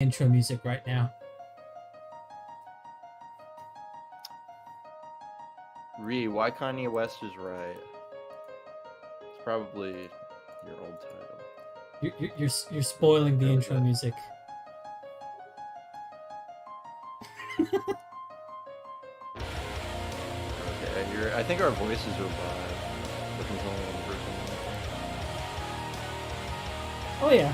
intro music right now. Why Kanye West is right. It's probably your old title. You're spoiling the intro music. Okay, I think our voices are live. But there's only one person. Oh yeah.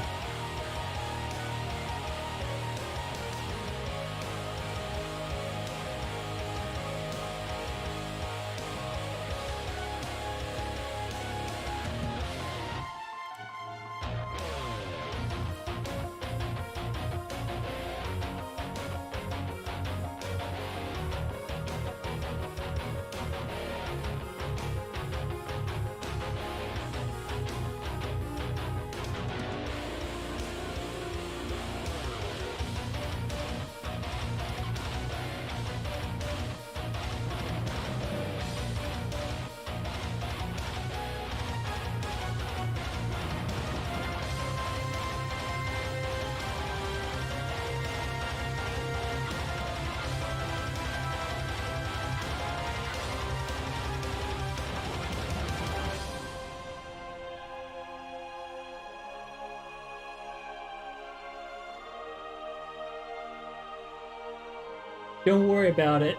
Don't worry about it.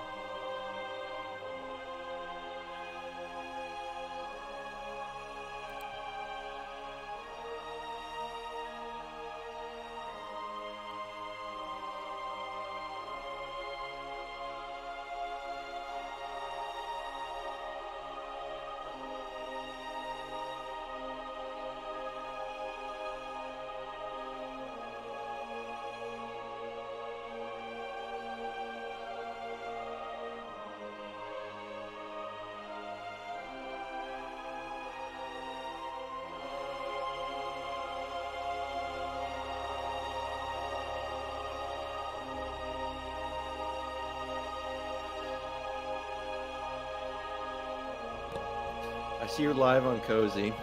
I see you're live on Cozy.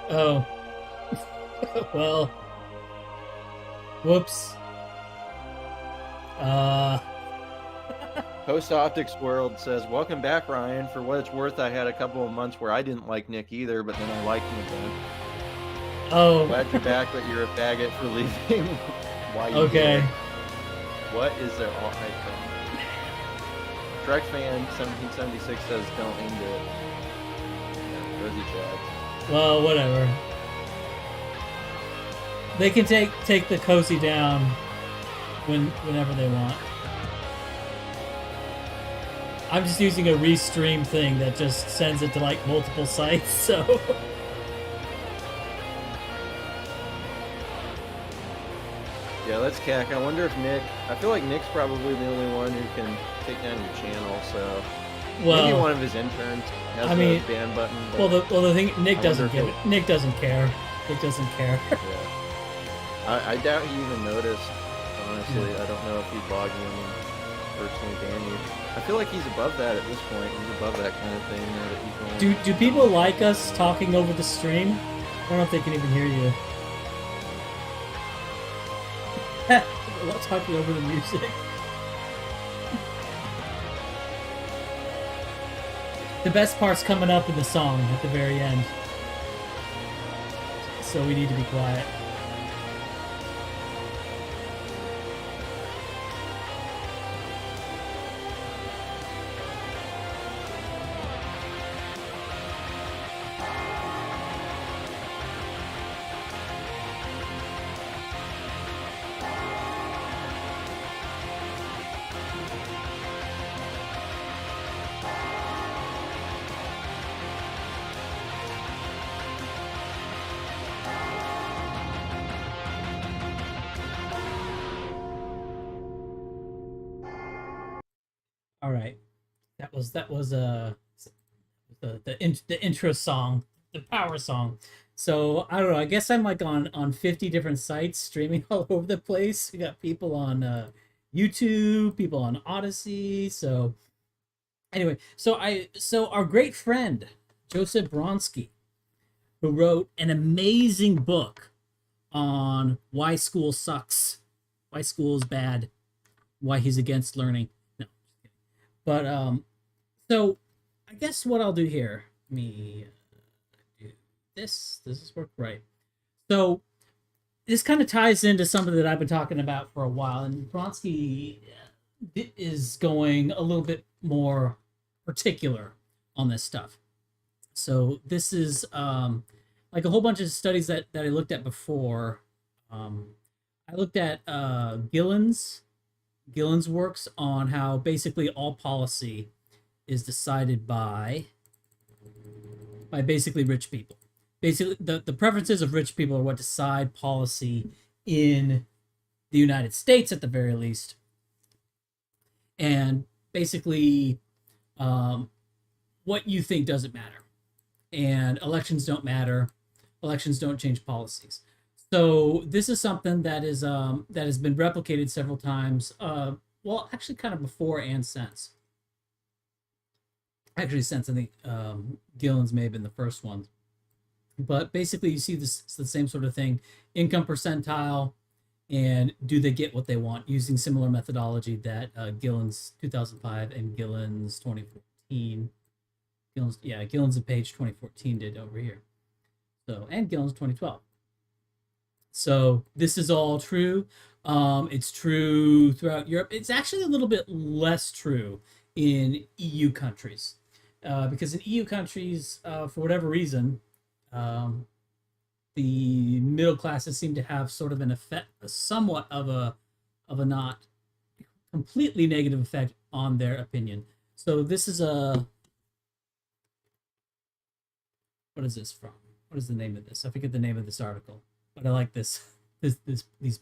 Oh. Well. Whoops. Post Optics World says, "Welcome back, Ryan. For what it's worth, I had a couple of months where I didn't like Nick either, but then I liked him again. Oh. Glad you're back, but you're a faggot for leaving. Why you Okay. What is there all icon? Trek fan 1776 says, "Don't end it." Yeah, Rosie Chad. Well, whatever. They can take the cozy down whenever they want. I'm just using a restream thing that just sends it to like multiple sites, so Yeah, let's cack. I wonder if Nick. I feel like Nick's probably the only one who can take down your channel. So maybe one of his interns has a ban button. Well, the thing Nick doesn't give it. Nick doesn't care. Nick doesn't care. Yeah. I doubt he even noticed. Honestly, I don't know if he'd log in and personally ban you. I feel like he's above that at this point. He's above that kind of thing. That you do people like us talking over the stream? I don't know if they can even hear you. What's talking over the music? The best part's coming up in the song at the very end. So we need to be quiet. All right, that was the intro song, the power song. So I don't know. I guess I'm like on 50 different sites streaming all over the place. We got people on YouTube, people on Odyssey. So anyway, so our great friend Joseph Bronsky, who wrote an amazing book on why school sucks why school is bad, why he's against learning. No, but so I guess what I'll do here, let me do this. Does this work right? So this kind of ties into something that I've been talking about for a while, and Bronsky is going a little bit more particular on this stuff. So this is like a whole bunch of studies that I looked at before. I looked at Gillen's works on how basically all policy is decided by basically rich people. Basically, the preferences of rich people are what decide policy in the United States at the very least. And basically, um, what you think doesn't matter. And elections don't matter. Elections don't change policies. So this is something that has been replicated several times. Well, actually, kind of before and since. Actually, since I think Gillen's may have been the first one. But basically, you see this the same sort of thing: income percentile, and do they get what they want using similar methodology that Gillen's 2005 and Gillen's 2014. Gillen's at page 2014 did over here. So and Gillen's 2012. So this is all true. It's true throughout Europe. It's actually a little bit less true in EU countries, because in EU countries, for whatever reason, um, the middle classes seem to have sort of an effect, somewhat of a not completely negative effect on their opinion. So this is a what is this from? What is the name of this? I forget the name of this article, but I like these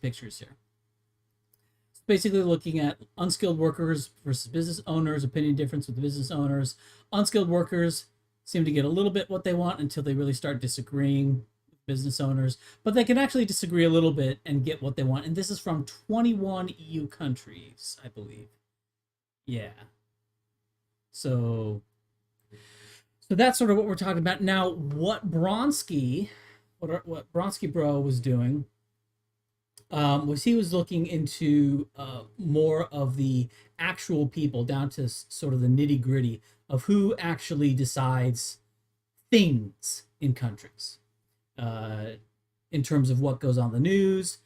pictures here. It's basically looking at unskilled workers versus business owners, opinion difference with the business owners. Unskilled workers seem to get a little bit what they want until they really start disagreeing with business owners, but they can actually disagree a little bit and get what they want. And this is from 21 EU countries, I believe. Yeah. So that's sort of what we're talking about now. What Bronsky bro was doing was he was looking into more of the actual people, down to sort of the nitty gritty of who actually decides things in countries, in terms of what goes on the news,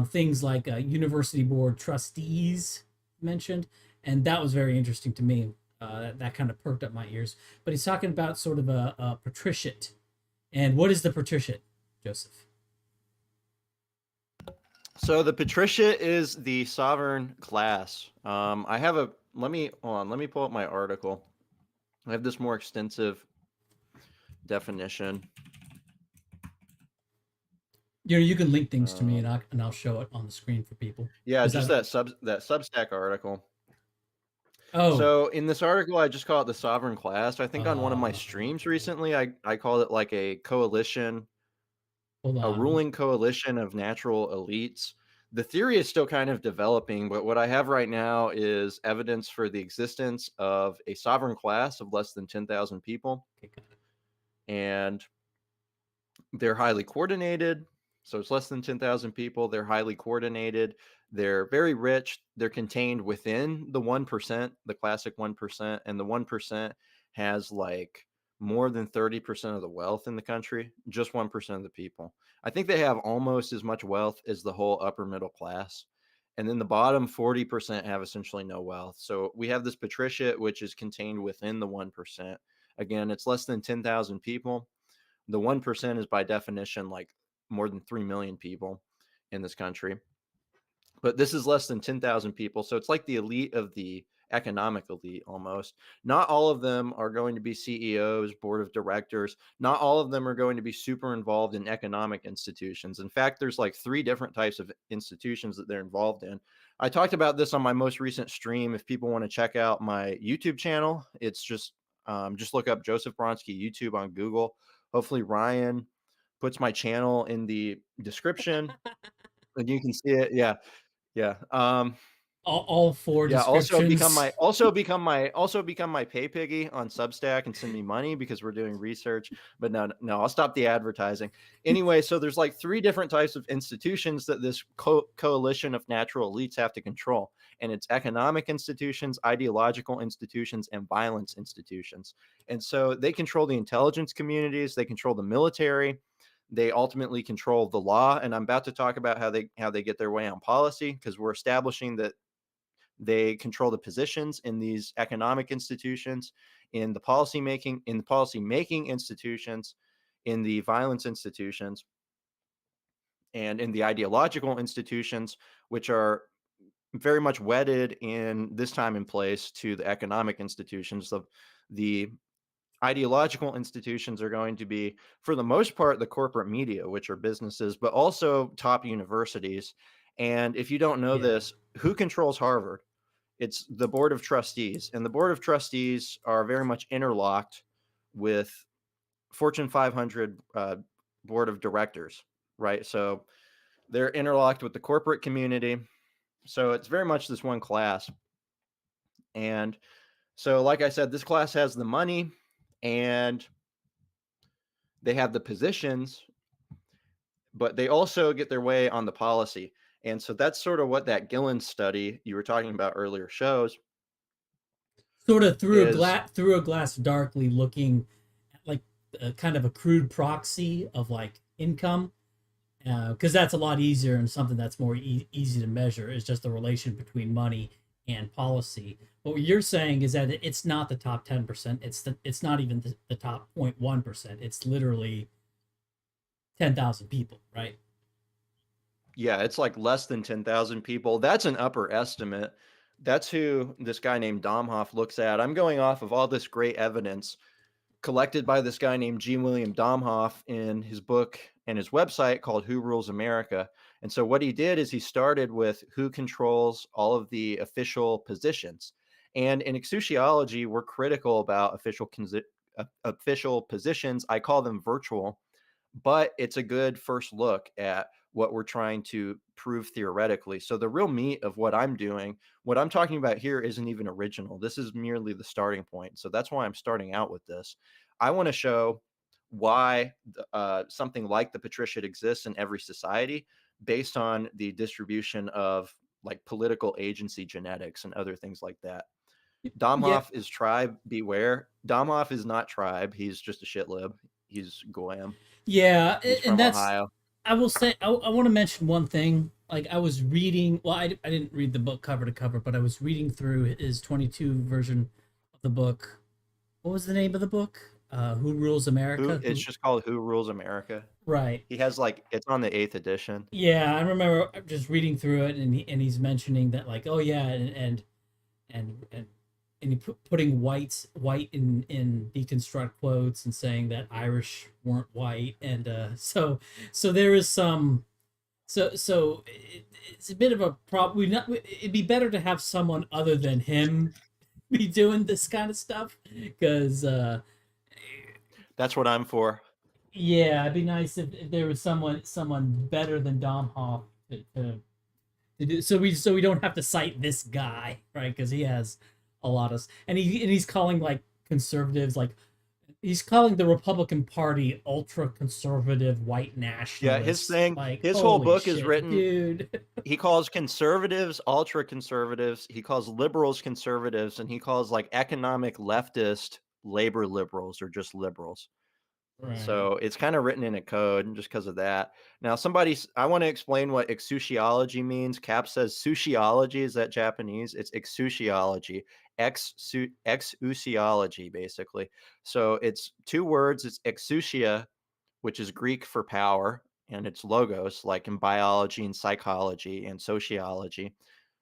things like university board trustees mentioned, and that was very interesting to me. That kind of perked up my ears. But he's talking about sort of a patriciate. And what is the patriciate, Joseph? So the patriciate is the sovereign class. I have a let me pull up my article. I have this more extensive definition. You can link things to me, and I'll show it on the screen for people. Yeah, just that Substack article. Oh, so in this article, I just call it the sovereign class. I think on one of my streams recently, I called it like a coalition, a ruling coalition of natural elites. The theory is still kind of developing, but what I have right now is evidence for the existence of a sovereign class of less than 10,000 people. And they're highly coordinated. So it's less than 10,000 people. They're highly coordinated. They're very rich. They're contained within the 1%, the classic 1%. And the 1% has like more than 30% of the wealth in the country, just 1% of the people. I think they have almost as much wealth as the whole upper middle class. And then the bottom 40% have essentially no wealth. So we have this patriciate, which is contained within the 1%. Again, it's less than 10,000 people. The 1% is by definition like more than 3 million people in this country. But this is less than 10,000 people. So it's like the elite of the economic elite almost. Not all of them are going to be CEOs, board of directors. Not all of them are going to be super involved in economic institutions. In fact, there's like 3 different types of institutions that they're involved in. I talked about this on my most recent stream. If people want to check out my YouTube channel, it's just look up Joseph Bronsky YouTube on Google. Hopefully Ryan puts my channel in the description and you can see it. Yeah. Yeah. all four Yeah, descriptions. also become my pay piggy on Substack and send me money because we're doing research. But no, I'll stop the advertising. Anyway, so there's like three different types of institutions that this coalition of natural elites have to control. And it's economic institutions, ideological institutions, and violence institutions. And so they control the intelligence communities, they control the military, they ultimately control the law. And I'm about to talk about how they get their way on policy, because we're establishing that they control the positions in these economic institutions, in the policy making institutions, in the violence institutions, and in the ideological institutions, which are very much wedded in this time and place to the economic institutions. The ideological institutions are going to be, for the most part, the corporate media, which are businesses, but also top universities. And if you don't know Yeah, this, who controls Harvard? It's the board of trustees, and the board of trustees are very much interlocked with Fortune 500 board of directors, right? So they're interlocked with the corporate community. So it's very much this one class. And so, like I said, this class has the money and they have the positions, but they also get their way on the policy. And so that's sort of what that Gillen study you were talking about earlier shows sort of is. through a glass darkly, looking at like kind of a crude proxy of like income, because that's a lot easier and something that's more easy to measure is just the relation between money and policy. But what you're saying is that it's not the top 10%. It's not even the top 0.1%. It's literally 10,000 people, right? Yeah, it's like less than 10,000 people. That's an upper estimate. That's who this guy named Domhoff looks at. I'm going off of all this great evidence collected by this guy named G. William Domhoff in his book and his website called Who Rules America. And so what he did is he started with who controls all of the official positions. And in exousiology, we're critical about official positions. I call them virtual, but it's a good first look at what we're trying to prove theoretically. So the real meat of what I'm doing, what I'm talking about here isn't even original. This is merely the starting point. So that's why I'm starting out with this. I want to show why something like the patriciate exists in every society based on the distribution of like political agency genetics and other things like that. Yeah, Domhoff is tribe, beware. Domhoff is not tribe. He's just a shit lib. He's Goyam. yeah, He's and from that's. Ohio. I will say I want to mention one thing. Like I was reading, well, I didn't read the book cover to cover, but I was reading through his 22 version of the book. What was the name of the book? Who Rules Who America? it's just called Who Rules America. Right. He has like it's on the 8th edition. Yeah, I remember just reading through it, and he's mentioning that like, oh yeah, and and he putting white in deconstruct quotes and saying that Irish weren't white, and so there is some it's a bit of a problem. We not it'd be better to have someone other than him be doing this kind of stuff because That's what I'm for. yeah, it'd be nice if there was someone better than Dom Hoff to do, so we don't have to cite this guy, right? Because he has a lot of, and he's calling like conservatives, like he's calling the Republican Party ultra conservative white Yeah, nationalists. Like his whole holy book is shit, written. dude. He calls conservatives ultra conservatives. He calls liberals conservatives, and he calls like economic leftist labor liberals or just liberals. Right. So it's kind of written in a code just because of that. Now, I want to explain what exousiology means. Cap says sushiology. Is that Japanese? It's exousiology, exousiology, basically. So it's two words. It's exousia, which is Greek for power, and it's logos, like in biology and psychology and sociology,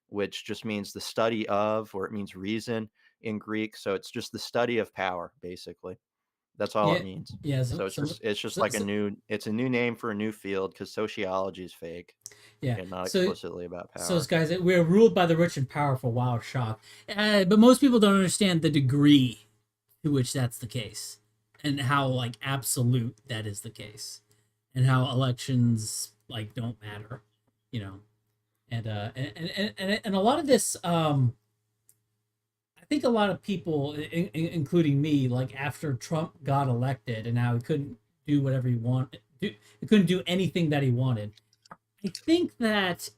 which just means the study of, or it means reason in Greek. So it's just the study of power, basically. That's all it Yeah. means. Yeah. So it's just like it's a new name for a new field because sociology is fake yeah. and not So explicitly about so power. guys, we're ruled by the rich and powerful. Wow, shock. But most people don't understand the degree to which that's the case, and how like absolute that is the case, and how elections like don't matter, you know. And a lot of this, I think a lot of people, including me, like after Trump got elected and now he couldn't do whatever he wanted, he couldn't do anything that he wanted. I think that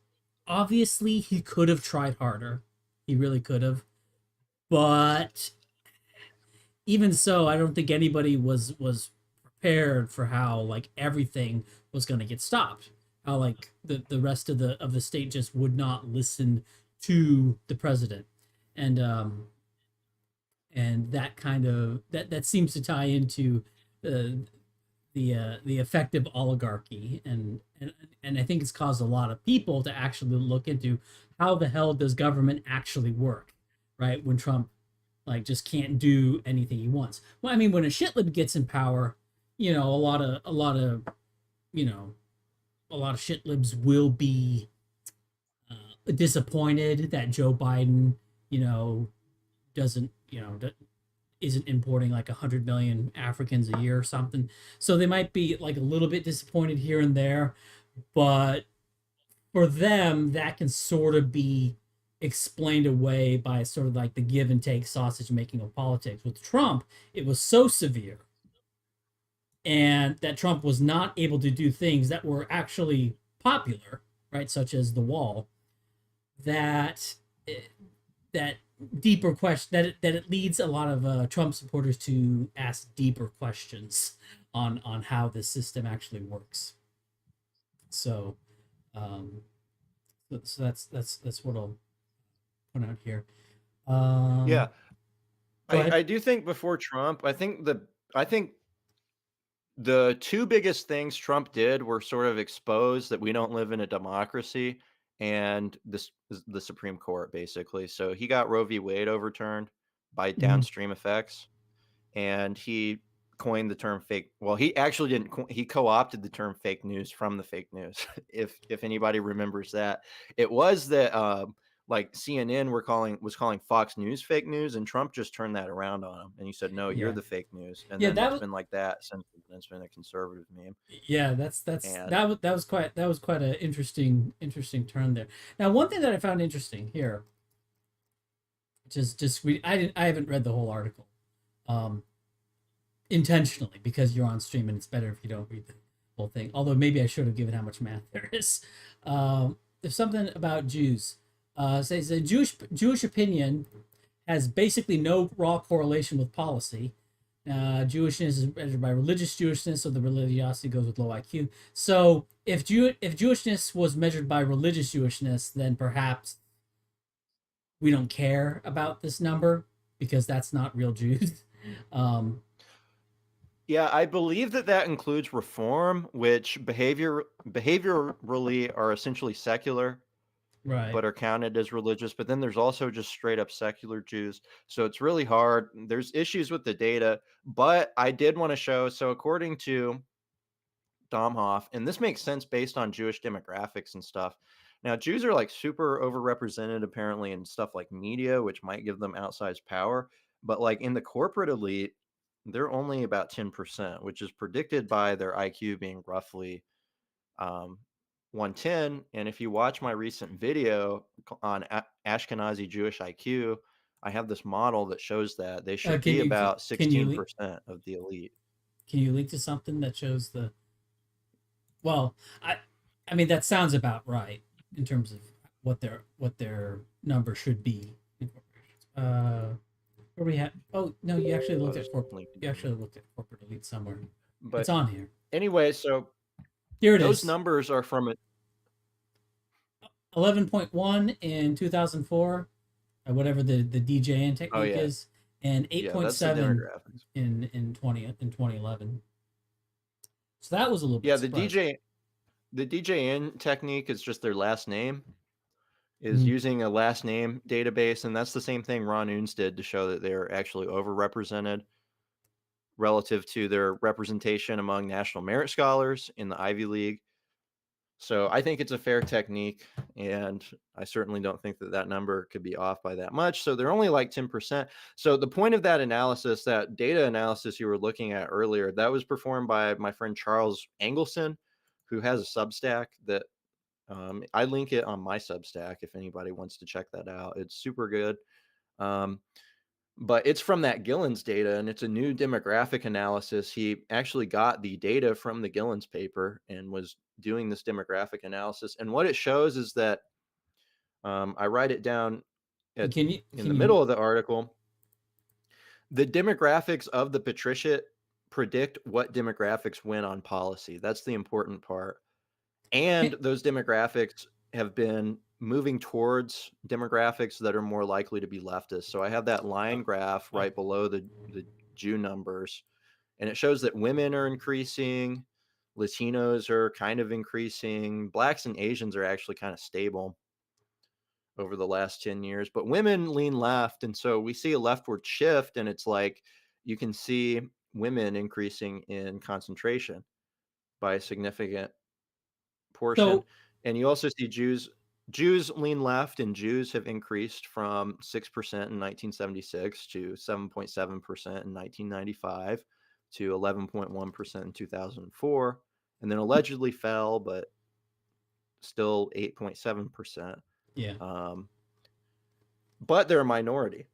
obviously he could have tried harder. He really could have. But even so, I don't think anybody was prepared for how like everything was going to get stopped. How like the rest of the state just would not listen to the president. And and that kind of that seems to tie into uh, the effective oligarchy, and I think it's caused a lot of people to actually look into how the hell does government actually work, right? When Trump like just can't do anything he wants. Well, I mean, when a shitlib gets in power, you know, you know a lot of shitlibs will be disappointed that Joe Biden, you know, doesn't isn't importing like 100 million Africans a year or something. So they might be like a little bit disappointed here and there, but for them, that can sort of be explained away by sort of like the give and take sausage making of politics. With Trump, it was so severe, and that Trump was not able to do things that were actually popular, right, such as the wall, that that deeper question that it leads a lot of Trump supporters to ask deeper questions on how this system actually works. So, um, so that's what I'll put out here. Yeah, Go ahead. I do think before Trump, I think the two biggest things Trump did were sort of expose that we don't live in a democracy and this is the Supreme Court basically. So he got Roe v. Wade overturned by Mhm. downstream effects, and he coined the term fake. Well, he actually didn't. He co-opted the term fake news from the fake news. If anybody remembers that, it was that like CNN was calling Fox News fake news, and Trump just turned that around on him, and he said, "No, you're Yeah, the fake news." And yeah, then it's been like that since. It's been a conservative meme, yeah. and That was quite an interesting turn there. Now, one thing that I found interesting here, just we I haven't read the whole article, um, intentionally because you're on stream and it's better if you don't read the whole thing. Although maybe I should have given how much math there is. There's something about Jews. Says the Jewish opinion has basically no raw correlation with policy. Jewishness is measured by religious Jewishness, so the religiosity goes with low IQ. So if Jewishness was measured by religious Jewishness, then perhaps we don't care about this number because that's not real Jews. um, yeah, I believe that that includes reform, which behaviorally are essentially secular, right. but are counted as religious. But then there's also just straight up secular Jews. So it's really hard. There's issues with the data, but I did want to show. So according to Domhoff, and this makes sense based on Jewish demographics and stuff. Now, Jews are like super overrepresented apparently in stuff like media, which might give them outsized power. But like in the corporate elite, they're only about 10%, which is predicted by their IQ being roughly um, 110. And if you watch my recent video on Ashkenazi Jewish IQ, I have this model that shows that they should Can be you about can you 16% of the elite. can you link to something that shows the well? I mean that sounds about right in terms of what their number should be in corporations. Where we have? Oh no, you actually looked at Post link you again. actually looked at corporate elite somewhere. It's But on here. anyway, so Here it those is. numbers are from it. 11.1 in 2004, whatever the DJing Oh technique yeah, is, and yeah, that's the 8.7 demographics. in 2011. So that was a little bit Yeah, surprising. the DJN technique is just their last name is Mhm. using a last name database, and that's the same thing Ron Unz did to show that they're actually overrepresented relative to their representation among national merit scholars in the Ivy League. So I think it's a fair technique, and I certainly don't think that that number could be off by that much. So they're only like 10%. So the point of that analysis, that data analysis you were looking at earlier, that was performed by my friend Charles Engelson, who has a Substack that I link it on my Substack if anybody wants to check that out. It's super good. Um, but it's from that Gillen's data, and it's a new demographic analysis. He actually got the data from the Gillen's paper and was doing this demographic analysis. And what it shows is that I write it down at, Can you in can the you middle of the article. The demographics of the patriciate predict what demographics win on policy. That's the important part. And those demographics have been moving towards demographics that are more likely to be leftist. So I have that line graph right below the Jew numbers, and it shows that women are increasing, Latinos are kind of increasing, blacks and Asians are actually kind of stable over the last 10 years, but women lean left. And so we see a leftward shift, and it's like you can see women increasing in concentration by a significant portion. so And you also see Jews lean left, and Jews have increased from 6% in 1976 to 7.7% in 1995 to 11.1% in 2004, and then allegedly fell, but still 8.7%. yeah Um, but they're a minority,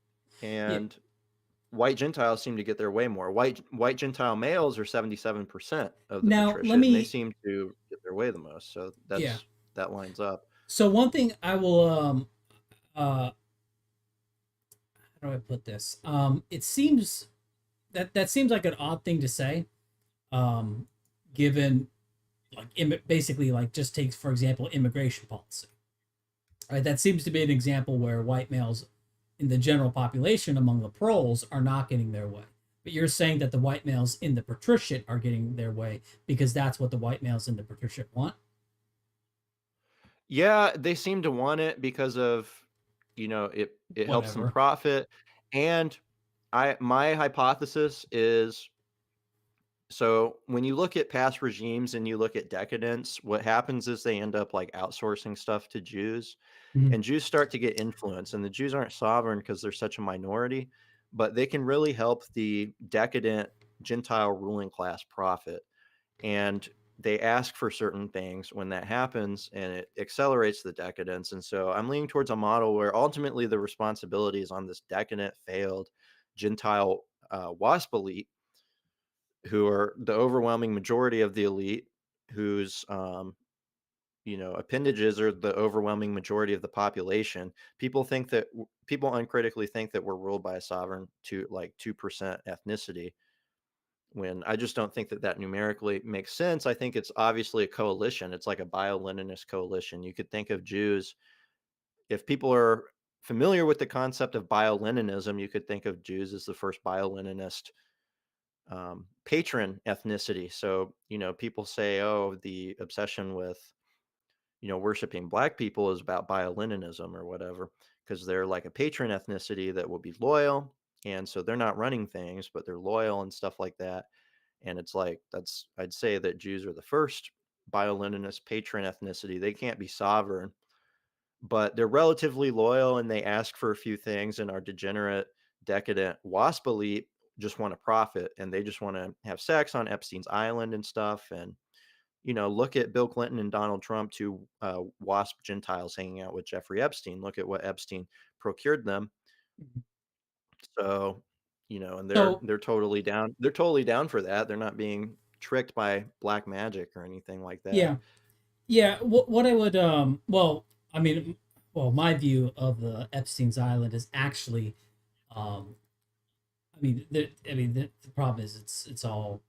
yeah and white Gentiles seem to get their way more. White Gentile males are 77% of the now let patriciate, and they me seem to get their way the most. So yeah that lines up. so one thing I will how do I put this, it seems that seems like an odd thing to say, um given like basically like just takes for example immigration policy, right? That seems to be an example where white males in the general population among the proles are not getting their way. But you're saying that the white males in the patriciate are getting their way because that's what the white males in the patriciate want. Yeah, they seem to want it because of, it helps them Whatever. profit. And my hypothesis is, so when you look at past regimes and you look at decadence, what happens is they end up like outsourcing stuff to Jews, Mhm. and Jews start to get influence, and the Jews aren't sovereign because they're such a minority, but they can really help the decadent Gentile ruling class profit. And they ask for certain things when that happens, and it accelerates the decadence. And so I'm leaning towards a model where ultimately the responsibility is on this decadent, failed Gentile WASP elite, who are the overwhelming majority of the elite, whose appendages are the overwhelming majority of the population. People uncritically think that we're ruled by a sovereign to like 2% ethnicity, when I just don't think that that numerically makes sense. I think it's obviously a coalition. It's like a bio-Leninist coalition. You could think of Jews, if people are familiar with the concept of bio-Leninism, you could think of Jews as the first bio-Leninist patron ethnicity. So, people say, oh, the obsession with, worshiping black people is about bio-Leninism or whatever, because they're like a patron ethnicity that will be loyal. And so they're not running things, but they're loyal and stuff like that. And it's like, I'd say that Jews are the first bio-Leninist patron ethnicity. They can't be sovereign, but they're relatively loyal, and they ask for a few things, and our degenerate, decadent WASP elite just want to profit, and they just want to have sex on Epstein's island and stuff. And, look at Bill Clinton and Donald Trump, two WASP Gentiles hanging out with Jeffrey Epstein. Look at what Epstein procured them. So, and they're So they're totally down. They're totally down for that. They're not being tricked by black magic or anything like that. yeah, yeah. What I would I mean, well, my view of the Epstein's Island is actually, um, the problem is it's all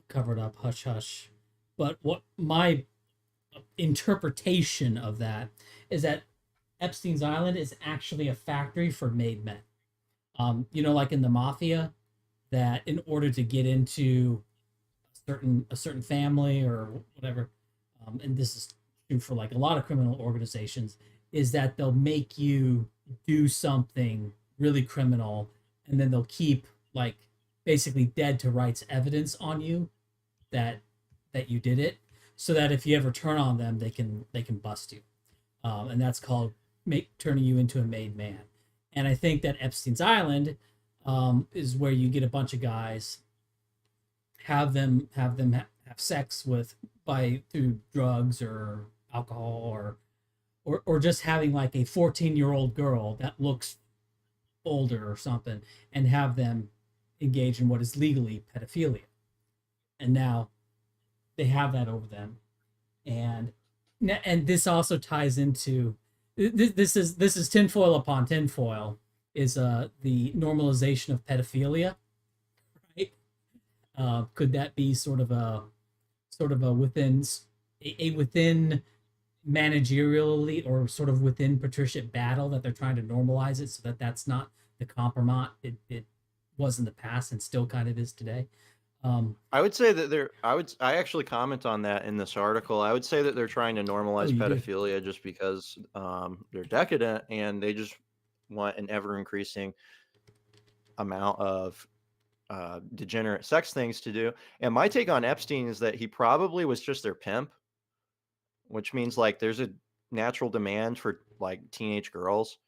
covered up, hush hush. But what my interpretation of that is that Epstein's Island is actually a factory for made men. Like in the mafia, that in order to get into a certain family or whatever, and this is true for like a lot of criminal organizations, is that they'll make you do something really criminal, and then they'll keep like basically dead to rights evidence on you that you did it, so that if you ever turn on them, they can bust you, and that's called turning you into a made man. And I think that Epstein's Island is where you get a bunch of guys, have sex with by through drugs or alcohol, or just having like a 14-year-old girl that looks older or something, and have them engage in what is legally pedophilia. And now they have that over them, and this also ties into this is tinfoil upon tinfoil, is the normalization of pedophilia, right? Could that be sort of a within managerial elite, or sort of within patriciate battle, that they're trying to normalize it so that that's not the compromise it was in the past and still kind of is today. I would say that I actually comment on that in this article. I would say that they're trying to Oh, normalize you do? pedophilia just because they're decadent and they just want an ever increasing amount of degenerate sex things to do. And my take on Epstein is that he probably was just their pimp, which means like there's a natural demand for like teenage girls.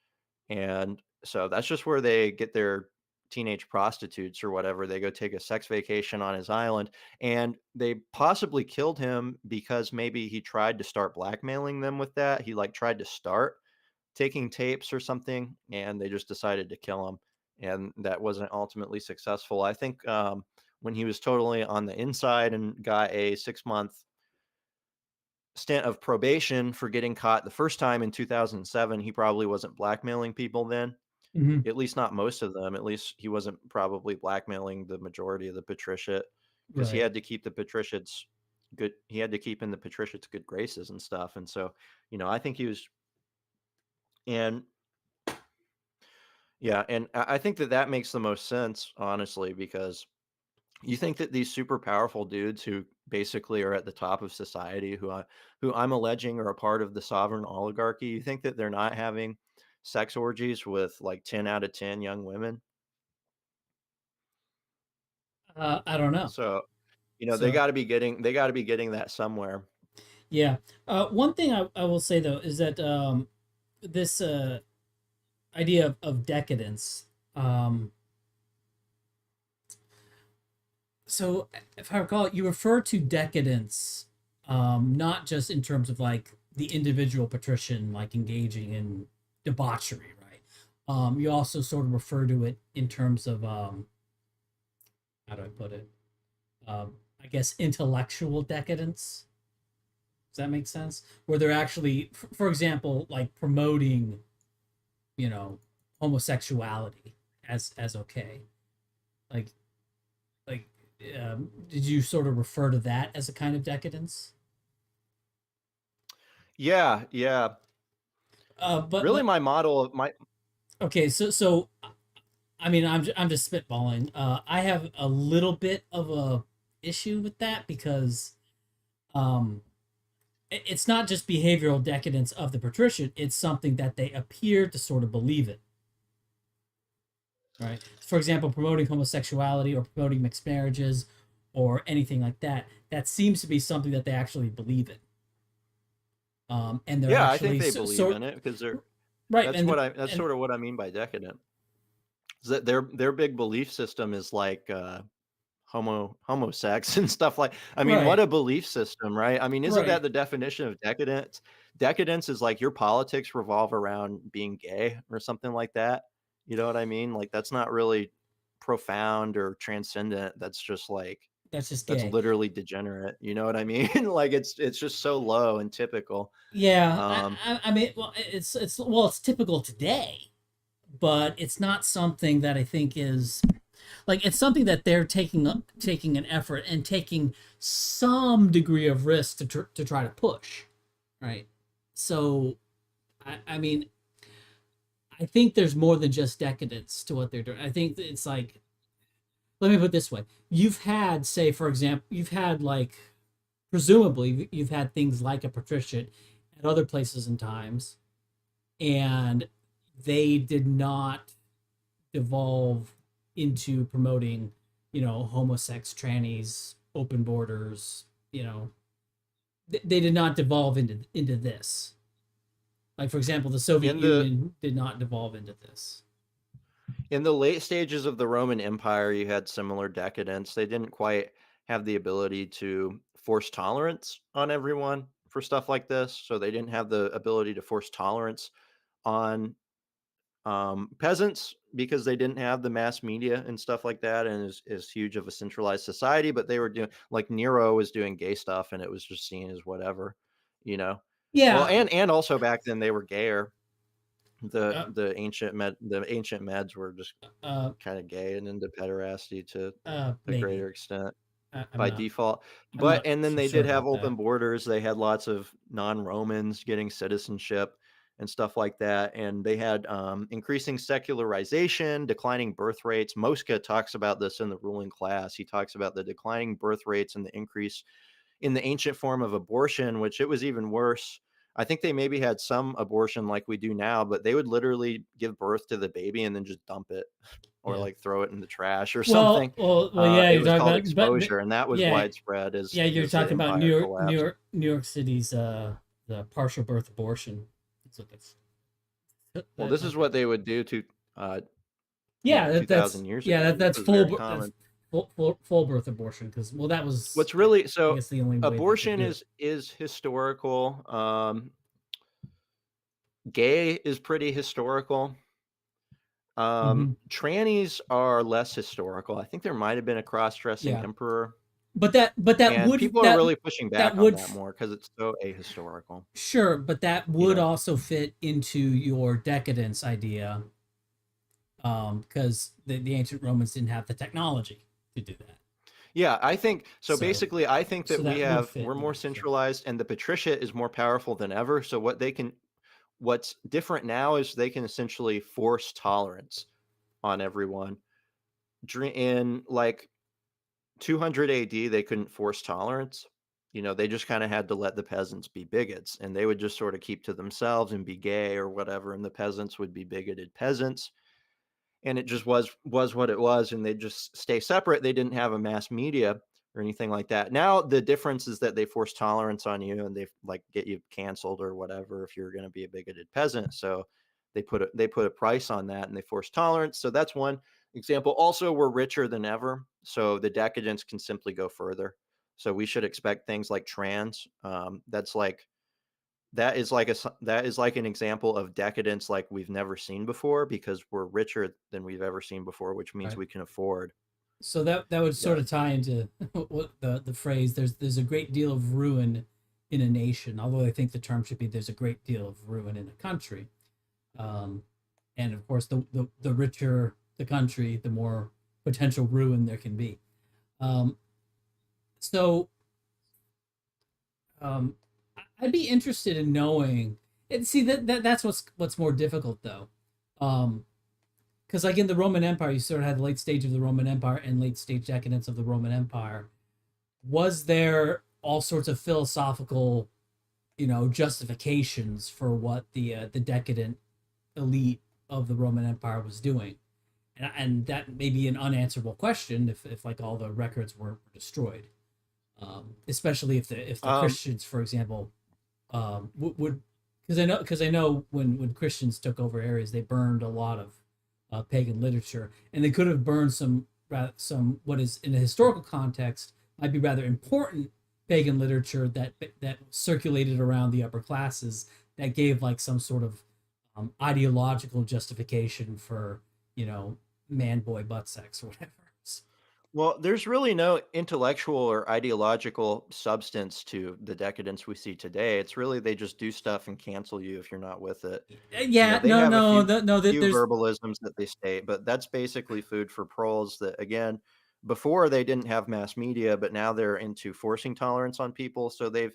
And so that's just where they get their teenage prostitutes or whatever. They go take a sex vacation on his island, and they possibly killed him because maybe he tried to start blackmailing them with that. He like tried to start taking tapes or something, and they just decided to kill him. And that wasn't ultimately successful. I think when he was totally on the inside and got a 6 month stint of probation for getting caught the first time in 2007, he probably wasn't blackmailing people then, Hmm. at least not most of them. At least he wasn't probably blackmailing the majority of the patriciate, because he Right. had to keep the patriciates good. He had to keep in the patriciates good graces and stuff. And so, I think he was, and yeah, and I think that that makes the most sense, honestly, because you think that these super powerful dudes who basically are at the top of society, who I'm alleging are a part of the sovereign oligarchy, you think that they're not having sex orgies with like 10 out of 10 young women? I don't know. So, So they got to be getting that somewhere. yeah, one thing I will say though is that this idea of decadence. Um, so if I recall, you refer to decadence, not just in terms of like the individual patrician like engaging in debauchery, right? You also sort of refer to it in terms of how do I put it? I guess intellectual decadence. Does that make sense? Where they're actually, for example, like promoting, you know, homosexuality as okay. Like like did you sort of refer to that as a kind of decadence? Yeah, yeah. Really, But my model of my okay, so I mean, I'm just spitballing. I have a little bit of a issue with that because um it's not just behavioral decadence of the patrician, it's something that they appear to sort of believe in, right? For example, promoting homosexuality or promoting mixed marriages or anything like that, that seems to be something that they actually believe in. And they're Yeah, I think actually they believe in it because they're right, that's and sort of what I mean by decadent. Is that their big belief system is like homo sex and stuff like. I mean, what right, a belief system, right? I mean, isn't that right. the definition of decadence? Decadence is like your politics revolve around being gay or something like that. You know what I mean? Like that's not really profound or transcendent. That's just like That's just that's gay. literally degenerate. You know what I mean? Like it's just so low and typical. Yeah, Um, I mean, well, it's typical today, but it's not something that I think is like it's something that they're taking an effort and taking some degree of risk to try to push, right? So, I mean, I think there's more than just decadence to what they're doing. I think it's like, let me put it this way: you've had, say, for example, you've had like presumably you've had things like a patriciate at other places and times, and they did not devolve into promoting, homosex, trannies, open borders. They did not devolve into this. Like for example, the Soviet in the Union did not devolve into this. In the late stages of the Roman Empire, you had similar decadence. They didn't quite have the ability to force tolerance on everyone for stuff like this, so they didn't have the ability to force tolerance on peasants because they didn't have the mass media and stuff like that, and is huge of a centralized society. But they were doing, like, Nero was doing gay stuff, and it was just seen as whatever, you know. Well, Yeah. and also back then they were gayer. Uh, The ancient Meds were just uh, kind of gay and into pederasty to a Maybe. greater extent I'm by not. default. I'm But not and then they sure did have about open that. borders. They had lots of non-Romans getting citizenship and stuff like that. And they had increasing secularization, declining birth rates. Mosca talks about this in The Ruling Class. He talks about the declining birth rates and the increase in the ancient form of abortion, which it was even worse. I think they maybe had some abortion like we do now, but they would literally give birth to the baby and then just dump it or Yeah. like throw it in the trash or something. Yeah. It You're was talking called about, but exposure, and that was yeah, widespread yeah. You're as the talking about empire collapsed. New York City's the partial birth abortion. That's what that's. Well, this is what they would do to, uh, Yeah, 2,000 years ago. This that's was very that's common. full birth abortion, because well that was What's really I so guess the only way they could abortion do it. is historical. Gay is pretty historical. Hmm. Trannies are less historical. I think there might have been a cross-dressing Yeah, emperor, but and people are really pushing that back on would that more because it's so ahistorical, sure, but that you would know? also fit into your decadence idea, because the ancient Romans didn't have the technology to do that. Yeah, I think so. So Basically, I think so that that would fit we're in more there. So centralized, and the patricia is more powerful than ever. So what's different now is they can essentially force tolerance on everyone. In like 200 AD, they couldn't force tolerance. They just kind of had to let the peasants be bigots, and they would just sort of keep to themselves and be gay or whatever, and the peasants would be bigoted peasants. And it just was what it was, and they just stay separate. They didn't have a mass media or anything like that. Now the difference is that they force tolerance on you, and they like get you canceled or whatever if you're going to be a bigoted peasant. So they put a price on that, and they force tolerance. So that's one example. Also, we're richer than ever, so the decadence can simply go further. So we should expect things like trans. That is like an example of decadence like we've never seen before, because we're richer than we've ever seen before, which means right. we can afford. So that would Yeah. sort of tie into what the phrase there's a great deal of ruin in a nation, although I think the term should be there's a great deal of ruin in a country. um, and of course the richer the country, the more potential ruin there can be. um, so um, I'd be interested in knowing, and see that's what's more difficult though. Because like in the Roman Empire, you sort of had the late stage of the Roman Empire and late stage decadence of the Roman Empire. Was there all sorts of philosophical, justifications for what the decadent elite of the Roman Empire was doing? And that may be an unanswerable question if like all the records were destroyed, especially if the Um, Christians, for example, would, because I know when Christians took over areas, they burned a lot of pagan literature, and they could have burned some what is in a historical context might be rather important pagan literature that circulated around the upper classes, that gave like some sort of ideological justification for man boy butt sex or whatever. well, there's really no intellectual or ideological substance to the decadence we see today. It's really they just do stuff and cancel you if you're not with it. Yeah, They no, have a no, few no, there's verbalisms that they state, but that's basically food for trolls. That again, before they didn't have mass media, but now they're into forcing tolerance on people. So they've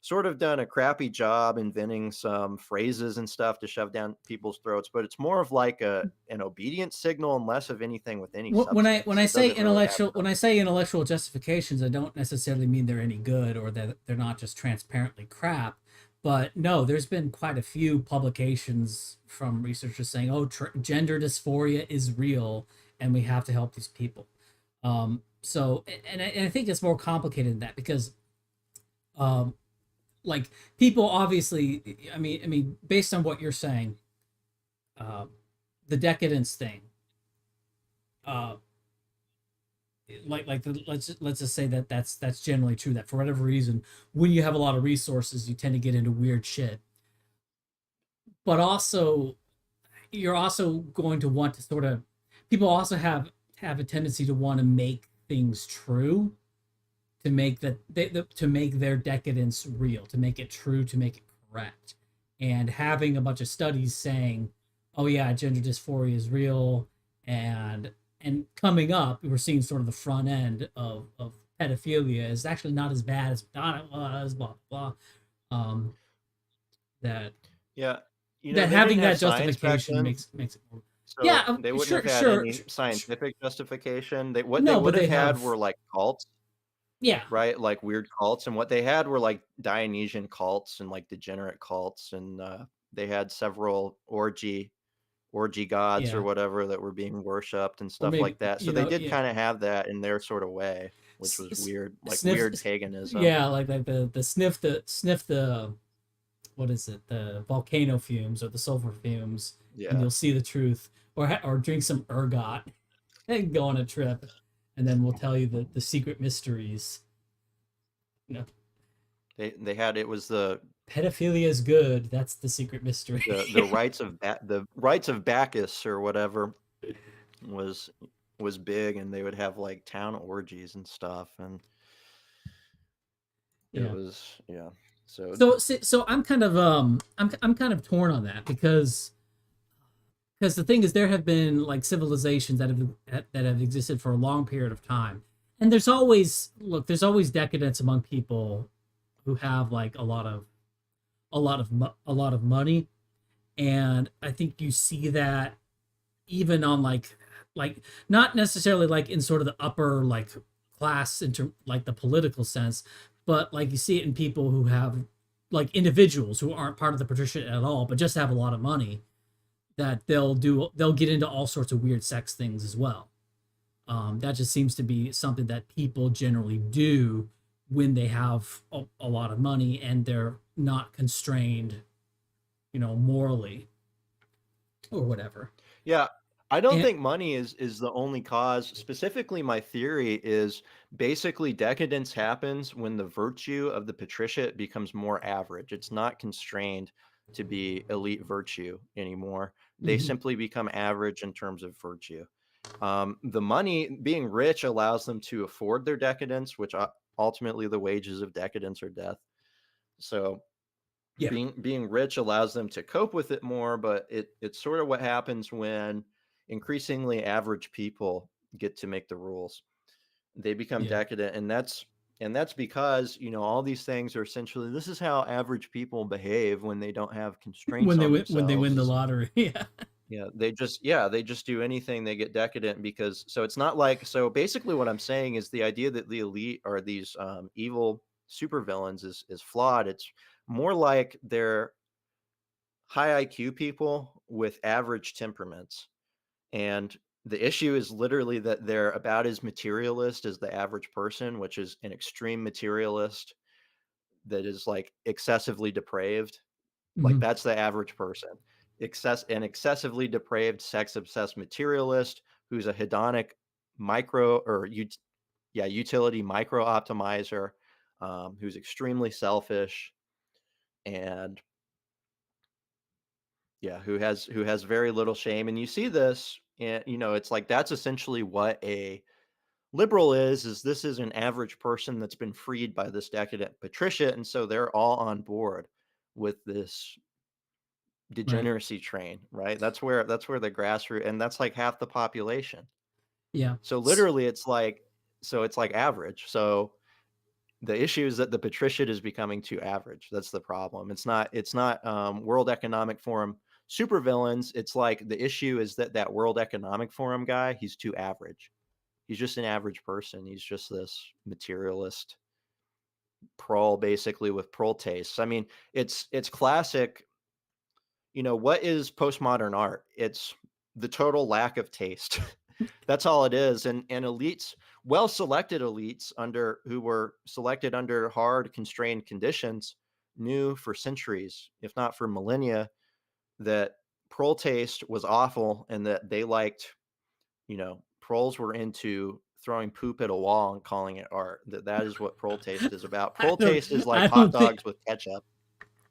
sort of done a crappy job inventing some phrases and stuff to shove down people's throats, but it's more of like an obedience signal and less of anything with any when substance. I It say doesn't really have intellectual, some. justifications, I don't necessarily mean they're any good or that they're not just transparently crap. But no, there's been quite a few publications from researchers saying, "Oh, gender dysphoria is real, and we have to help these people." So, and I think it's more complicated than that, because, um, like, people obviously, based on what you're saying, uh, the decadence thing, uh, let's just say that that's generally true, that for whatever reason, when you have a lot of resources, you tend to get into weird shit. But also, you're also going to want to sort of, people also have a tendency to want to make things true, to make to make their decadence real, to make it true, to make it correct. And having a bunch of studies saying, "Oh yeah, gender dysphoria is real," and coming up, we're seeing sort of the front end of pedophilia is actually not as bad as we thought it was. Blah blah. blah. That Yeah. that They didn't having have that science back justification then, makes it more. Yeah, so they wouldn't have sure, had sure, any scientific justification. What they no, would but have they had have, were like cults, yeah, right? Like weird cults, and what they had were like Dionysian cults and like degenerate cults, and they had several orgy gods or yeah, whatever that were being worshipped and or stuff maybe like that. So they did yeah, kind of have that in their sort of way, which s- was s- weird, like sniff, weird paganism. yeah, like the sniff the what is it, the volcano fumes or the sulfur fumes, and Yeah. you'll see the truth, or drink some ergot and go on a trip, and then we'll tell you the secret mysteries. You know, They had it was pedophilia is good. That's the secret mystery. the the rites of Bacchus or whatever was big, and they would have like town orgies and stuff, and it Yeah. was, yeah. So So I'm kind of I'm kind of torn on that, because the thing is, there have been like civilizations that have existed for a long period of time, and there's always decadence among people who have like a lot of money, and I think you see that even on like not necessarily like in sort of the upper like class into like the political sense, but like you see it in people who have, like, individuals who aren't part of the patriciate at all but just have a lot of money, that they'll get into all sorts of weird sex things as well. That just seems to be something that people generally do when they have a lot of money and they're not constrained, morally or whatever. yeah, I don't And think money is the only cause. Specifically, my theory is basically decadence happens when the virtue of the patriciate becomes more average. It's not constrained to be elite virtue anymore. They mhm, simply become average in terms of virtue. The money, being rich, allows them to afford their decadence, which ultimately the wages of decadence are death. So yeah, being rich allows them to cope with it more, but it's sort of what happens when increasingly average people get to make the rules. They become yeah. decadent, and that's because, all these things are essentially, this is how average people behave when they don't have constraints on When they themselves. win the lottery. Yeah. They just do anything, they get decadent. Because so it's not like, so basically what I'm saying is the idea that the elite are these evil supervillains is flawed. It's more like they're high IQ people with average temperaments. And the issue is literally that they're about as materialist as the average person, which is an extreme materialist that is like excessively depraved. Like Mhm. that's the average person. An excessively depraved, sex obsessed materialist who's a hedonic utility micro optimizer, who's extremely selfish, and yeah, who has very little shame. And you see this, and it's like that's essentially what a liberal is this is an average person that's been freed by this decadent patriciate, and so they're all on board with this Right. degeneracy train, right? That's where the grassroots, and that's like half the population. Yeah. So literally it's like average. So the issue is that the patriciate is becoming too average. That's the problem. It's not World Economic Forum supervillains. It's like the issue is that World Economic Forum guy, he's too average. He's just an average person. He's just this materialist prole, basically, with prole tastes. I mean, it's classic. What is postmodern art? It's the total lack of taste. That's all it is. And elites, well selected elites under who were selected under hard constrained conditions, knew for centuries, if not for millennia, that prole taste was awful, and that they liked, proles were into throwing poop at a wall and calling it art. That is what prole taste is about. Prole don't taste is like I hot don't think dogs with ketchup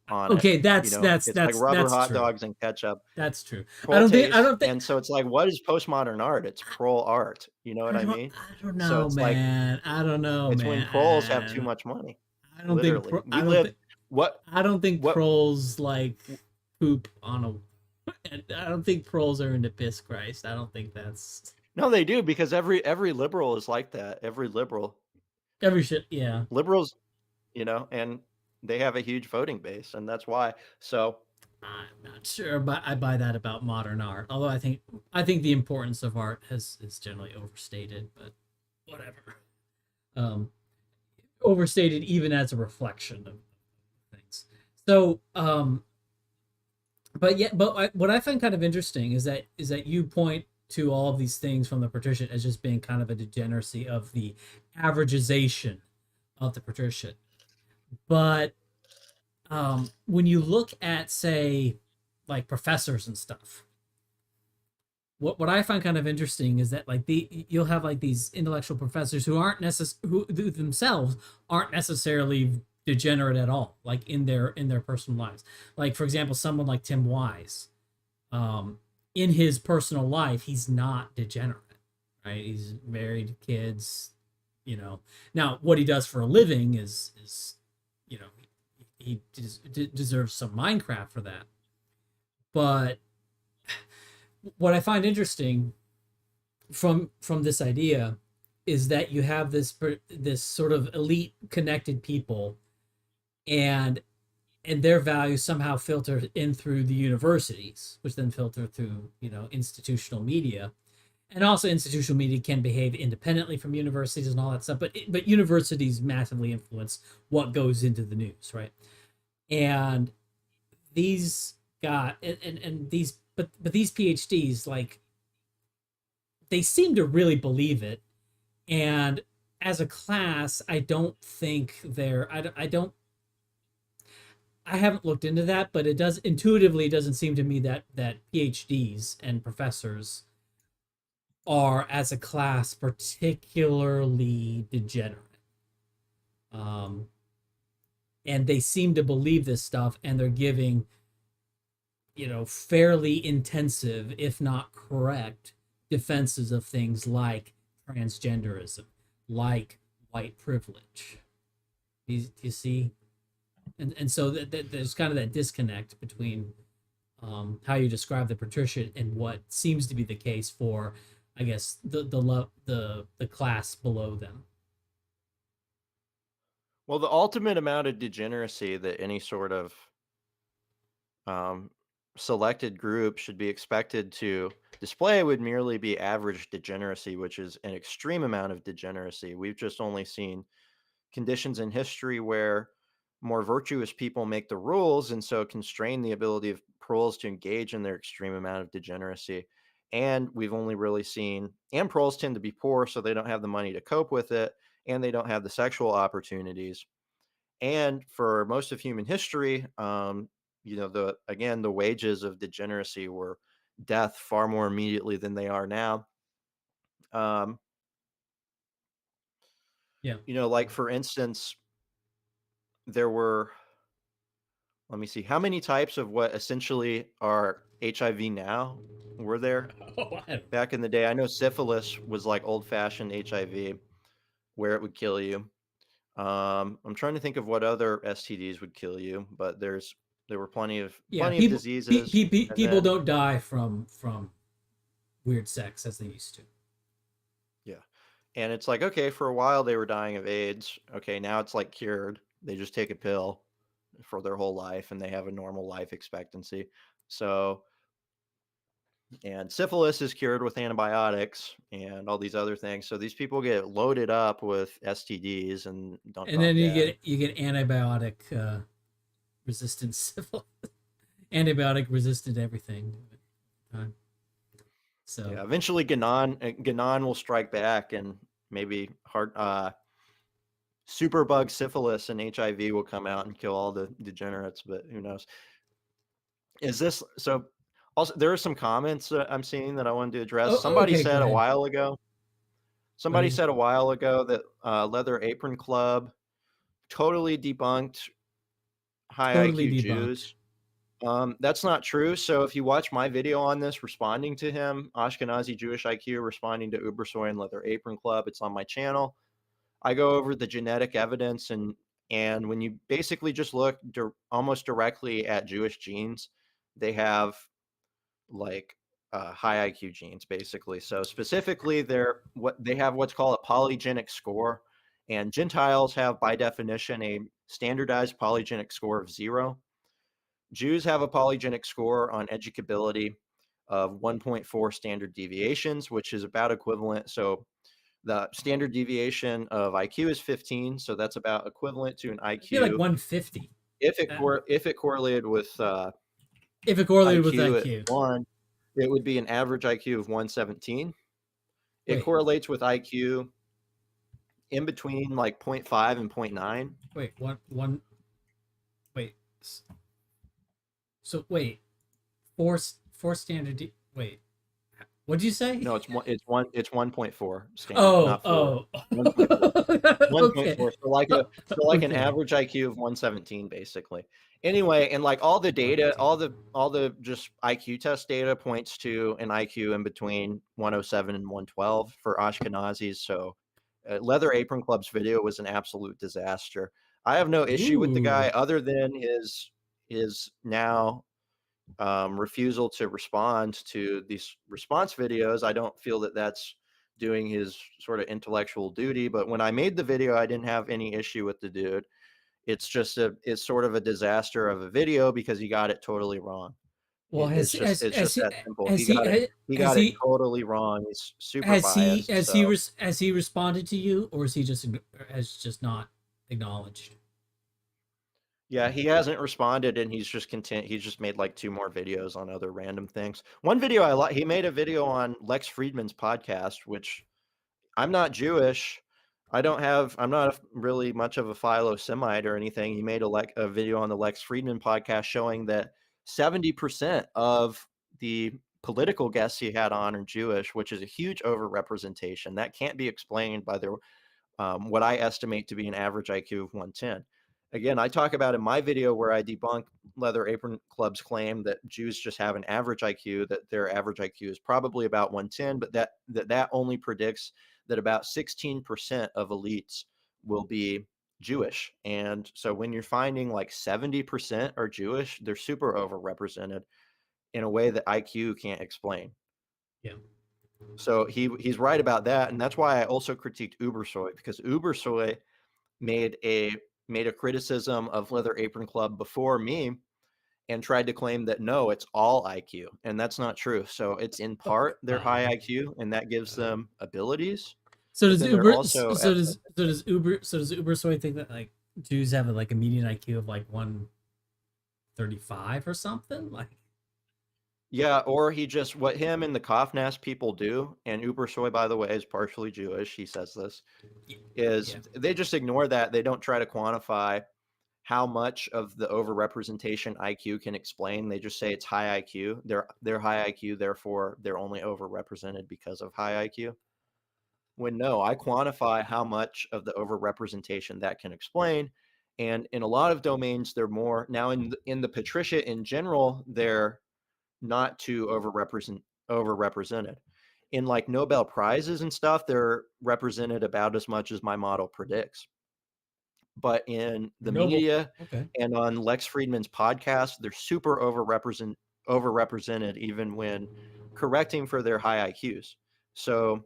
on it. okay, You know, it's like rubber that's hot true. dogs and ketchup. That's true. Prole I taste, don't think and so it's like, what is postmodern art? It's prole art. You know what I mean? I don't So know, it's like man. I don't know, it's when proles have too man. much money. I don't think Literally, we live what I don't think what pros like poop on a. I don't think pros are into piss Christ. I don't think that's No, they do, because every liberal is like that. Every every shit. Yeah, liberals, you know, and they have a huge voting base, and that's why. So I'm not sure, but I buy that about modern art. Although I think the importance of art has is generally overstated, but whatever. Um, Overstated even as a reflection of things. So, but yeah, what I find kind of interesting is that you point to all of these things from the patrician as just being kind of a degeneracy of the averagization of the patrician. But when you look at, say, like professors and stuff, what I find kind of interesting is that like you'll have like these intellectual professors who aren't who themselves aren't necessarily degenerate at all, like in their personal lives. Like for example, someone like Tim Wise, in his personal life, he's not degenerate, right? He's married, kids, you know. Now, what he does for a living is you know, he deserves some Minecraft for that. But what I find interesting from this idea is that you have this sort of elite connected people, and their values somehow filter in through the universities, which then filter through, you know, institutional media. And also institutional media can behave independently from universities and all that stuff, but universities massively influence what goes into the news, right? And these got and these but these PhDs, like, they seem to really believe it. And as a class, I don't think they're I haven't looked into that, but it does intuitively, it doesn't seem to me that PhDs and professors are, as a class, particularly degenerate. Um, and they seem to believe this stuff, and they're giving, you know, fairly intensive, if not correct, defenses of things like transgenderism, like white privilege. You see? And so there's kind of that disconnect between how you describe the patrician and what seems to be the case for, I guess, the class below them. well, the ultimate amount of degeneracy that any sort of um, selected group should be expected to display would merely be average degeneracy, which is an extreme amount of degeneracy. We've just only seen conditions in history where more virtuous people make the rules, and so constrain the ability of proles to engage in their extreme amount of degeneracy. And we've only really seen, and proles tend to be poor, so they don't have the money to cope with it, and they don't have the sexual opportunities. And for most of human history, you know, the wages of degeneracy were death far more immediately than they are now. Um, Yeah. you know, like for instance, there were, let me see, how many types of what essentially are HIV now were there Oh, back in the day? I know syphilis was like old fashioned HIV, where it would kill you. I'm trying to think of what other STDs would kill you, but there were yeah. plenty of diseases, and People then don't die from weird sex as they used to. yeah, and it's like, okay, for a while they were dying of AIDS. Okay, now it's like cured. They just take a pill for their whole life, and they have a normal life expectancy. So, and syphilis is cured with antibiotics and all these other things. So these people get loaded up with STDs and don't And drop then dead. you get antibiotic resistance, antibiotic resistant everything. So Yeah, eventually Ganon will strike back, and maybe superbug syphilis and HIV will come out and kill all the degenerates, but who knows? Is this so? Also, there are some comments I'm seeing that I wanted to address. oh, Somebody okay, go said a ahead. while ago Somebody said a while ago that Leather Apron Club totally debunked high Totally IQ debunked. Jews. That's not true. So if you watch my video on this, responding to him, Ashkenazi Jewish IQ, responding to Ubersoy and Leather Apron Club, it's on my channel. I go over the genetic evidence, and when you basically just look almost directly at Jewish genes, they have like high IQ genes, basically. So specifically, they have what's called a polygenic score, and Gentiles have by definition a standardized polygenic score of 0. Jews have a polygenic score on educability of 1.4 standard deviations, which is about equivalent. So the standard deviation of IQ is 15, so that's about equivalent to an IQ. I feel like 150. If it correlated with if it correlated with IQ at IQ, 1, it would be an average IQ of 117. It correlates with IQ in between like 0.5 and 0.9. Wait, one. Wait. So wait, four standard. Wait, what did you say? No, it's 1.4 standard, not 4. 1.4. Okay. So like an average IQ of 117, basically. Anyway, and like all the data, all the just IQ test data points to an IQ in between 107 and 112 for Ashkenazis. So Leather Apron Club's video was an absolute disaster. I have no issue with the guy other than his now refusal to respond to these response videos. I don't feel that that's doing his sort of intellectual duty, but when I made the video, I didn't have any issue with the dude. It's just it's sort of a disaster of a video because he got it totally wrong. Well, it's just that simple. He got it totally wrong. He's super biased. Has he responded to you, or is he just not acknowledged? Yeah, he hasn't responded, and he's just content. He's just made like 2 more videos on other random things. One video I like, he made a video on Lex Friedman's podcast, which I'm not Jewish. I'm not really much of a Philo-Semite or anything. He made a video on the Lex Friedman podcast showing that 70% of the political guests he had on are Jewish, which is a huge overrepresentation. That can't be explained by their what I estimate to be an average IQ of 110. Again, I talk about in my video where I debunk Leather Apron Club's claim that Jews just have an average IQ, that their average IQ is probably about 110, but that only predicts that about 16% of elites will be Jewish. And so when you're finding like 70% are Jewish, they're super overrepresented in a way that IQ can't explain. Yeah. So he's right about that. And that's why I also critiqued Ubersoy, because Ubersoy made a criticism of Leather Apron Club before me and tried to claim that no, it's all IQ, and that's not true. So it's in part their high IQ, and that gives them abilities. So does Ubersoy think that like Jews have like a median IQ of like 135 or something? Like, yeah, or what him and the Kofnas people do, and Ubersoy, by the way, is partially Jewish. He says this they just ignore that. They don't try to quantify how much of the overrepresentation IQ can explain. They just say it's high IQ. They're high IQ, therefore they're only overrepresented because of high IQ. When no, I quantify how much of the overrepresentation that can explain. And in a lot of domains, they're more now in the patricia in general, they're not too overrepresented. In like Nobel Prizes and stuff, they're represented about as much as my model predicts. But in the media and on Lex Friedman's podcast, they're super overrepresented even when correcting for their high IQs. So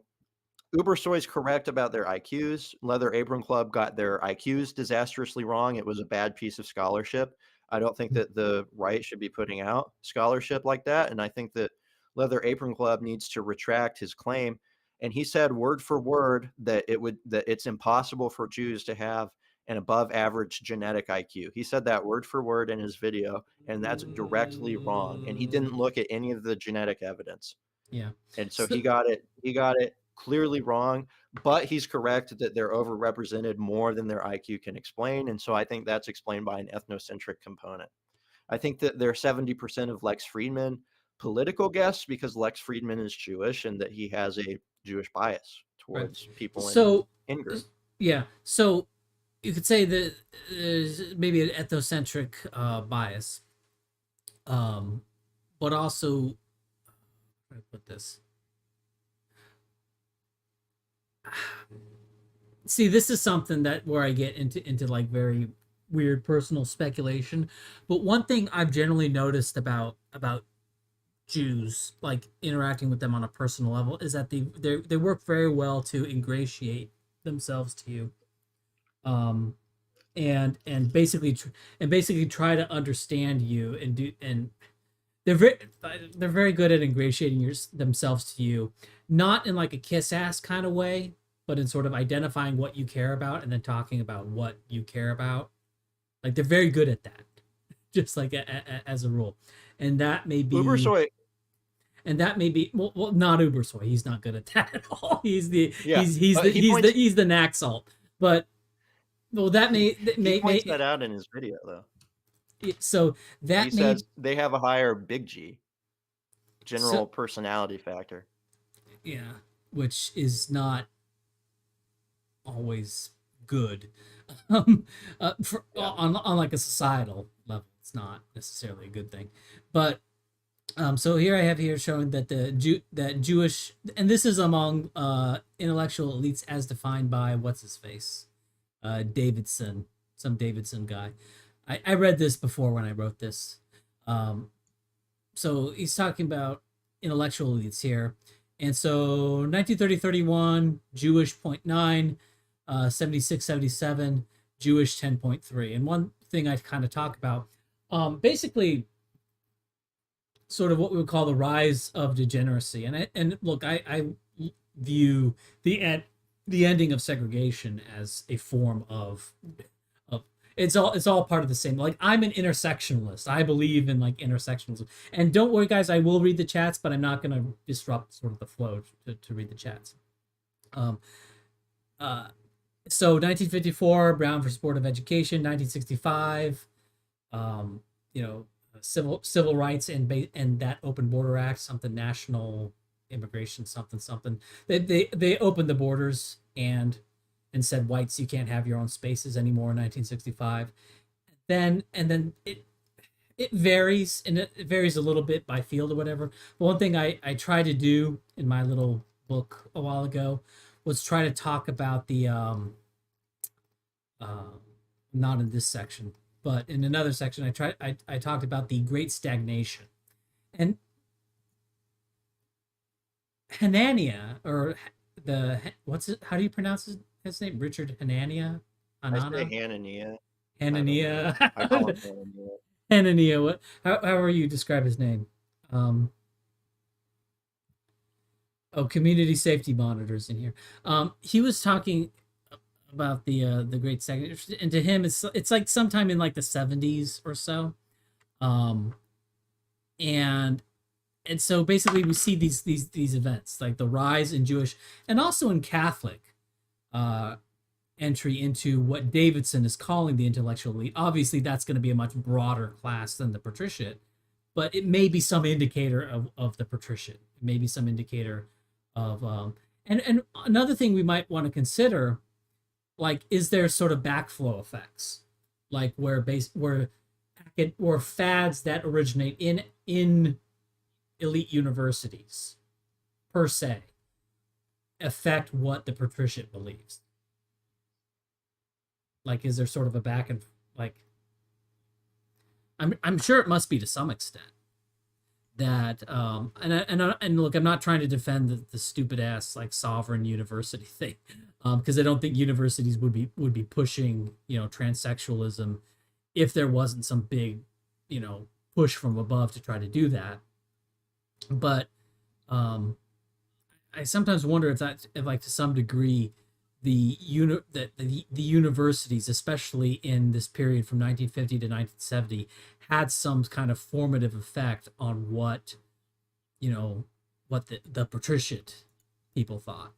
Ubersoy's correct about their IQs. Leather Apron Club got their IQs disastrously wrong. It was a bad piece of scholarship. I don't think that the right should be putting out scholarship like that. And I think that Leather Apron Club needs to retract his claim. And he said word for word that it's impossible for Jews to have an above average genetic IQ. He said that word for word in his video, and that's directly wrong. And he didn't look at any of the genetic evidence. Yeah. And so he got it clearly wrong, but he's correct that they're overrepresented more than their IQ can explain. And so I think that's explained by an ethnocentric component. I think that they're 70% of Lex Friedman political guests because Lex Friedman is Jewish and that he has a Jewish bias Right. towards people in So, group. yeah. So you could say that there's maybe an ethnocentric bias, but also, how do I put this? See, this is something that where I get into like very weird personal speculation. But one thing I've generally noticed about Jews, like interacting with them on a personal level, is that they work very well to ingratiate themselves to you, um, and basically try to understand you and do and they're very they're very good at ingratiating themselves to you, not in like a kiss ass kind of way, but in sort of identifying what you care about and then talking about what you care about. Like they're very good at that, just like as a rule, and that may Uber be soy. and that may be not Ubersoy. He's not good at that at all. He's the Yeah, he's the Naxalt. But well, that he points may that out in his video though. so He that may says they have a higher big G, so general personality factor. yeah, which is not always good. On like a societal level, it's not necessarily a good thing. But so here I have here showing that that Jewish, and this is among intellectual elites as defined by what's his face, Davidson, some Davidson guy. I read this before when I wrote this. So he's talking about intellectual elites here, and so 1930-31 Jewish 0.9, 76-77 Jewish 10.3, and one thing I kind of talk about, basically sort of what we would call the rise of degeneracy. And look, I view the ending of segregation as a form of it's all part of the same. Like I'm an intersectionalist. I believe in like intersectionalism. And don't worry, guys, I will read the chats, but I'm not going to disrupt sort of the flow to read the chats. So 1954, Brown versus Board of Education. 1965, civil rights and that Open Border Act, something national immigration, something. They opened the borders and said whites, you can't have your own spaces anymore in 1965. Then it varies, and it varies a little bit by field or whatever. But one thing I try to do in my little book a while ago was try to talk about the not in this section, but in another section I talked about the Great Stagnation. And Hanania, or the what's it, how do you pronounce his name? Richard Hanania? I say Hanana? Hanania. Hanania. I call him Hanania. Hanania. What? How are you describe his name? Community safety monitors in here. He was talking about the Great Stagnation, and to him it's like sometime in like the 70s or so. And so basically we see these events like the rise in Jewish and also in Catholic entry into what Davidson is calling the intellectual elite. Obviously that's going to be a much broader class than the patriciate, but it may be some indicator of the patriciate. It may be some indicator of and another thing we might want to consider, like, is there sort of backflow effects, like where fads that originate in elite universities per se affect what the patriciate believes? Like, is there sort of a back and like? I'm sure it must be to some extent that and look, I'm not trying to defend the stupid ass like sovereign university thing, because I don't think universities would be pushing transsexualism if there wasn't some big push from above to try to do that. But I sometimes wonder if like to some degree the universities, especially in this period from 1950 to 1970, had some kind of formative effect on what the patriciate people thought,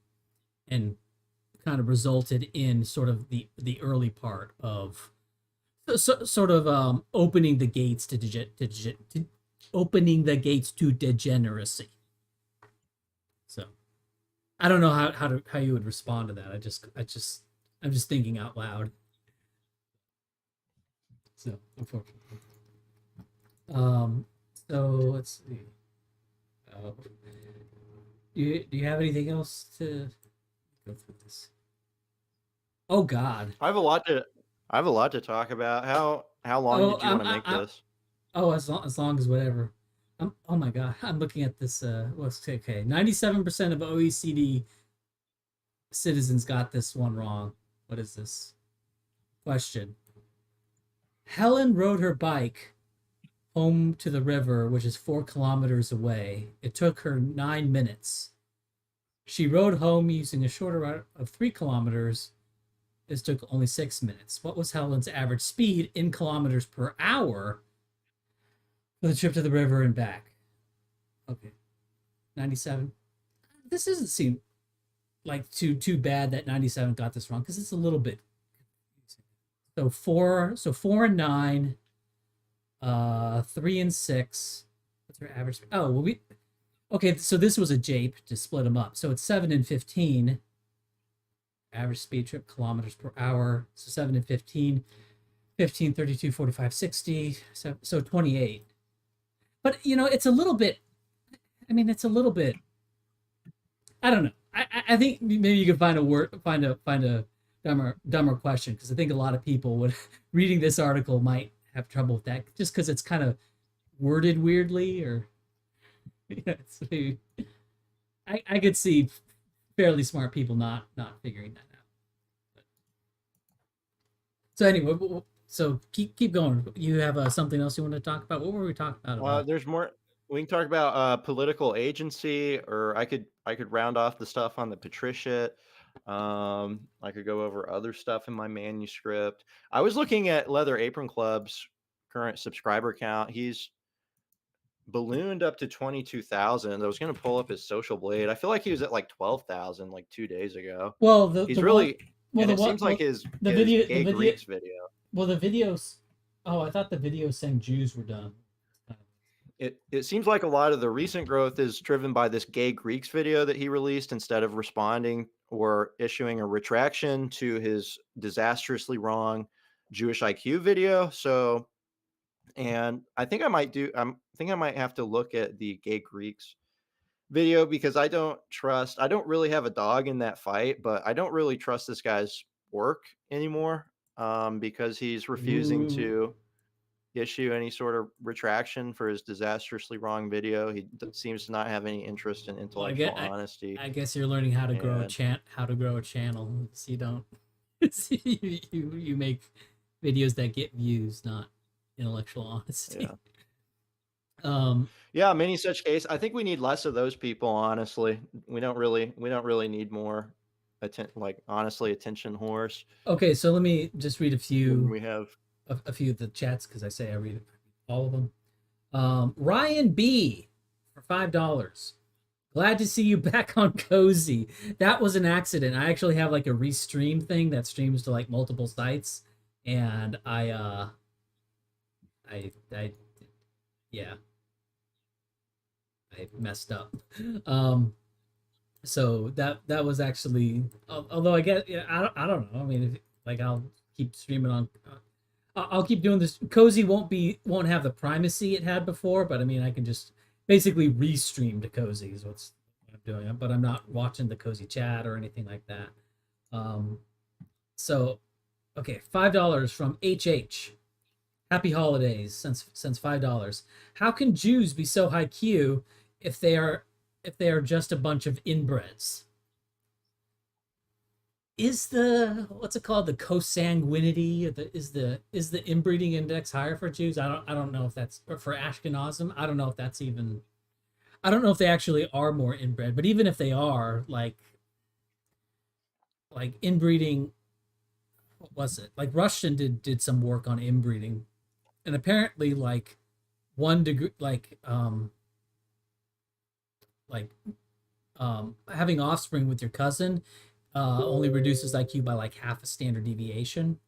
and kind of resulted in sort of the early part of sort of opening the gates to degeneracy. So I don't know how you would respond to that. I'm just thinking out loud. So unfortunately. Um. So let's see. Uh, do you have anything else to go through this? Oh God. I have a lot to talk about. How long Oh, did you want to make this? oh, as long as whatever. Oh my God, I'm looking at this. What's okay? 97% of OECD citizens got this one wrong. What is this question? Helen rode her bike home to the river, which is 4 kilometers away. It took her 9 minutes. She rode home using a shorter route of 3 kilometers. This took only 6 minutes. What was Helen's average speed in kilometers per hour for the trip to the river and back? Okay, 97. This doesn't seem like too bad that 97 got this wrong because it's a little bit. So 4 and 9, 3 and 6. What's our average? Oh, well, okay. So this was a jape to split them up. So it's 7 and 15. Average speed trip kilometers per hour. So 7 and 15, 15, 32, 45, 60. So 28. But it's a little bit. I mean, it's a little bit. I don't know. I think maybe you could find a dumber question because I think a lot of people would reading this article might have trouble with that just because it's kind of worded weirdly or yeah, I could see fairly smart people not figuring that out. But, so anyway, so keep going. You have something else you want to talk about? What were we talking about? There's more. We can talk about political agency, or I could round off the stuff on the patriciate. I could go over other stuff in my manuscript. I was looking at Leather Apron Club's current subscriber count. He's ballooned up to 22,000. I was going to pull up his Social Blade. I feel like he was at like 12,000 like 2 days ago. Well, He's the one, really, well and the it what seems like his the gay video, Greeks video. well the videos. Oh, I thought the videos saying Jews were done. It seems like a lot of the recent growth is driven by this gay Greeks video that he released instead of responding or issuing a retraction to his disastrously wrong Jewish IQ video. So, and I think I think I might have to look at the gay Greeks video because I don't really have a dog in that fight, but I don't really trust this guy's work anymore because he's refusing Ooh. to issue any sort of retraction for his disastrously wrong video. He seems to not have any interest in Well, intellectual honesty. I guess you're learning how to grow And how to grow a channel. So you don't you make videos that get views, not intellectual honesty. yeah, Um, yeah, many such cases. I think we need less of those people. Honestly, we don't really need more like honestly attention whores okay, so let me just read than we have. a few of the chats because I say I read all of them. Ryan B for $5. Glad to see you back on Cozy. That was an accident. I actually have like a restream thing that streams to like multiple sites, and I yeah, I messed up. So that was actually although I get yeah, I don't know. I mean, like I'll keep streaming on. I'll keep doing this. Cozy won't have the primacy it had before, but I mean I can just basically restream to Cozy is what I'm doing. But I'm not watching the Cozy chat or anything like that. Um, so okay, $5 from HH. Happy holidays since $5. How can Jews be so high Q if they are just a bunch of inbreds? Is the what's it called, the consanguinity, is the inbreeding index higher for Jews? I don't know if that's or for Ashkenazim. I don't know if that's even. I don't know if they actually are more inbred, but even if they are, like inbreeding, what was it? Like Rushton did some work on inbreeding, and apparently like 1 degree, like having offspring with your cousin only reduces IQ by like half a standard deviation.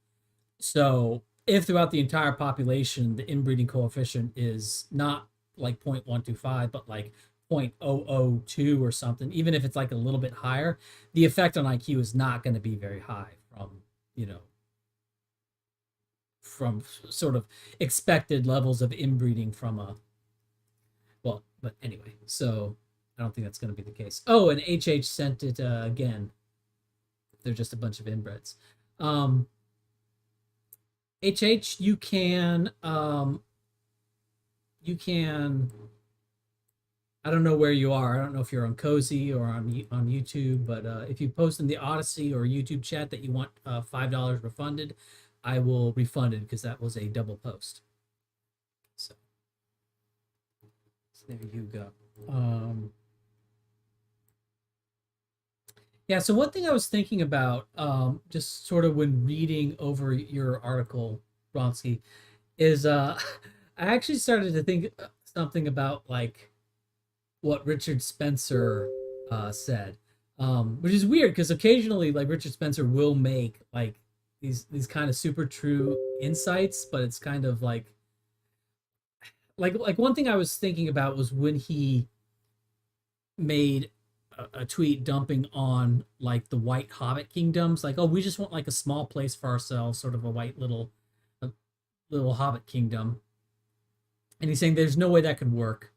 So if throughout the entire population the inbreeding coefficient is not like 0.125 but like 0.002 or something, even if it's like a little bit higher, the effect on IQ is not going to be very high from, you know, from sort of expected levels of inbreeding from a, well, but anyway, so I don't think that's going to be the case. Oh, and HH sent it again. They're just a bunch of inbreds. HH, you can, I don't know where you are. I don't know if you're on Cozy or on YouTube, but if you post in the Odyssey or YouTube chat that you want $5 refunded, I will refund it because that was a double post. So there you go. Yeah, so one thing I was thinking about, just sort of when reading over your article, Bronsky, is I actually started to think something about like what Richard Spencer said, which is weird because occasionally like Richard Spencer will make like these kind of super true insights, but it's kind of like one thing I was thinking about was when he made a tweet dumping on like the white hobbit kingdoms, like, oh, we just want like a small place for ourselves, sort of a white a little hobbit kingdom, and he's saying there's no way that could work,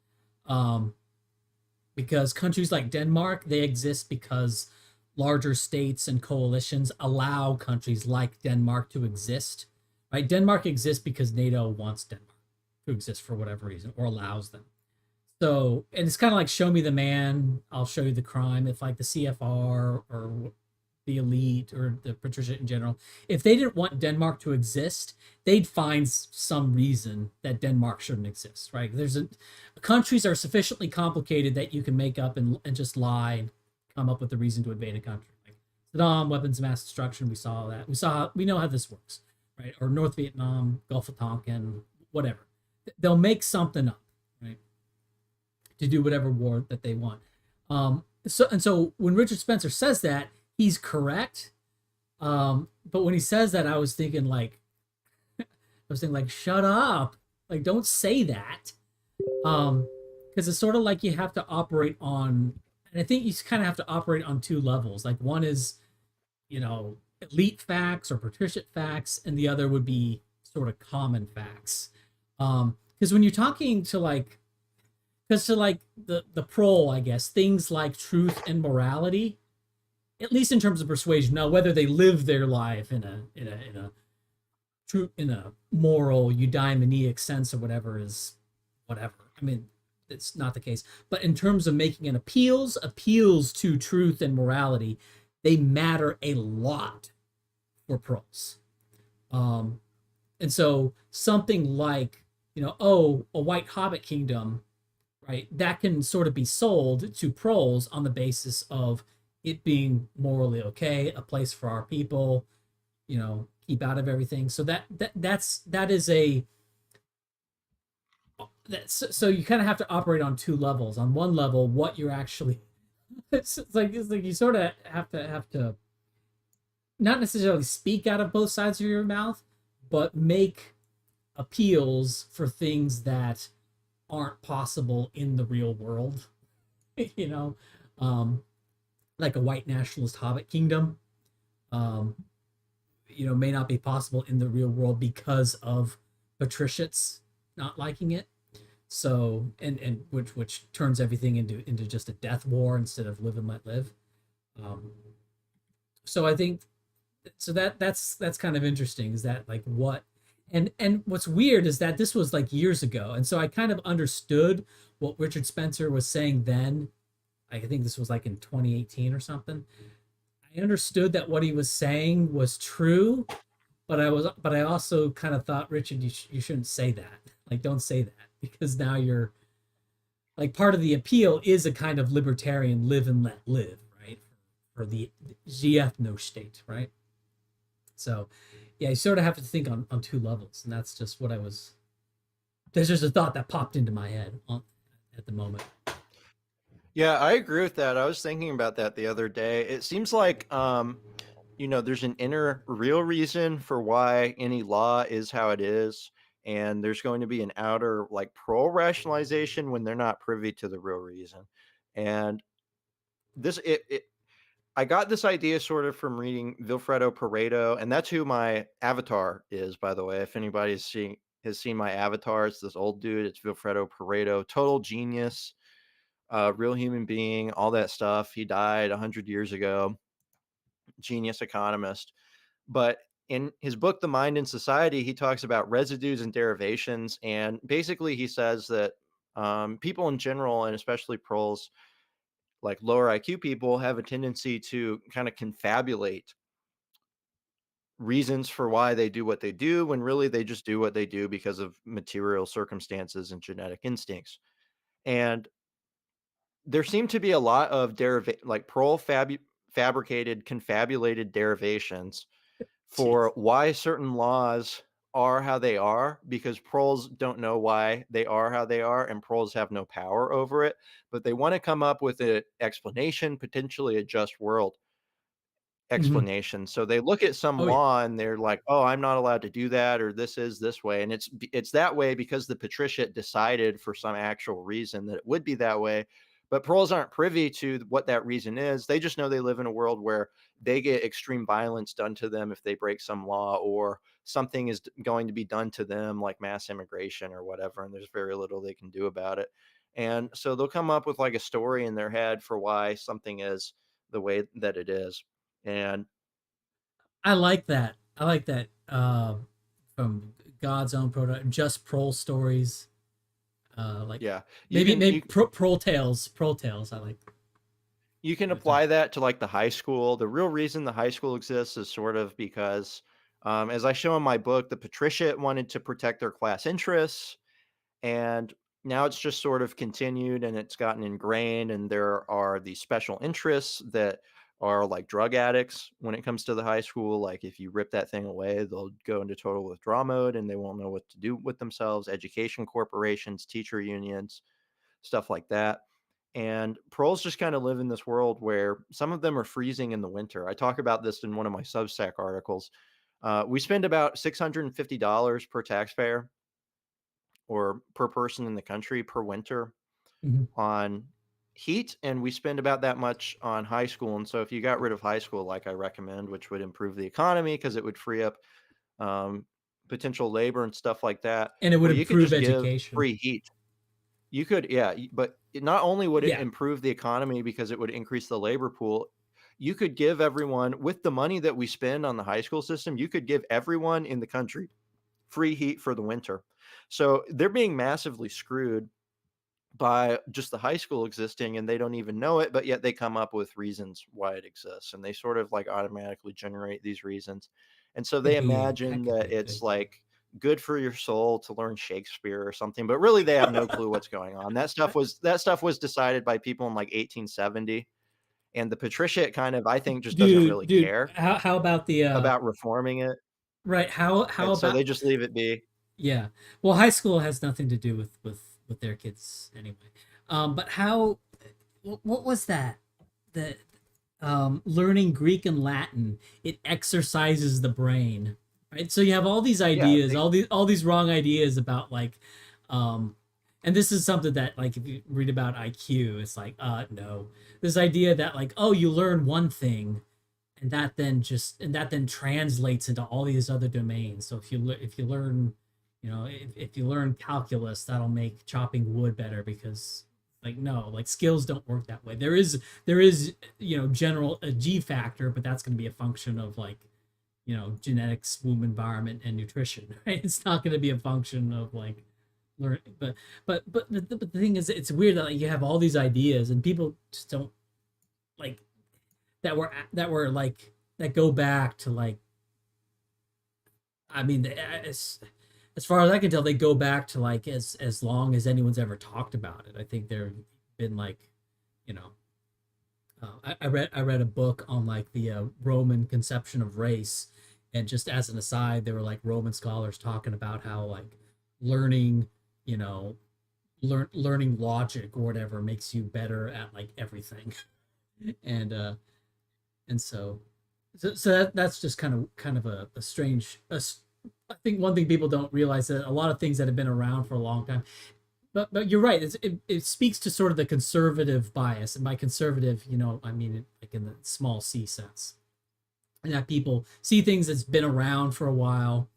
because countries like Denmark, they exist because larger states and coalitions allow countries like Denmark to exist, right? Denmark exists because NATO wants Denmark to exist for whatever reason or allows them. So, and it's kind of like show me the man, I'll show you the crime. If like the CFR or the elite or the patriciate in general, if they didn't want Denmark to exist, they'd find some reason that Denmark shouldn't exist, right? Countries are sufficiently complicated that you can make up and just lie and come up with a reason to invade a country. Like Saddam, weapons of mass destruction, we saw that. We know how this works, right? Or North Vietnam, Gulf of Tonkin, whatever. They'll make something up, right? To do whatever war that they want. So when Richard Spencer says that, he's correct. But when he says that, I was thinking like, shut up, like don't say that, because it's sort of like you have to operate on, and I think you kind of have to operate on two levels. Like one is, you know, elite facts or patriciate facts, and the other would be sort of common facts. Because when you're talking to like, because to like the prole, I guess things like truth and morality, at least in terms of persuasion. Now, whether they live their life in a true in a moral eudaimonic sense or whatever is whatever. I mean, it's not the case. But in terms of making an appeals to truth and morality, they matter a lot for proles. And so something like, you know, oh, a white hobbit kingdom, right? That can sort of be sold to proles on the basis of it being morally okay, a place for our people, you know, keep out of everything. So that is a so you kind of have to operate on two levels. On one level, what you're actually it's like you sort of have to not necessarily speak out of both sides of your mouth, but make appeals for things that aren't possible in the real world. You know, like a white nationalist hobbit kingdom, you know, may not be possible in the real world because of patriciates not liking it. So and which turns everything into just a death war instead of live and let live. So I think so that's kind of interesting, is that like what, and what's weird is that this was like years ago, and so I kind of understood what Richard Spencer was saying then. I think this was like in 2018 or something. I understood that what he was saying was true, but I also kind of thought, Richard, you shouldn't say that. Like, don't say that, because now you're like, part of the appeal is a kind of libertarian live and let live, right? For the no state, right? So yeah, you sort of have to think on two levels, and that's just what there's just a thought that popped into my head at the moment. Yeah, I agree with that. I was thinking about that the other day. It seems like, you know, there's an inner real reason for why any law is how it is. and there's going to be an outer like pro rationalization when they're not privy to the real reason. And this it I got this idea sort of from reading Vilfredo Pareto, and that's who my avatar is, by the way. If anybody's seen has seen my avatar, it's this old dude. It's Vilfredo Pareto, total genius, real human being, all that stuff. He died 100 years ago, genius economist. But in his book, The Mind and Society, he talks about residues and derivations, and basically he says that people in general, and especially proles, like lower IQ people, have a tendency to kind of confabulate reasons for why they do what they do when really they just do what they do because of material circumstances and genetic instincts. And there seem to be a lot of like fabricated, confabulated derivations Jeez. for why certain laws are how they are, because proles don't know why they are how they are, and proles have no power over it, but they want to come up with an explanation, potentially a just world Hmm. explanation. So they look at some Oh yeah. law and they're like, "Oh, I'm not allowed to do that," or "This is this way." And it's that way because the patriciate decided for some actual reason that it would be that way. But proles aren't privy to what that reason is. They just know they live in a world where they get extreme violence done to them if they break some law, or something is going to be done to them like mass immigration or whatever, and there's very little they can do about it. And so they'll come up with like a story in their head for why something is the way that it is. And I like that. I like that. From God's own proto, just prole stories. Like yeah, maybe prole tales. Prole tales. I like. you can Those type. apply that to like the high school. The real reason the high school exists is sort of because, as I show in my book, the patriciate wanted to protect their class interests, and now it's just sort of continued and it's gotten ingrained. And there are these special interests that are like drug addicts when it comes to the high school. Like if you rip that thing away, they'll go into total withdrawal mode and they won't know what to do with themselves. Education corporations, teacher unions, stuff like that. And proles just kind of live in this world where some of them are freezing in the winter. I talk about this in one of my Substack articles. We spend about $650 per taxpayer or per person in the country per winter Mhm. on heat, and we spend about that much on high school. And so if you got rid of high school, like I recommend, which would improve the economy because it would free up um, potential labor and stuff like that, And it would where you could improve just give education. free heat. You could, yeah, but not only would it Yeah. improve the economy because it would increase the labor pool, you could give everyone, with the money that we spend on the high school system, you could give everyone in the country free heat for the winter. So they're being massively screwed by just the high school existing, and they don't even know it, but yet they come up with reasons why it exists, and they sort of like automatically generate these reasons. And so they Could be. That imagine could be that a it's good thing. like good for your soul to learn Shakespeare or something, but really they have no clue what's going on. That stuff was decided by people in like 1870, and the patriciate kind of, I think, just doesn't really Dude. care How about the about reforming it, right? How and so about they just leave it be. yeah? Well, high school has nothing to do with their kids anyway. But how? What was that? The learning Greek and Latin, it exercises the brain, right? So you have all these Yeah, ideas, all these wrong ideas about like, um, and this is something that like if you read about IQ, it's like, no, this idea that like, oh, you learn one thing, and that then translates into all these other domains. So if you learn, if you learn calculus, that'll make chopping wood better because like no, like skills don't work that way. There is general a G factor, but that's going to be a function of like genetics, womb environment, and nutrition. Right? It's not going to be a function of like learn. But the thing is, it's weird that like you have all these ideas and people just don't like that were like that go back to like I mean as far as I can tell, they go back to like as long as anyone's ever talked about it. I think there've been like, you know, I read a book on like the Roman conception of race, and just as an aside, there were like Roman scholars talking about how like learning, you know, learning logic or whatever makes you better at like everything, and so that's just kind of a strange I think one thing people don't realize that a lot of things that have been around for a long time. But you're right. It speaks to sort of the conservative bias, and by conservative, I mean it like in the small c sense, and that people see things that's been around for a while,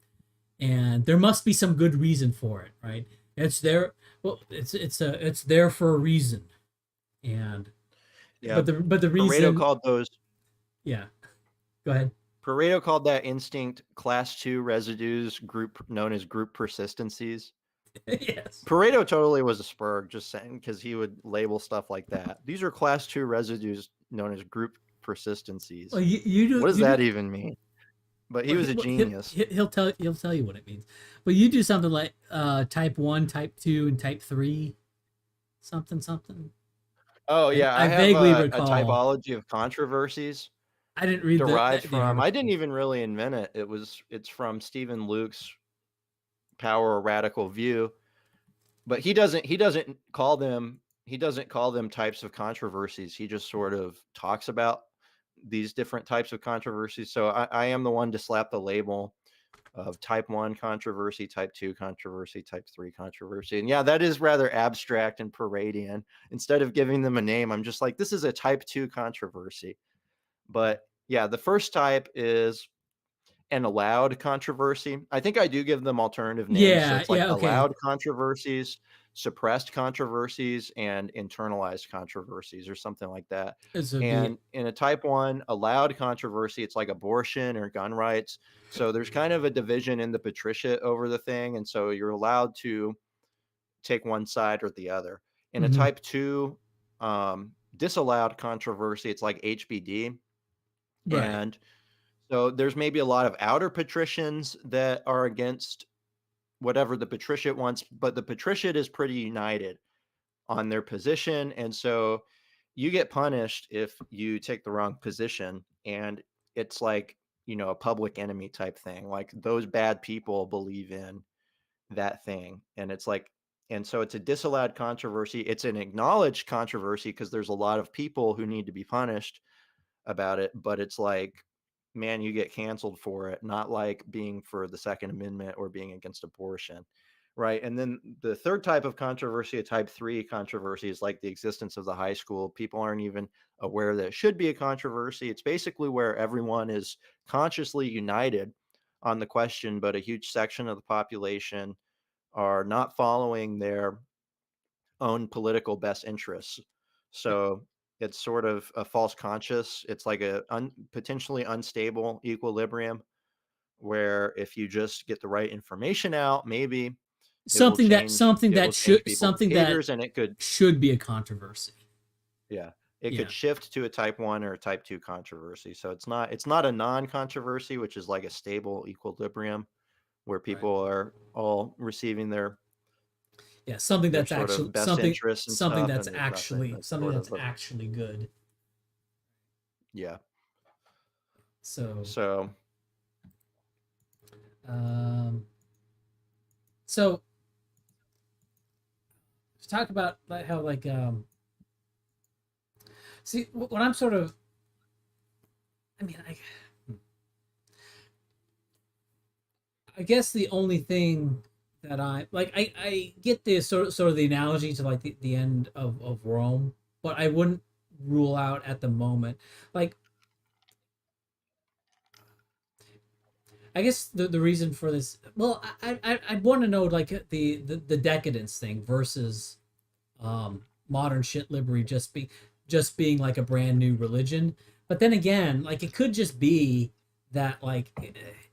and there must be some good reason for it, right? It's there. Well, it's there for a reason, and Yeah. but the Pareto reason, called those yeah. Go ahead. Pareto called that instinct class 2 residues group known as group persistencies. Yes. Pareto totally was a spurg, just saying, because he would label stuff like that. These are class 2 residues known as group persistencies. Well, you do What does you do that even mean? But he well, was a genius. he'll tell you what it means. But you do something like type 1, type 2, and type 3, something something. Oh yeah, I I have vaguely a recall. typology of controversies I didn't read derived the from. I didn't article. even really invent it. It's from Stephen Luke's Power of Radical View, but he doesn't call them types of controversies. He just sort of talks about these different types of controversies. So I am the one to slap the label of type 1 controversy, type 2 controversy, type 3 controversy. And yeah, that is rather abstract and Paradian. Instead of giving them a name, I'm just like, this is a type 2 controversy. But yeah, the first type is an allowed controversy. I think I do give them alternative names. So Yeah, it's like yeah, okay. allowed controversies, suppressed controversies, and internalized controversies, or something like that. So the And in a type 1 allowed controversy, it's like abortion or gun rights. So there's kind of a division in the patriciate over the thing. And so you're allowed to take one side or the other. In a mhm, type 2 disallowed controversy, it's like HBD. right. And so there's maybe a lot of outer patricians that are against whatever the patriciate wants, but the patriciate is pretty united on their position. And so you get punished if you take the wrong position. And it's like, a public enemy type thing. Like those bad people believe in that thing. And it's like, and so it's a disallowed controversy. It's an acknowledged controversy because there's a lot of people who need to be punished about it, but it's like, man, you get canceled for it, not like being for the Second Amendment or being against abortion. Right. And then the third type of controversy, a type 3 controversy, is like the existence of the high school. People aren't even aware that it should be a controversy. It's basically where everyone is consciously united on the question, but a huge section of the population are not following their own political best interests. Yeah. So it's sort of a false conscious. It's like a potentially unstable equilibrium where if you just get the right information out, maybe Something it that will change people's something that behaviors, and it could, should be a controversy. yeah, it could Yeah, shift to a type 1 or a type 2 controversy. So it's not a non-controversy, which is like a stable equilibrium where right. people are all receiving Yeah, their sort of best interests and stuff, and there's nothing that's something sort that's of a, actually good. yeah. So, So um, so to talk about like how like see what I'm sort of, I mean, I guess the only thing that I like, I get the sort of the analogy to like the end of Rome, but I wouldn't rule out at the moment. Like, I guess the reason for this, well, I'd want to know like the decadence thing versus modern shit livery just being like a brand new religion. But then again, like it could just be that like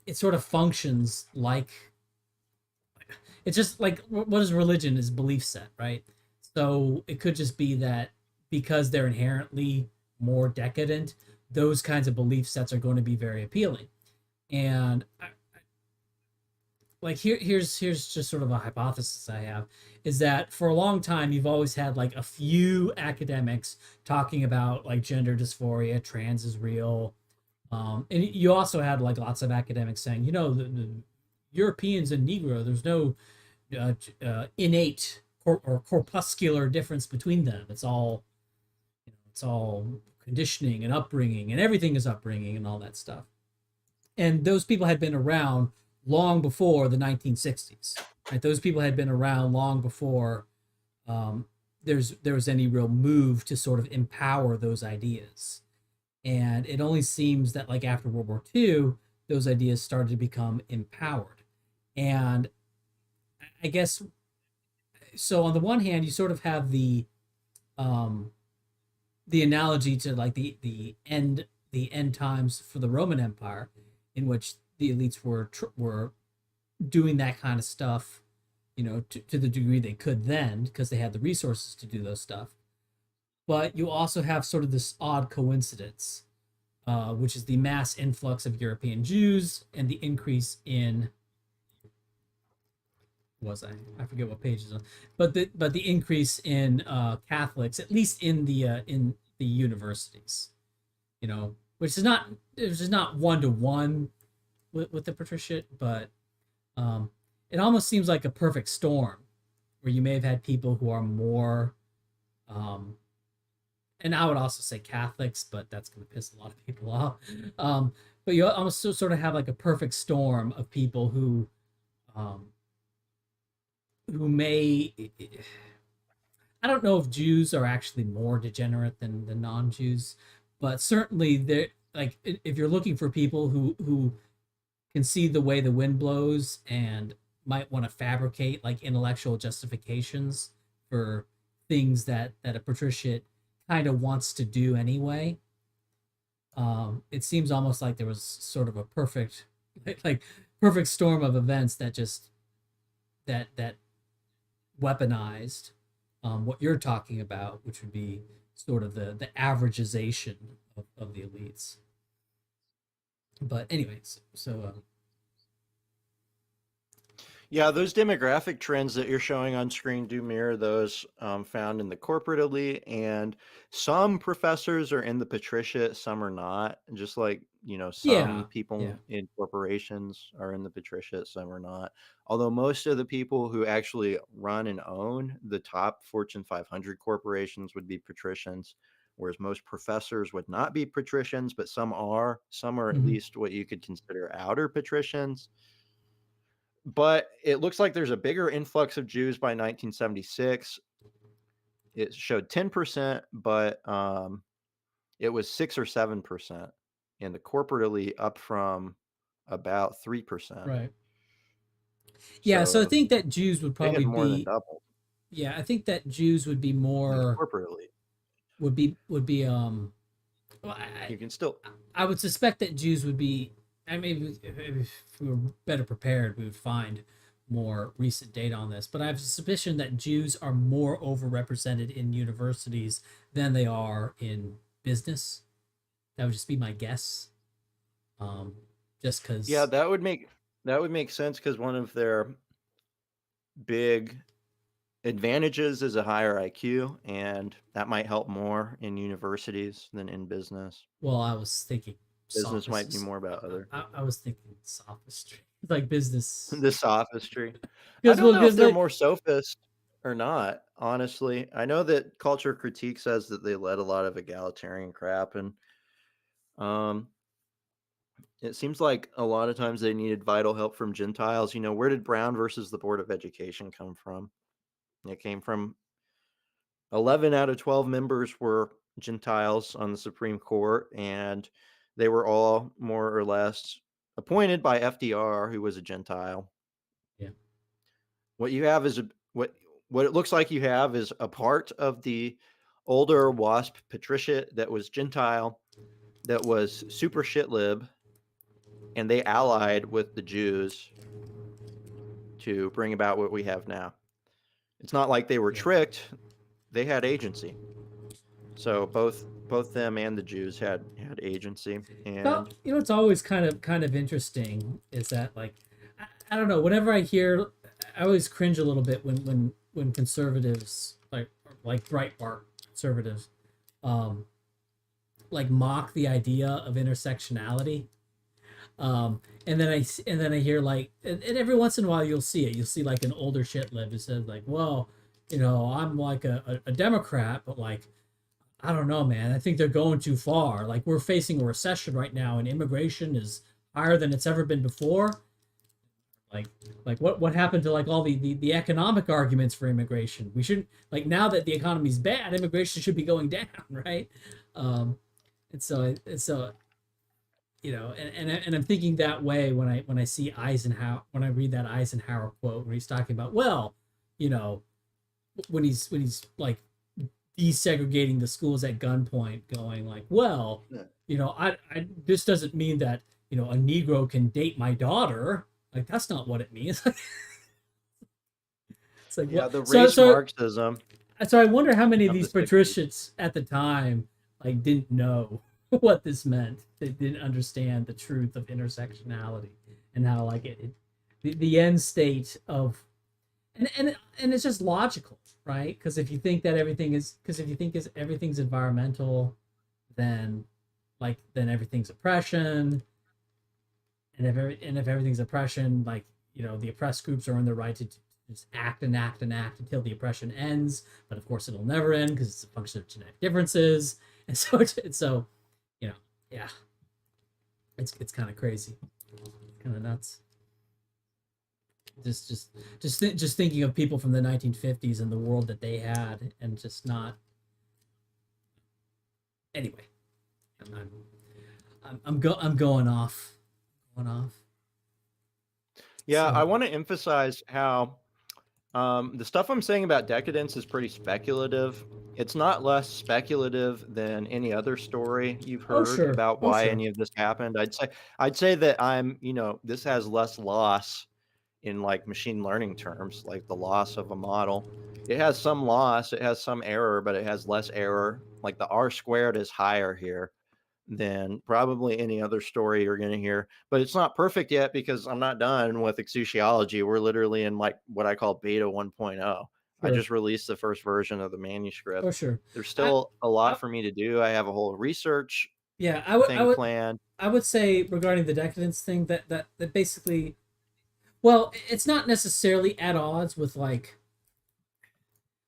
it sort of functions like, it's just like what is religion is belief set, right? So it could just be that because they're inherently more decadent, those kinds of belief sets are going to be very appealing. And like here's just sort of a hypothesis I have, is that for a long time you've always had like a few academics talking about like gender dysphoria, trans is real, and you also had like lots of academics saying, the Europeans and Negro, there's no innate or corpuscular difference between them. It's all conditioning and upbringing, and everything is upbringing and all that stuff. And those people had been around long before the 1960s. Right, those people had been around long before um, there was any real move to sort of empower those ideas. And it only seems that like after World War II, those ideas started to become empowered. And I guess so. On the one hand, you sort of have um, the analogy to like the end times for the Roman Empire, in which the elites were doing that kind of stuff, you know, to the degree they could then because they had the resources to do those stuff. But you also have sort of this odd coincidence, which is the mass influx of European Jews and the increase in was I forget what page is on, but the increase in Catholics, at least in the universities, you know, which is not one to one with the patriciate, but um, it almost seems like a perfect storm where you may have had people who are more um, and I would also say Catholics, but that's going to piss a lot of people off. But you almost sort of have like a perfect storm of people um, who may. I don't know if Jews are actually more degenerate than the non-Jews, but certainly they're like if you're looking for people who can see the way the wind blows and might want to fabricate like intellectual justifications for things that a patriciate kind of wants to do anyway. It seems almost like there was sort of a perfect like perfect storm of events that just that weaponized what you're talking about, which would be sort of the averagization of the elites. But anyways, Yeah, those demographic trends that you're showing on screen do mirror those found in the corporate elite, and some professors are in the patriciate, some are not. Just like, yeah, some people yeah, in corporations are in the patriciate, some are not. Although most of the people who actually run and own the top Fortune 500 corporations would be patricians, whereas most professors would not be patricians, but some are. Some are at mm-hmm. least what you could consider outer patricians. But it looks like there's a bigger influx of Jews by 1976. It showed 10%, but it was 6 or 7% in the corporate elite, up from about 3%. Right. Yeah, so I So think that Jews would they had probably more than be doubled yeah, I think that Jews would be in the more corporate elite. would be well, You can still, I would suspect that Jews would be. I mean, if we were better prepared, we would find more recent data on this. But I have a suspicion that Jews are more overrepresented in universities than they are in business. That would just be my guess. Um, just yeah, because, that would make sense, because one of their big advantages is a higher IQ, and that might help more in universities than in business. well, I was thinking Business might be sophistry. more about other I was thinking sophistry, like business. the sophistry. I Because don't well, know if because they're like more sophist or not, honestly. I know that culture critique says that they led a lot of egalitarian crap, and um it seems like a lot of times they needed vital help from Gentiles. Where did Brown versus the Board of Education come from? It came from 11 out of 12 members were Gentiles on the Supreme Court, and they were all more or less appointed by FDR, who was a Gentile. yeah, What you have is what it looks like you have is a part of the older WASP patriciate that was Gentile, that was super shit lib, and they allied with the Jews to bring about what we have now. It's not like they were yeah. tricked; they had agency. So both them and the Jews had agency, Well, and you know, it's always kind of interesting is that like I don't know. Whenever I hear, I always cringe a little bit when conservatives like Breitbart conservatives, um, like mock the idea of intersectionality. And then I hear like, and every once in a while you'll see it. You'll see like an older shit lib who says like, well, you know, I'm like a Democrat, but like I don't know, man. I think they're going too far. Like we're facing a recession right now, and immigration is higher than it's ever been before. like what happened to like all the economic arguments for immigration? We shouldn't, like, now that the economy's bad, immigration should be going down, right? um and so and I'm thinking that way when I see Eisenhower, when I read that Eisenhower quote where he's talking about, well, you know, when he's like desegregating the schools at gunpoint, going like, well, Yeah. I this doesn't mean that a Negro can date my daughter. Like, that's not what it means. It's like, Yeah, well, the so race so Marxism so I wonder how many of of the these 60s. patricians at the time like didn't know what this meant. They didn't understand the truth of intersectionality and how like the end state of, and it's just logical, right? Because if you think that everything's environmental, then then everything's oppression, and if everything's oppression, like, the oppressed groups are in the right to just act and act and act until the oppression ends. But of course, it'll never end because it's a function of genetic differences, and so you know, yeah, it's kind of crazy, kind of nuts. Just thinking of people from the 1950s and the world that they had, and just not. Anyway, I'm going off, going off. Yeah, I So, want to emphasize how the stuff I'm saying about decadence is pretty speculative. It's not less speculative than any other story you've oh heard sure, about oh why sure, any of this happened. I'd say that this has less loss in like machine learning terms, like the loss of a model. It has some loss, it has some error, but it has less error. Like the R squared is higher here than probably any other story you're going to hear. But it's not perfect yet because I'm not done with exousiology. We're literally in like what I call beta 1.0. I sure, just released the first version of the oh manuscript. sure. There's I, still a lot I for me to do. I have a whole research yeah, thing planned. I would say regarding the decadence thing that basically, well, it's not necessarily at odds with, like,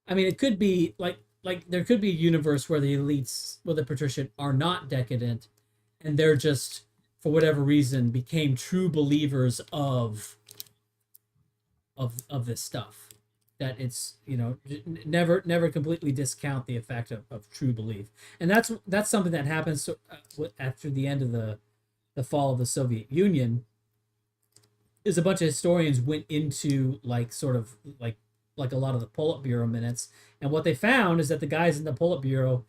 I mean, it could be like there could be a universe where the elites, where the patrician are not decadent, and they're just, for whatever reason, became true believers of this stuff. That it's, never completely discount the effect of true belief, and that's something that happens after the end of the fall of the Soviet Union. Is a bunch of historians went into, like, sort of like a lot of the Politburo minutes, and what they found is that the guys in the Politburo,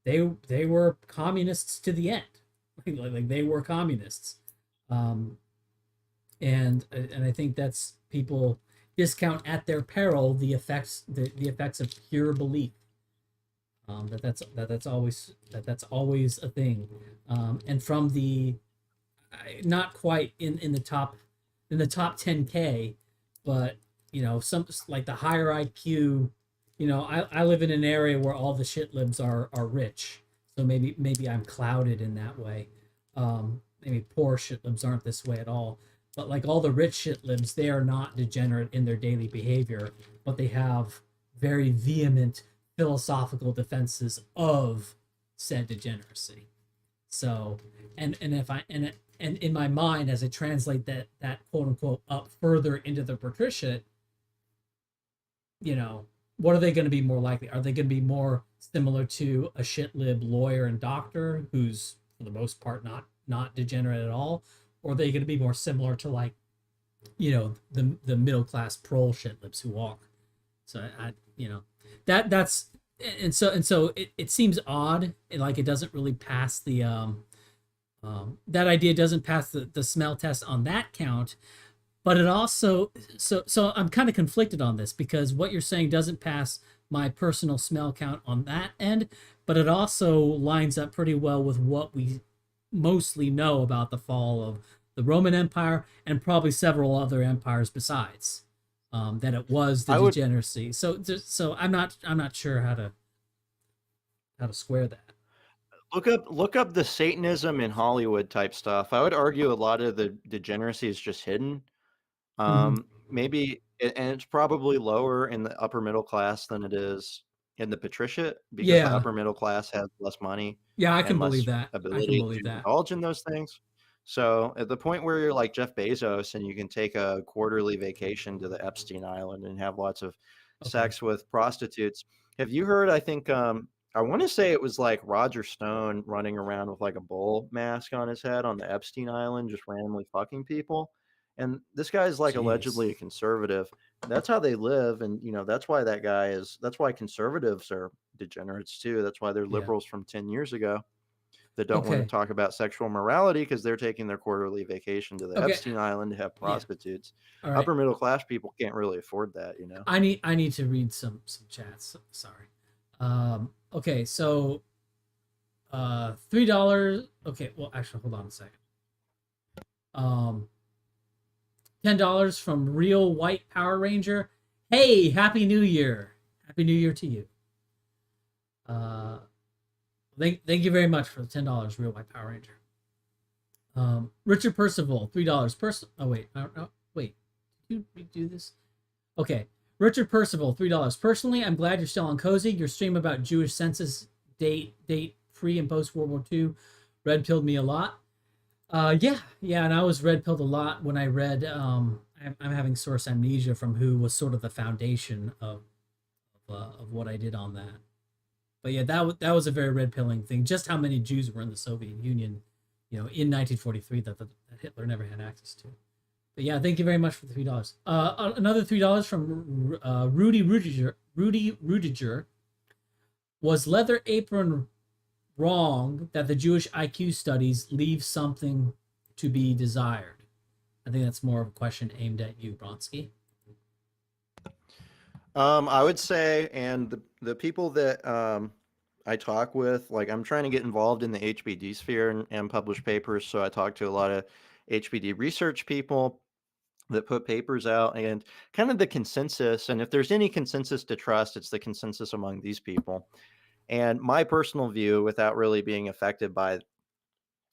they were communists to the end, like they were communists, um, and I think that's, people discount at their peril the effects of pure belief. That's always a thing, and from the, not quite in the top 10K, but some, like, the higher IQ. I live in an area where all the shit libs are rich, so maybe I'm clouded in that way. Maybe poor shit libs aren't this way at all, but like all the rich shit libs, they are not degenerate in their daily behavior, but they have very vehement philosophical defenses of said degeneracy. So, and if I and in my mind, as I translate that quote unquote up further into the patriciate, what are they going to be more likely? Are they going to be more similar to a shit lib lawyer and doctor who's, for the most part, not degenerate at all, or are they going to be more similar to, like, the middle class prole shit libs who walk? So I that's and so it seems odd, like it doesn't really pass the that idea doesn't pass the smell test on that count. But it also, so I'm kind of conflicted on this, because what you're saying doesn't pass my personal smell count on that end, but it also lines up pretty well with what we mostly know about the fall of the Roman Empire and probably several other empires besides, that it was the I would degeneracy. So I'm not sure how to square that. look up the Satanism in Hollywood type stuff. I would argue a lot of the degeneracy is just hidden. Mm-hmm. Maybe, and it's probably lower in the upper middle class than it is in the patriciate because the Yeah, upper middle class has less money yeah, I can and believe less that. I can ability believe to that. indulge in those things. So at the point where you're like Jeff Bezos and you can take a quarterly vacation to the Epstein Island and have lots of Okay. sex with prostitutes. Have you heard? I think I want to say it was like Roger Stone running around with like a bull mask on his head on the Epstein Island, just randomly fucking people. And this guy's like Jeez. allegedly a conservative. That's how they live, and that's why that guy is. That's why conservatives are degenerates too. That's why they're Yeah. liberals from 10 years ago that don't want to Okay. talk about sexual morality because they're taking their quarterly vacation to the Okay. Epstein Island to have Yeah. prostitutes. All right. Upper middle class people can't really afford that. I need to read some chats. Sorry. Okay, so $3. Okay, well actually hold on a second. $10 from Real White Power Ranger. Hey, Happy New Year. Happy New Year to you. Thank you very much for the $10, Real White Power Ranger. Richard Percival, $3. Wait. Did you redo this? Okay. Richard Percival, $3. Personally, I'm glad you're still on Cozy. Your stream about Jewish census date pre and post World War II red pilled me a lot. Yeah, and I was red pilled a lot when I read. I'm having source amnesia from who was sort of the foundation of what I did on that. But yeah, that was a very red pilling thing. Just how many Jews were in the Soviet Union, in 1943 that Hitler never had access to. But yeah, thank you very much for the $3. Another $3 from Rudy Rudiger. Was Leather Apron wrong that the Jewish IQ studies leave something to be desired? I think that's more of a question aimed at you, Bronsky. I would say, and the people that I talk with, like I'm trying to get involved in the HBD sphere and publish papers. So I talk to a lot of HBD research people that put papers out, and kind of the consensus. And if there's any consensus to trust, it's the consensus among these people. And my personal view, without really being affected by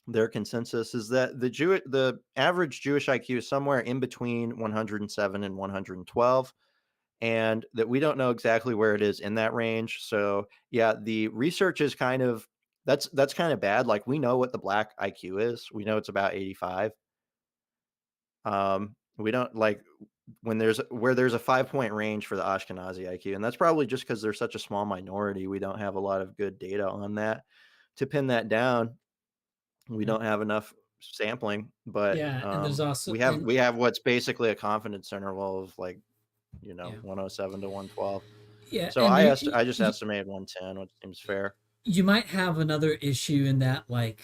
their consensus, is that the average Jewish IQ is somewhere in between 107 and 112, and that we don't know exactly where it is in that range. So yeah, the research is kind of that's kind of bad. Like we know what the black IQ is. We know it's about 85. We don't like when there's a 5-point range for the Ashkenazi IQ, and that's probably just because they're such a small minority. We don't have a lot of good data on that to pin that down. We don't have enough sampling, but Yeah, and there's also we have what's basically a confidence interval of like yeah. 107 to 112. Yeah, So I just estimated 110, which seems fair. You might have another issue in that, like,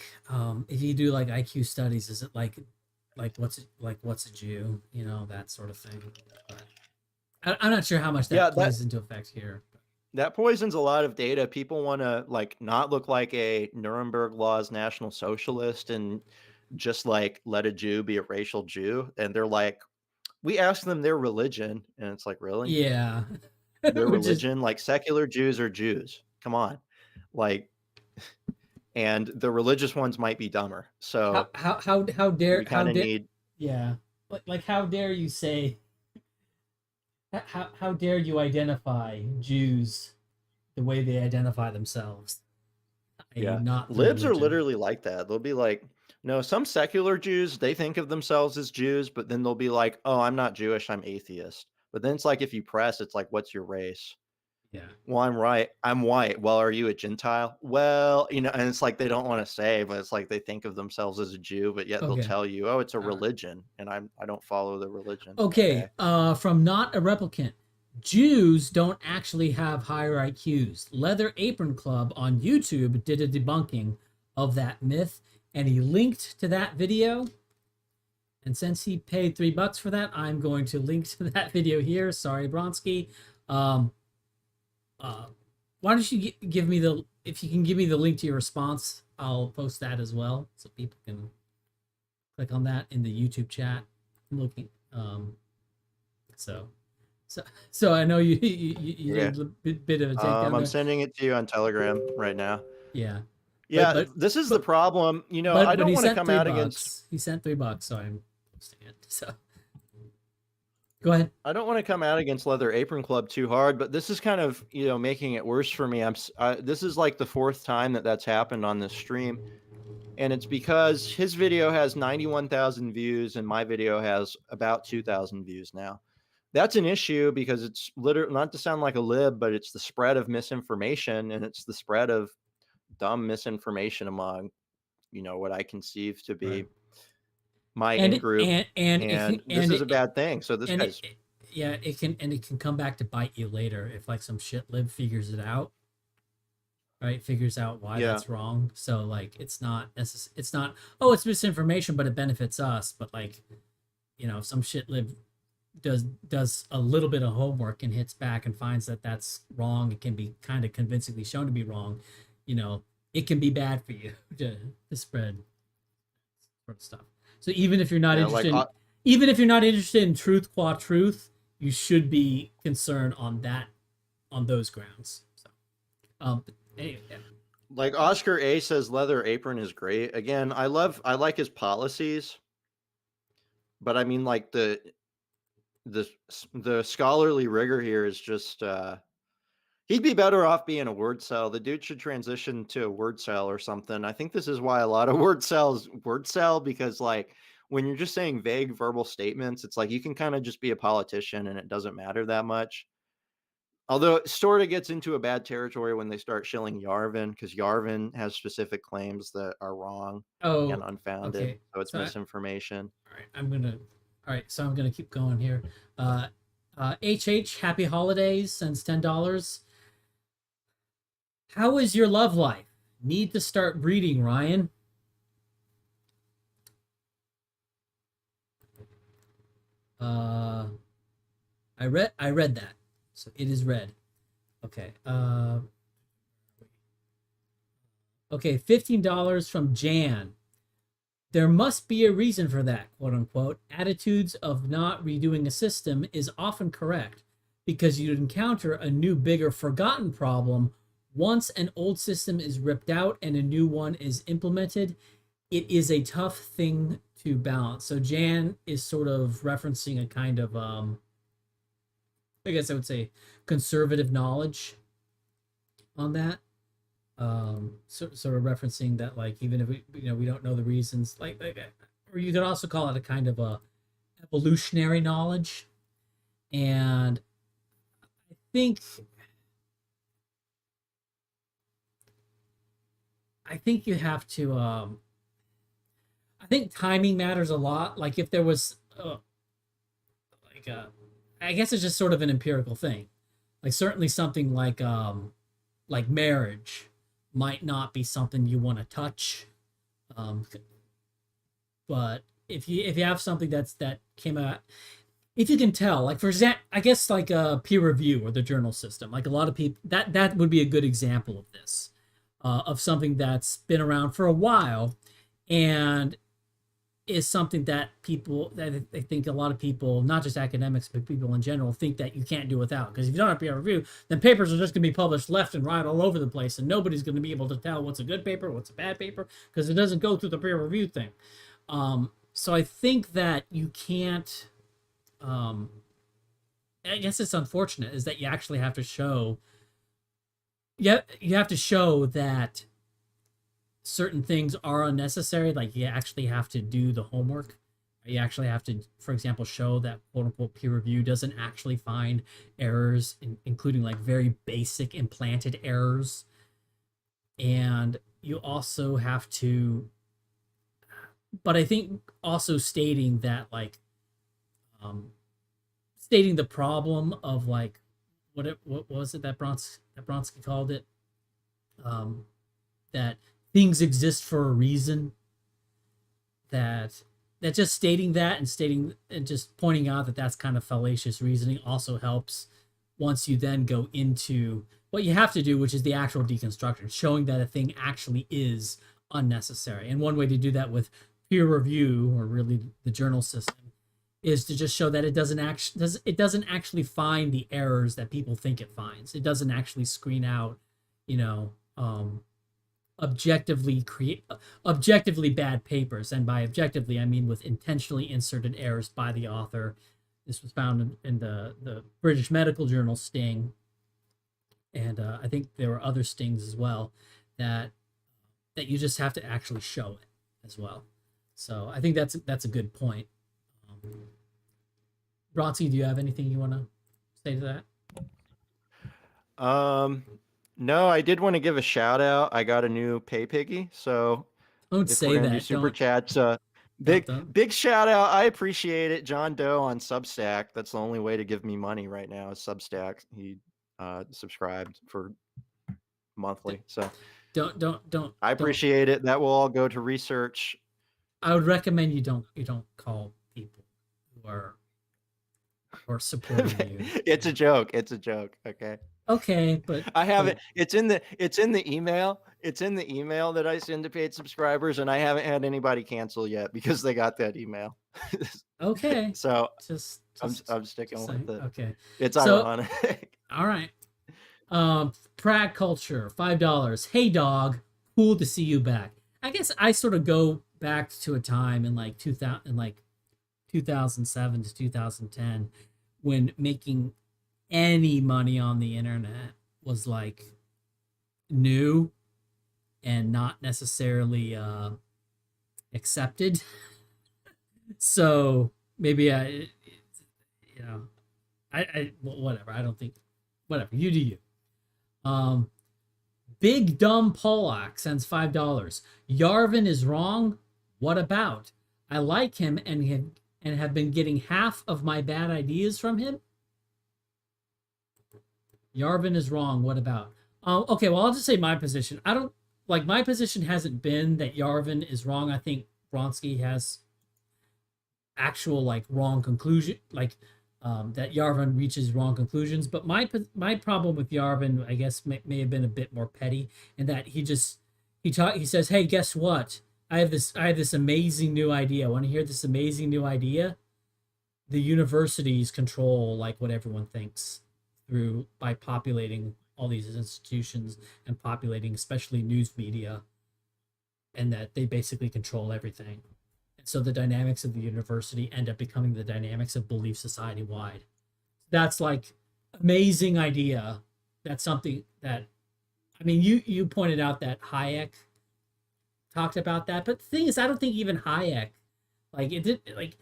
if you do like IQ studies, is it like what's a Jew, that sort of thing. But I'm not sure how much that plays into effect here. That poisons a lot of data. People want to like not look like a Nuremberg Laws national socialist and just like let a Jew be a racial Jew. And they're like, we ask them their religion, and it's like, really? Yeah. Their religion, like secular Jews are Jews. Come on. Like, and the religious ones might be dumber. So how dare we kind of need yeah. Like how dare you say how dare you identify Jews the way they identify themselves? Yeah, libs are literally like that. They'll be like, no, some secular Jews, they think of themselves as Jews, but then they'll be like, oh, I'm not Jewish, I'm atheist. But then it's like, if you press, it's like, what's your race? Yeah. Well, I'm right. I'm white. Well, are you a Gentile? Well, and it's like they don't want to say, but it's like they think of themselves as a Jew, but yet they'll tell you, oh, it's a religion, and I don't follow the religion. Okay. From Not a Replicant. Jews don't actually have higher IQs. Leather Apron Club on YouTube did a debunking of that myth, and he linked to that video. And since he paid $3 for that, I'm going to link to that video here. Sorry, Bronsky. Why don't you give me if you can give me the link to your response, I'll post that as well so people can click on that in the YouTube chat. I'm looking. So I know you did a bit of a takedown. I'm sending it to you on Telegram right now. Yeah. Yeah, this is the problem. I don't want to come out against. He sent $3, so I'm posting it. So go ahead. I don't want to come out against Leather Apron Club too hard, but this is kind of making it worse for me. This is like the 4th time that's happened on this stream. And it's because his video has 91,000 views and my video has about 2,000 views now. That's an issue because it's literally, not to sound like a lib, but it's the spread of misinformation, and it's the spread of dumb misinformation among, what I conceive to Right. be my in group. And it can And this is a bad thing. So this and guy's, yeah, it can come back to bite you later if like some shit lib figures it out, right? Figures out why yeah, that's wrong. So like it's not, oh, it's misinformation, but it benefits us. But like, if some shit lib does a little bit of homework and hits back and finds that that's wrong, it can be kind of convincingly shown to be wrong, it can be bad for you to spread sort of stuff. So even if you're not yeah, interested in truth qua truth, you should be concerned on those grounds. So anyway, yeah. like Oscar A says leather apron is great. Again, I like his policies, but I mean, like the scholarly rigor here is just he'd be better off being a word cell. The dude should transition to a word cell or something. I think this is why a lot of word cell, because like when you're just saying vague verbal statements, it's like you can kind of just be a politician and it doesn't matter that much. Although it sort of gets into a bad territory when they start shilling Yarvin, because Yarvin has specific claims that are wrong and Oh, unfounded. okay. So it's misinformation. All right, all right, so I'm gonna keep going here. HH, happy holidays, sends $10. How is your love life? Need to start breeding, Ryan. Uh, I read that, so it is read. Okay. Okay, $15 from Jan. There must be a reason for that, quote unquote. Attitudes of not redoing a system is often correct because you'd encounter a new, bigger, forgotten problem once an old system is ripped out and a new one is implemented. It is a tough thing to balance. So Jan is sort of referencing a kind of, I guess I would say, conservative knowledge on that. Sort of referencing that, like, even if we don't know the reasons, or you could also call it a kind of a evolutionary knowledge. And I think you have to I think timing matters a lot. Like if there was I guess it's just sort of an empirical thing. Like certainly something like marriage might not be something you want to touch. But if you have something that came out, if you can tell, like for example, I guess like a peer review or the journal system, like a lot of people, that would be a good example of this, of something that's been around for a while, and is something that I think a lot of people, not just academics, but people in general, think that you can't do without. Because if you don't have peer review, then papers are just going to be published left and right all over the place, and nobody's going to be able to tell what's a good paper, what's a bad paper, because it doesn't go through the peer review thing. So I think that you can't. I guess it's unfortunate is that you actually have to show. Yeah, you have to show that certain things are unnecessary. Like you actually have to do the homework. You actually have to, for example, show that quote unquote peer review doesn't actually find errors, including like very basic implanted errors. And you also have to, but I think also stating that like, stating the problem of like, what was it that Bronsky called it? That things exist for a reason. That just stating that and just pointing out that that's kind of fallacious reasoning also helps once you then go into what you have to do, which is the actual deconstruction, showing that a thing actually is unnecessary. And one way to do that with peer review, or really the journal system, is to just show that it doesn't actually find the errors that people think it finds. It doesn't actually screen out, objectively bad papers. And by objectively, I mean with intentionally inserted errors by the author. This was found in the British Medical Journal sting, and I think there were other stings as well that that you just have to actually show it as well. So I think that's a good point. Bronsky, do you have anything you want to say to that? No, I did want to give a shout out. I got a new pay piggy, so Don't if we're say gonna do that. super Don't chats, don't big don't. big shout out. I appreciate it, John Doe on Substack. That's the only way to give me money right now is Substack. He subscribed for monthly, so Don't I don't. appreciate it. That will all go to research. I would recommend you don't call people who are supporting you. It's a joke. It's a joke. Okay. Okay, but I haven't. It's in the email. It's in the email that I send to paid subscribers, and I haven't had anybody cancel yet because they got that email. okay. So Just I'm just I'm sticking just with saying. it. Okay. It's So ironic. all right. Prague culture, $5. Hey dog, cool to see you back. I guess I sort of go back to a time in like 2000, in like 2007 to 2010, when making any money on the internet was like new and not necessarily accepted. So maybe you know, whatever. I don't think, whatever. You do you. Um, Big Dumb Polak sends $5. Yarvin is wrong. What about? I like him and have been getting half of my bad ideas from him. Yarvin is wrong. What about? Okay, well, I'll just say my position. I don't like my position hasn't been that Yarvin is wrong. I think Bronsky has actual like wrong conclusion, like that Yarvin reaches wrong conclusions. But my problem with Yarvin, I guess, may have been a bit more petty, in that he says, "Hey, guess what? I have this amazing new idea. Want to hear this amazing new idea? The universities control like what everyone thinks through by populating all these institutions and populating especially news media, and that they basically control everything." So the dynamics of the university end up becoming the dynamics of belief society wide. That's like amazing idea. That's something that, I mean, you pointed out that Hayek talked about that, but the thing is, I don't think even Hayek, like it did, like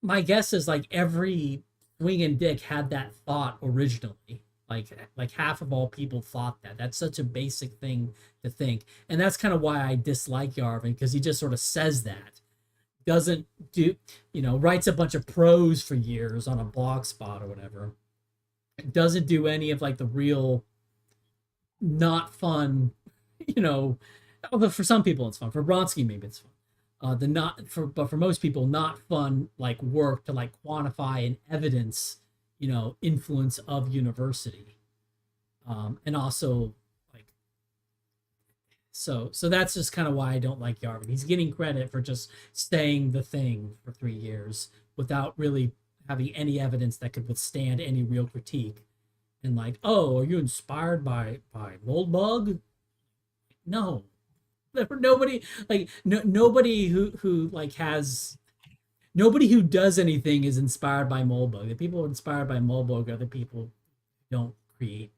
my guess is like every swinging dick had that thought originally. Like half of all people thought that. That's such a basic thing to think, and that's kind of why I dislike Yarvin, because he just sort of says that, doesn't do, writes a bunch of prose for years on a blog spot or whatever. Doesn't do any of like the real not fun, although for some people it's fun. For Bronsky, maybe it's fun. The not for But for most people, not fun like work to like quantify and evidence, influence of university, and also like so that's just kind of why I don't like Yarvin. He's getting credit for just saying the thing for 3 years without really having any evidence that could withstand any real critique. And like, oh, are you inspired by Moldbug? No, nobody like nobody who like has nobody who does anything is inspired by Moldbug. The people inspired by Moldbug are the people who don't create,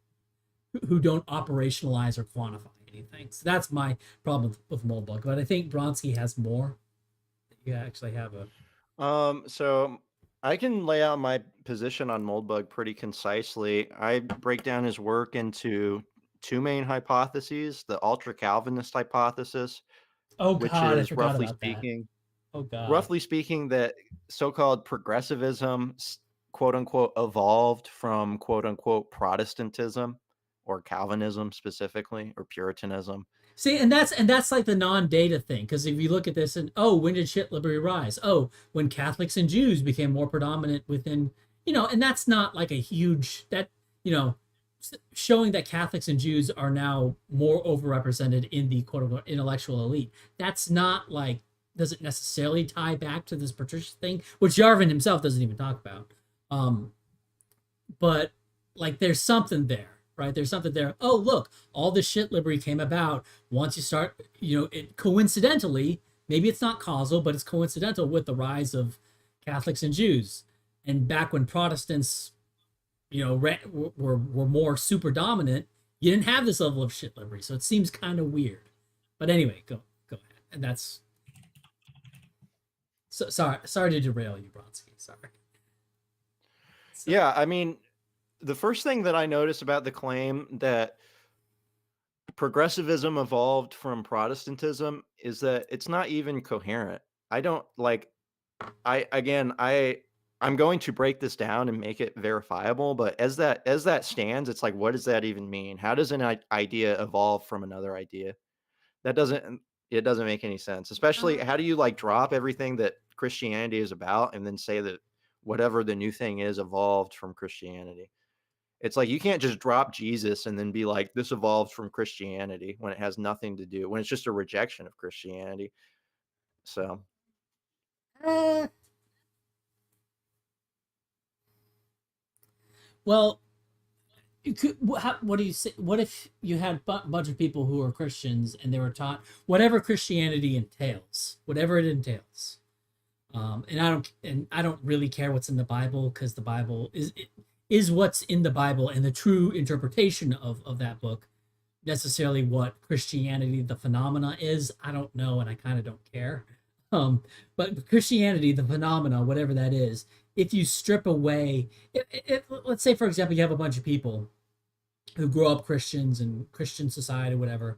who don't operationalize or quantify anything. So that's my problem with Moldbug. But I think Bronsky has more. You actually have a. So I can lay out my position on Moldbug pretty concisely. I break down his work into two main hypotheses: the ultra Calvinist hypothesis, Oh which God, I is forgot about that. Oh God. roughly speaking, that so-called progressivism, quote unquote, evolved from quote unquote Protestantism or Calvinism specifically, or Puritanism. See, and that's like the non-data thing, because if you look at this and, oh, when did shit liberty rise? Oh, when Catholics and Jews became more predominant within, and that's not like a huge that you know showing that Catholics and Jews are now more overrepresented in the quote unquote intellectual elite. That's not like, doesn't necessarily tie back to this patrician thing, which Yarvin himself doesn't even talk about. Um, but like there's something there, right? There's something there. Oh, look, all this shit liberty came about once you start, it coincidentally, maybe it's not causal, but it's coincidental with the rise of Catholics and Jews. And back when Protestants, were more super dominant, you didn't have this level of shit liberty. So it seems kind of weird. But anyway, go ahead. And that's sorry to derail you, Bronski. Sorry. So, Yeah, I mean, the first thing that I notice about the claim that progressivism evolved from Protestantism is that it's not even coherent. I don't like I'm going to break this down and make it verifiable, but as that stands, it's like, what does that even mean? How does an idea evolve from another idea? That doesn't it doesn't make any sense. Especially, how do you like drop everything that Christianity is about and then say that whatever the new thing is evolved from Christianity? It's like you can't just drop Jesus and then be like, this evolved from Christianity when it has nothing to do, when it's just a rejection of Christianity. So uh, well, you could. What do you say? What if you had a bunch of people who are Christians and they were taught whatever Christianity entails, whatever it entails? And I don't really care what's in the Bible because the Bible is what's in the Bible, and the true interpretation of that book. Necessarily what Christianity, the phenomena is, I don't know, and I kind of don't care. But Christianity, the phenomena, whatever that is, if you strip away, let's say, for example, you have a bunch of people who grow up Christians and Christian society, whatever,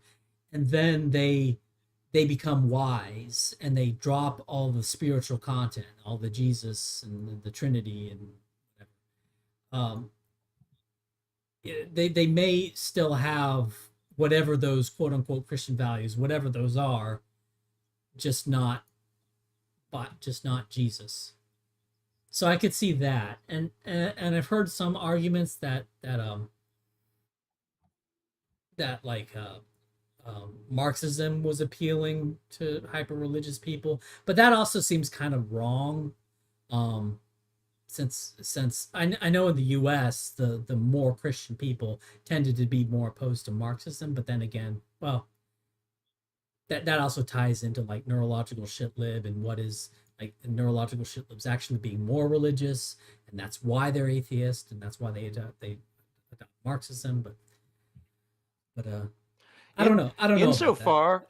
and then they become wise and they drop all the spiritual content, all the Jesus and the Trinity and whatever. They may still have whatever those quote unquote Christian values, whatever those are, just not Jesus. So I could see that, and I've heard some arguments that Marxism was appealing to hyper religious people, but that also seems kind of wrong. Um, since I know in the U.S. the more Christian people tended to be more opposed to Marxism, but then again, well, that also ties into like neurological shit lib and what is like neurological shit libs actually being more religious, and that's why they're atheist, and that's why they adopt Marxism, but in I don't know about that. insofar,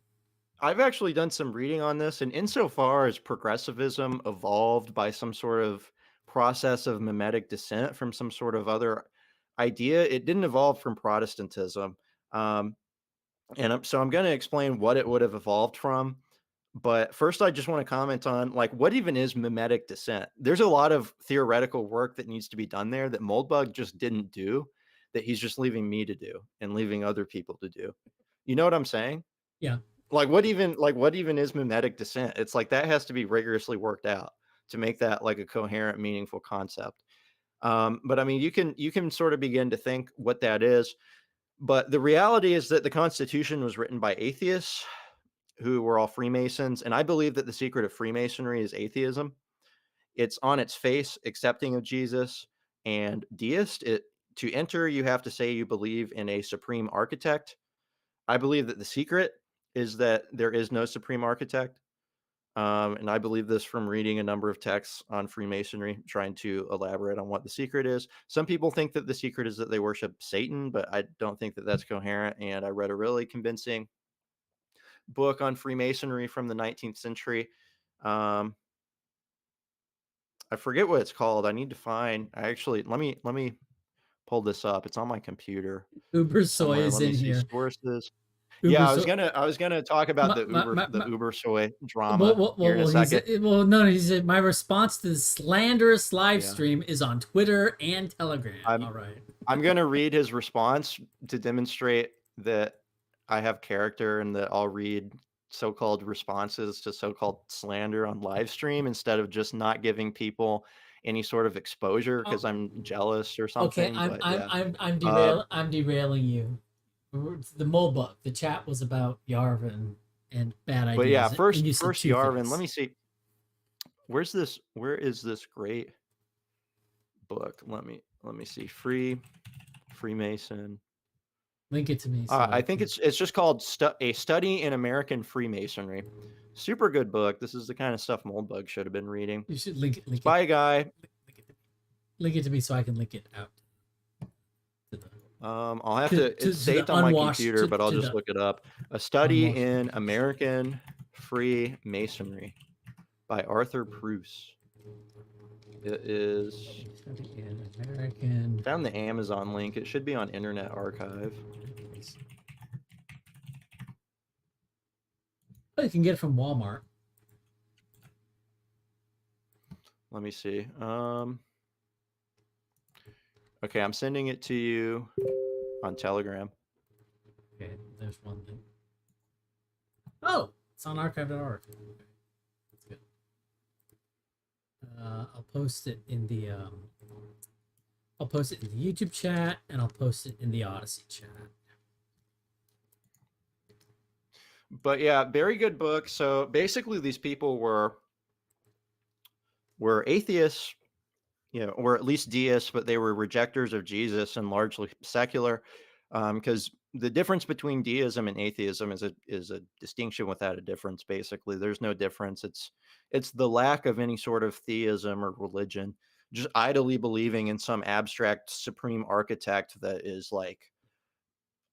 I've actually done some reading on this, and insofar as progressivism evolved by some sort of process of mimetic descent from some sort of other idea, it didn't evolve from Protestantism. Um, so I'm going to explain what it would have evolved from. But first, I just want to comment on like what even is mimetic descent. There's a lot of theoretical work that needs to be done there that Moldbug just didn't do, that he's just leaving me to do and leaving other people to do. You know what I'm saying? Yeah. What even is mimetic descent? It's like that has to be rigorously worked out to make that like a coherent, meaningful concept. But I mean, you can sort of begin to think what that is. But the reality is that the Constitution was written by atheists who were all Freemasons, and I believe that the secret of Freemasonry is atheism. It's on its face accepting of Jesus and deist. To enter, you have to say you believe in a supreme architect. I believe that the secret is that there is no supreme architect. And I believe this from reading a number of texts on Freemasonry, trying to elaborate on what the secret is. Some people think that the secret is that they worship Satan, but I don't think that that's coherent. And I read a really convincing book on Freemasonry from the 19th century. Um, I forget what it's called. I need to find. I actually let me pull this up. It's on my computer Uber soy somewhere. is Let me in see here. sources. Uber Yeah, soy. I was gonna talk about My, the my, Uber my, the my, Uber soy well, drama well, well, here in a well, second. no. He said my response to the slanderous live Yeah, stream is on Twitter and Telegram. I'm All right. I'm gonna read his response to demonstrate that I have character and that I'll read so-called responses to so-called slander on live stream instead of just not giving people any sort of exposure Oh, because I'm jealous or okay. something. But yeah, I'm um, I'm derailing you. The Molbuk. The chat was about Yarvin and bad but yeah, ideas, and you said first two Yarvin. Let things. me see. Where's this? Where is this great book? Let me see. Freemason. Link it to me so I I think can. it's just called A Study in American Freemasonry. Super good book. This is the kind of stuff Moldbug should have been reading. You should It's by a guy. link it to me so I can link it out to the. I'll have to. It's to the saved on my unwashed computer, but I'll to just the look it up. A Study unwashed. in American Freemasonry by Arthur Pruce. It is American. Found the Amazon link. It should be on Internet Archive. Oh, you can get it from Walmart. Let me see. Okay, I'm sending it to you on Telegram. Okay, there's one thing. Oh, it's on archive.org. That's good. I'll post it in the YouTube chat, and I'll post it in the Odyssey chat. But yeah, very good book. So basically, these people were atheists, or at least deists, but they were rejectors of Jesus and largely secular. Because the difference between deism and atheism is a distinction without a difference. Basically, there's no difference. It's the lack of any sort of theism or religion, just idly believing in some abstract supreme architect that is like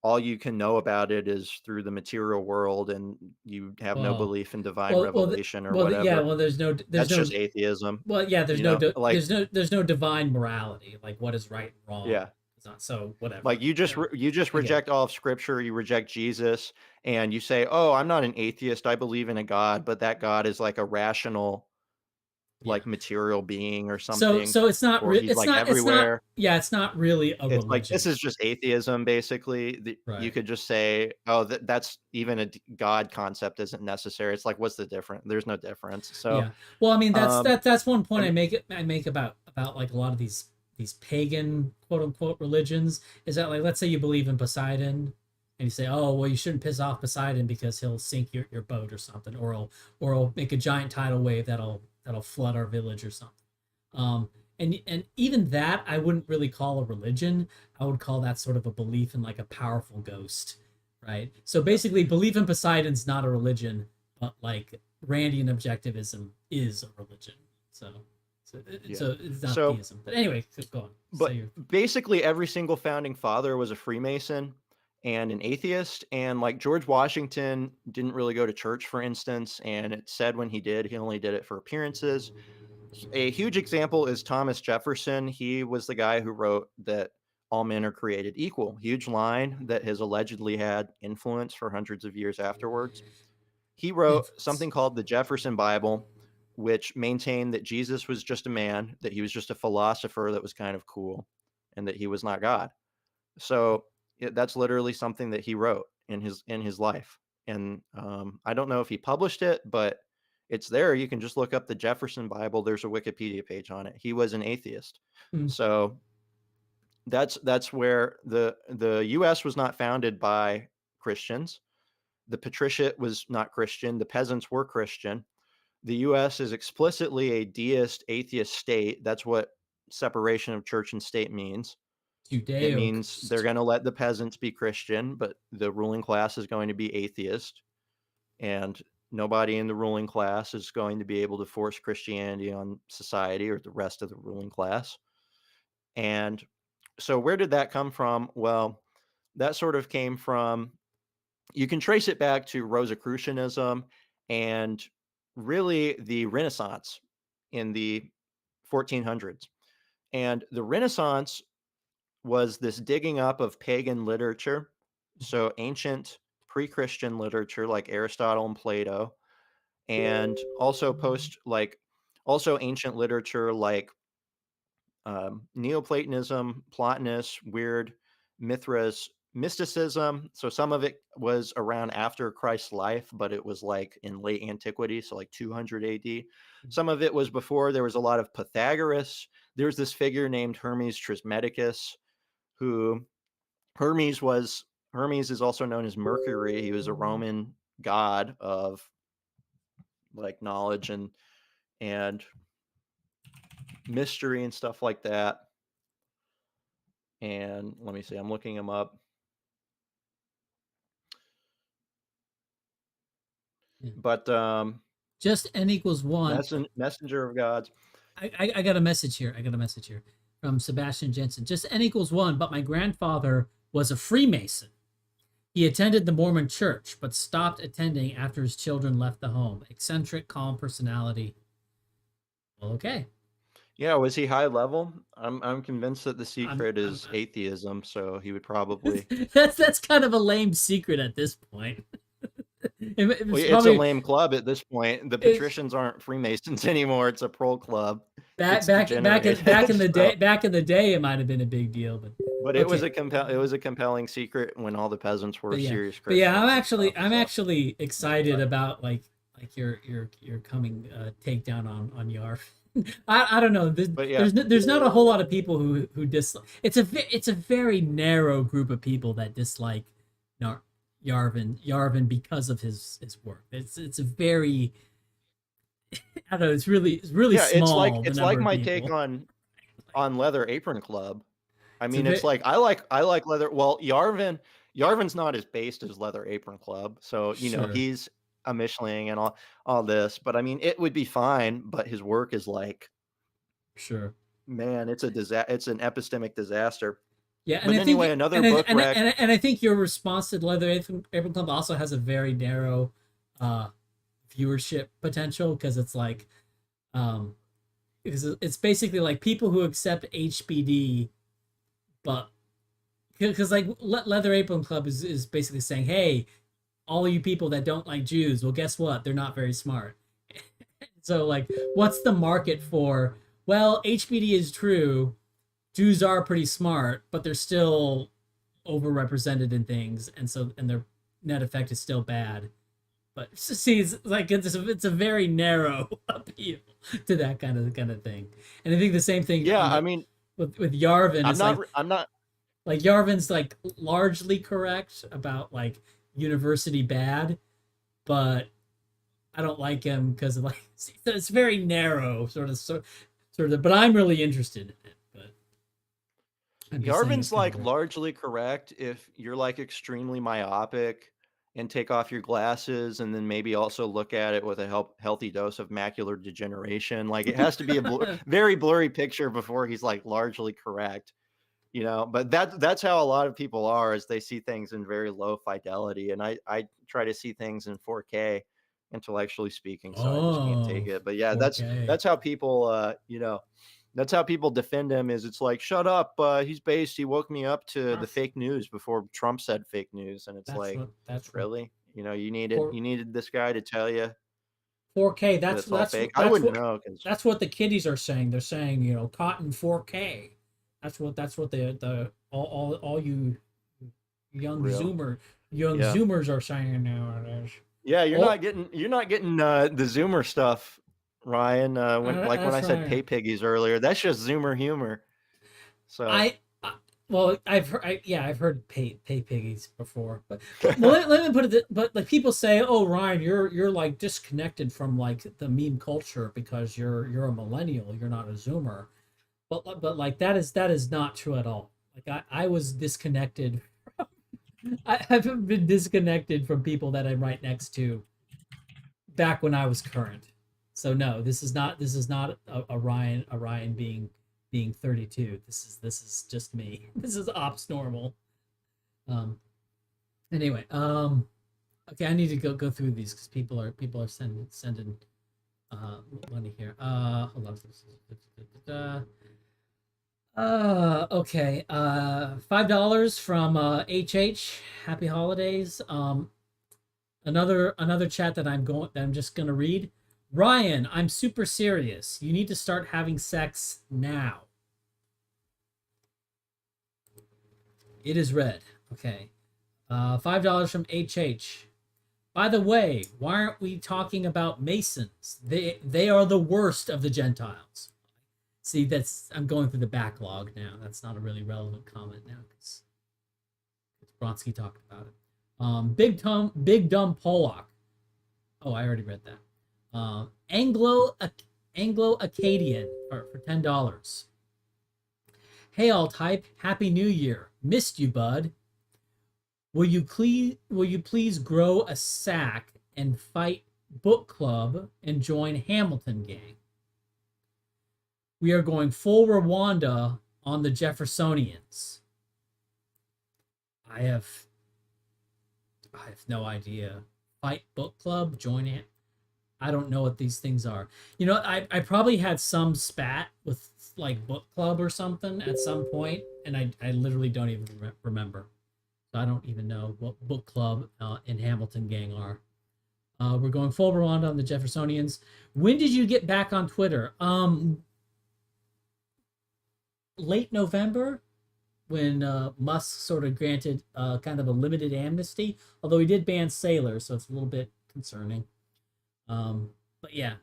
all you can know about it is through the material world, and you have no belief in divine revelation or whatever. Yeah. Well, there's That's no. just atheism. Well, yeah. There's no divine morality, like what is right and wrong. Yeah. It's not, so whatever. Like you just reject all of Scripture. You reject Jesus, and you say, "Oh, I'm not an atheist. I believe in a God, but that God is like a rational, like material being or something." So it's not or he's like everywhere. It's not really a religion. Like this is just atheism, basically. You could just say, "Oh, that's even a God concept isn't necessary." It's like, what's the difference? There's no difference. So yeah. Well, I mean, that's one point I make about like a lot of these pagan quote unquote religions, is that, like, let's say you believe in Poseidon, and you say, oh well, you shouldn't piss off Poseidon because he'll sink your boat or something, or he'll make a giant tidal wave that'll flood our village or something. And even that I wouldn't really call a religion. I would call that sort of a belief in like a powerful ghost, right? So basically, belief in Poseidon's not a religion, but like Randian objectivism is a religion. So it's not theism. But anyway, go on. But basically, every single founding father was a Freemason and an atheist. And like George Washington didn't really go to church, for instance. And it said when he did, he only did it for appearances. A huge example is Thomas Jefferson. He was the guy who wrote that all men are created equal. Huge line that has allegedly had influence for hundreds of years afterwards. He wrote something called the Jefferson Bible, which maintained that Jesus was just a man, that he was just a philosopher that was kind of cool, and that he was not God. So that's literally something that he wrote in his life. And I don't know if he published it, but it's there. You can just look up the Jefferson Bible. There's a Wikipedia page on it. He was an atheist. So that's where the U.S. was not founded by Christians. The patriciate was not Christian. The peasants were Christian. The U.S. is explicitly a deist, atheist state. That's what separation of church and state means. It means they're going to let the peasants be Christian, but the ruling class is going to be atheist. And nobody in the ruling class is going to be able to force Christianity on society or the rest of the ruling class. And so where did that come from? Well, that sort of came from, you can trace it back to Rosicrucianism and really the Renaissance in the 1400s. And the Renaissance was this digging up of pagan literature. So ancient pre-Christian literature like Aristotle and Plato, and also also ancient literature like Neoplatonism, Plotinus, weird Mithras, mysticism. So some of it was around after Christ's life, but it was like in late antiquity, so like 200 AD. Some of it was before. There was a lot of Pythagoras. There's this figure named Hermes Trismegistus, who Hermes is also known as Mercury. He was a Roman god of like knowledge and mystery and stuff like that. And let me see, I'm looking him up. But just n equals 1. Messenger of gods. I got a message here. From Sebastian Jensen. Just n equals 1, but my grandfather was a Freemason. He attended the Mormon church, but stopped attending after his children left the home. Eccentric, calm personality. Well, okay. Yeah, was he high level? I'm convinced that the I'm, secret I'm, is atheism, so he would probably. that's kind of a lame secret at this point. Well, It's it's a probably lame club at this point. The it's patricians aren't Freemasons anymore. It's a pro club. back It's back back in degenerated. back in the So, day. Back in the day, it might have been a big deal, but but okay. it was a compelling secret when all the peasants were But yeah, serious but yeah, Christians and stuff. I'm So, actually excited about like your coming takedown on Yarf. I don't know. but yeah, There's not a whole lot of people who dislike. It's a very narrow group of people that dislike Yarvin because of his work. It's a very I don't know. It's really yeah, small the it's number like of my take people. on Leather Apron Club. I It's a mean, it's bit like I like leather. Well, Yarvin's not as based as Leather Apron Club, so sure, he's a Michelin and all this. But I mean, it would be fine. But his work is like, sure. man, it's a It's an epistemic disaster. Yeah, and But I think anyway, another and I, book rec. and I think your response to Leather Apron Club also has a very narrow uh viewership potential because it's like um it's basically like people who accept HBD but because like Leather Apron Club is basically saying, hey, all you people that don't like Jews, well, guess what? They're not very smart. So like, what's the market for? Well, HBD is true. Jews are pretty smart, but they're still overrepresented in things, and their net effect is still bad. But see, it's like it's a very narrow appeal to that kind of thing. And I think the same thing Yeah, on I the mean, with Yarvin is I'm not. like Yarvin's like largely correct about like university bad, but I don't like him because of like it's very narrow sort of. But I'm really interested in it. But I'm just saying it's Yarvin's kind of like weird. largely correct if you're like extremely myopic and take off your glasses and then maybe also look at it with a healthy dose of macular degeneration. Like it has to be a very blurry picture before he's like largely correct, but that's how a lot of people are is they see things in very low fidelity. And I try to see things in 4K intellectually speaking, so I just can't take Oh, it. But yeah, 4K. that's how people that's how people defend him is it's like, shut up. He's based. He woke me up to the fake news before Trump said fake news. And it's like, That's what really, four you needed this guy to tell you 4K. that it's all fake. I wouldn't know because That's what the kiddies are saying. They're saying cotton 4K. That's what the all you young real. Yeah. Zoomers are saying nowadays. Yeah, Oh, you're not getting the Zoomer stuff, Ryan. When I that's said right. pay piggies earlier, that's just Zoomer humor. So Well, I've heard pay piggies before, but well, let me put it. But like people say, oh Ryan, you're like disconnected from like the meme culture because you're a millennial, you're not a Zoomer. But like that is not true at all. Like I was disconnected. I haven't been disconnected from people that I'm right next to back when I was current. So no, this is not a Ryan being 32. This is just me. This is ops normal. Um. Anyway. Okay, I need to go through these because people are sending money here. Hold on. Okay. $5 from HH. Happy holidays. Another chat that I'm just gonna read. Ryan, I'm super serious. You need to start having sex now. It is read. Okay. $5 from HH. By the way, why aren't we talking about Masons? They are the worst of the Gentiles. See, I'm going through the backlog now. That's not a really relevant comment now because Bronsky talked about it. Big dumb Pollock. Oh, I already read that. Anglo Acadian for $10. Hey, all type. Happy New Year. Missed you, bud. Will you please grow a sack and fight book club and join Hamilton gang? We are going full Rwanda on the Jeffersonians. I have no idea. Fight Book Club, join it. I don't know what these things are. You know, I probably had some spat with like book club or something at some point, and I literally don't even remember. So I don't even know what book club and Hamilton Gang are. We're going full round on the Jeffersonians. When did you get back on Twitter? Late November, when Musk sort of granted kind of a limited amnesty, although he did ban sailors, so it's a little bit concerning. But yeah,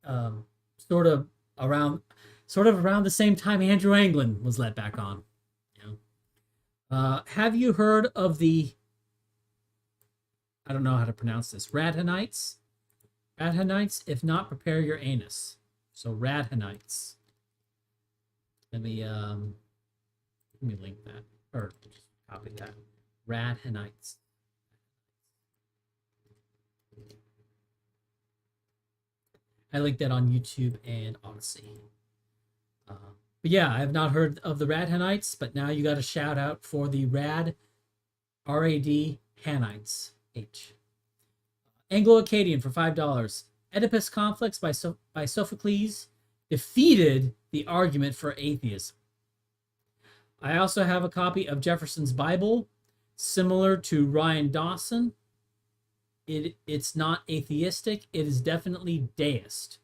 um, sort of around the same time Andrew Anglin was let back on. You know? Have you heard of the? I don't know how to pronounce this. Radhanites. Radhanites. If not, prepare your anus. So Radhanites. Let me link that or just copy that. Radhanites. I linked that on YouTube and Odyssey. But yeah, I have not heard of the Radhanites, but now you got a shout out for the Rad RAD Hanites. Anglo-Akkadian for $5. Oedipus Complex by Sophocles defeated the argument for atheism. I also have a copy of Jefferson's Bible, similar to Ryan Dawson. It's not atheistic. It is definitely deist.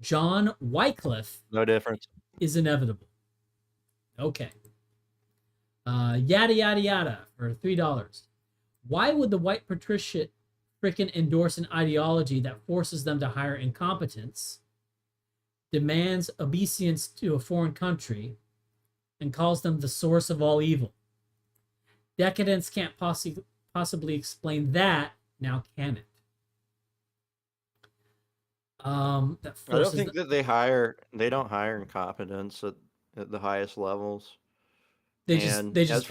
John Wycliffe. No difference. Is inevitable. Okay. Yada yada yada for $3. Why would the white patriciate frickin' endorse an ideology that forces them to hire incompetence, demands obeisance to a foreign country, and calls them the source of all evil? Decadence can't possibly explain that. Now can it? I don't think that they don't hire incompetence at the highest levels. They just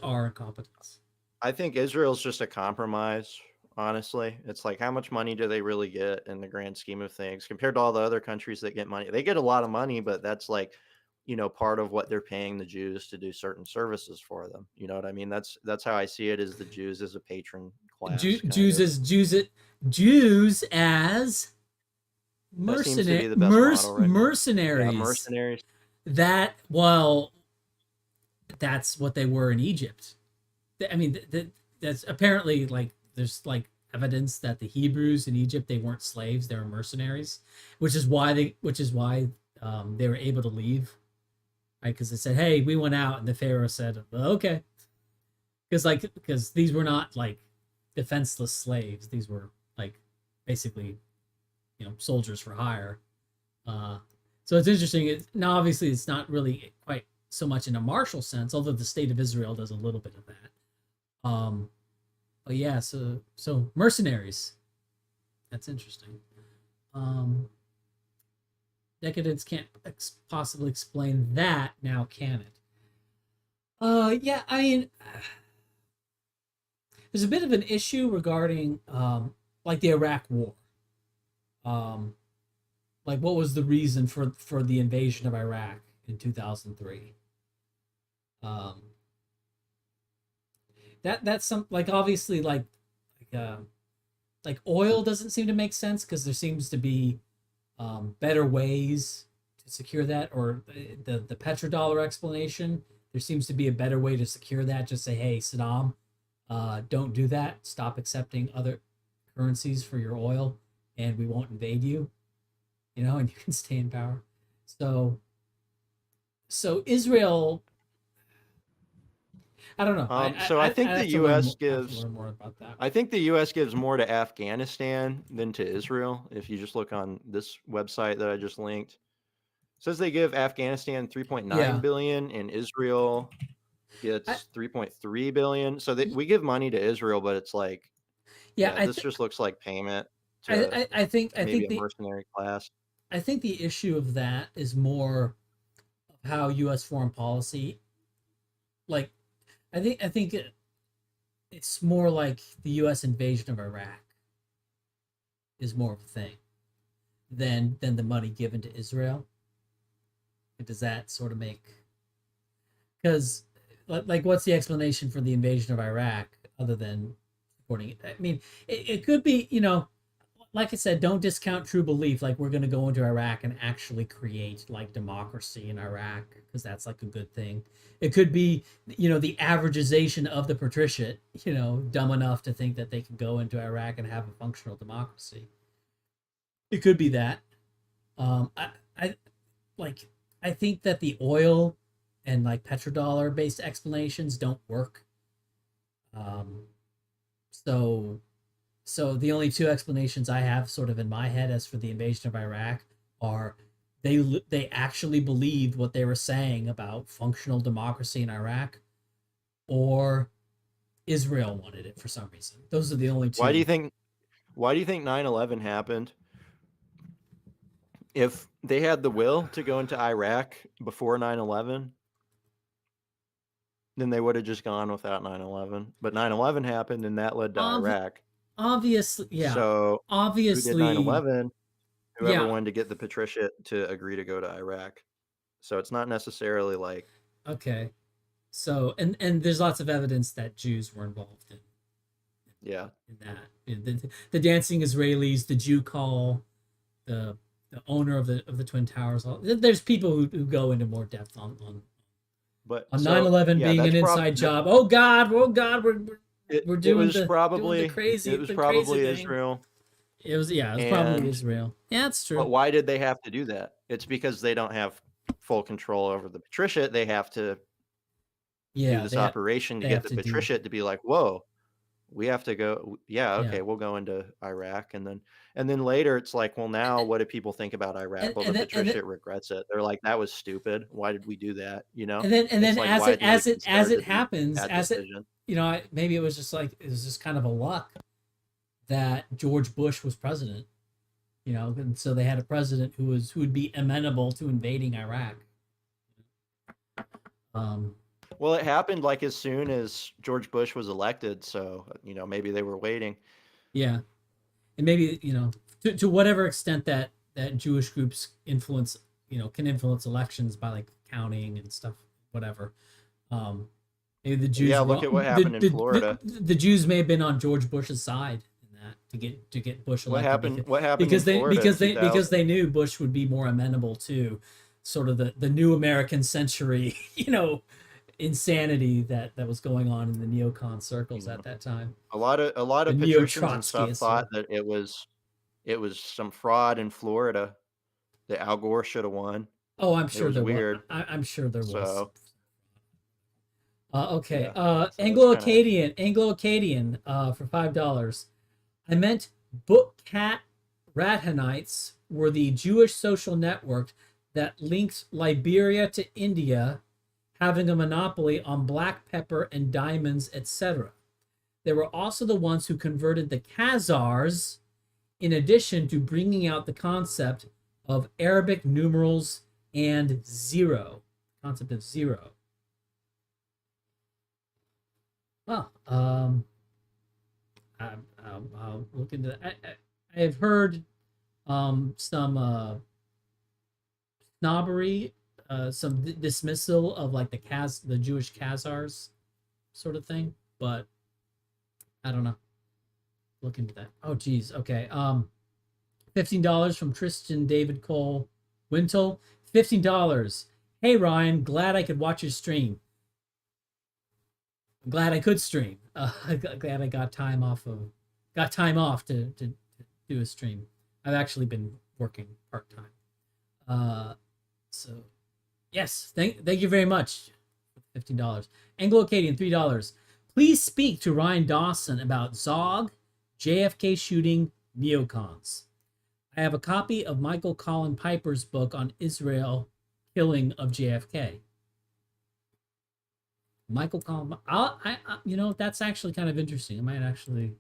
are incompetence. I think Israel's just a compromise, honestly. It's like, how much money do they really get in the grand scheme of things compared to all the other countries that get money? They get a lot of money, but that's like, part of what they're paying the Jews to do certain services for them. You know what I mean? That's how I see it, as the Jews as a patron class. Jews as mercenaries. Yeah, mercenaries. That's what they were in Egypt. I mean, that's apparently like there's like evidence that the Hebrews in Egypt, they weren't slaves, they were mercenaries, which is why they were able to leave, right? Because they said, "Hey, we went out," and the Pharaoh said, well, "Okay," because these were not like defenseless slaves; these were like basically, soldiers for hire. So it's interesting. Now, obviously, it's not really quite so much in a martial sense, although the state of Israel does a little bit of that. But yeah, so mercenaries. That's interesting. Decadence can't possibly explain that. Now can it? Yeah, I mean, there's a bit of an issue regarding like the Iraq War. Like, what was the reason for the invasion of Iraq in 2003? That's some, like, obviously like oil doesn't seem to make sense because there seems to be better ways to secure that, or the petrodollar explanation. There seems to be a better way to secure that. Just say, hey, Saddam, don't do that. Stop accepting other currencies for your oil, and we won't invade you. And you can stay in power. So Israel, I don't know. I think the U.S. gives more about that. I think the U.S. gives more to Afghanistan than to Israel. If you just look on this website that I just linked, it says they give Afghanistan $3.9 billion, and Israel gets $3.3 billion. So we give money to Israel, but it's like, this just looks like payment to I think a mercenary class. I think the issue of that is more of how U.S. foreign policy, like, I think it's more like the U.S. invasion of Iraq is more of a thing than the money given to Israel. Does that sort of make? Because like what's the explanation for the invasion of Iraq other than supporting it? I mean, it could be, like I said, don't discount true belief. Like we're going to go into Iraq and actually create like democracy in Iraq because that's like a good thing. It could be, the averagization of the patriciate, dumb enough to think that they can go into Iraq and have a functional democracy. It could be that. I like. I think that the oil and like petrodollar based explanations don't work. So the only two explanations I have sort of in my head as for the invasion of Iraq are they actually believed what they were saying about functional democracy in Iraq, or Israel wanted it for some reason. Those are the only two. Why do you think 9/11 happened? If they had the will to go into Iraq before 9/11, then they would have just gone without 9/11. But 9/11 happened, and that led to Iraq. Obviously, yeah. So obviously, who did 9/11? Whoever yeah. wanted to get the patriciate to agree to go to Iraq. So it's not necessarily like okay. So and there's lots of evidence that Jews were involved in. Yeah. In that, the dancing Israelis, the Jew call, the owner of the Twin Towers. There's people who go into more depth on 9/11 being an inside job. Oh God, we're doing the crazy. It was probably Israel. It was probably Israel. Yeah, that's true. But why did they have to do that? It's because they don't have full control over the patriciate. They have to do this operation to get the patriciate to be like, whoa, we have to go. Yeah, okay, we'll go into Iraq, and then later it's like, well, now what do people think about Iraq? Well, the patriciate regrets it. They're like, that was stupid. Why did we do that? And then like, as it happens, maybe it was just kind of a luck that George Bush was president, and so they had a president who would be amenable to invading Iraq. Well, it happened like as soon as George Bush was elected, so maybe they were waiting. Yeah, and maybe to whatever extent that Jewish groups influence, can influence elections by like counting and stuff, whatever. Maybe the Jews. Yeah, look at what happened in Florida. The Jews may have been on George Bush's side in that to get Bush elected. What happened because they knew Bush would be more amenable to sort of the new American century, insanity that was going on in the neocon circles at that time. A lot of patricians and stuff thought that it was some fraud in Florida that Al Gore should have won. Oh, I'm sure there was. I'm sure there was. Okay. Yeah, Anglo-Acadian for $5. I meant Bookcat Radhanites were the Jewish social network that linked Liberia to India, having a monopoly on black pepper and diamonds, etc. They were also the ones who converted the Khazars, in addition to bringing out the concept of Arabic numerals and zero. Concept of zero. Well, I'll look into that. I have heard some snobbery, some dismissal of like the Jewish Khazars sort of thing, but I don't know. Look into that. Oh geez, okay. $15 from Tristan David Cole Wintle. $15. Hey Ryan, glad I could watch your stream. I'm glad I could stream. Glad I got time off to do a stream. I've actually been working part-time. So yes, thank you very much. $15. Anglo-Acadian, $3. Please speak to Ryan Dawson about Zog, JFK shooting, neocons. I have a copy of Michael Colin Piper's book on Israel killing of JFK. Michael Colin, that's actually kind of interesting. I might actually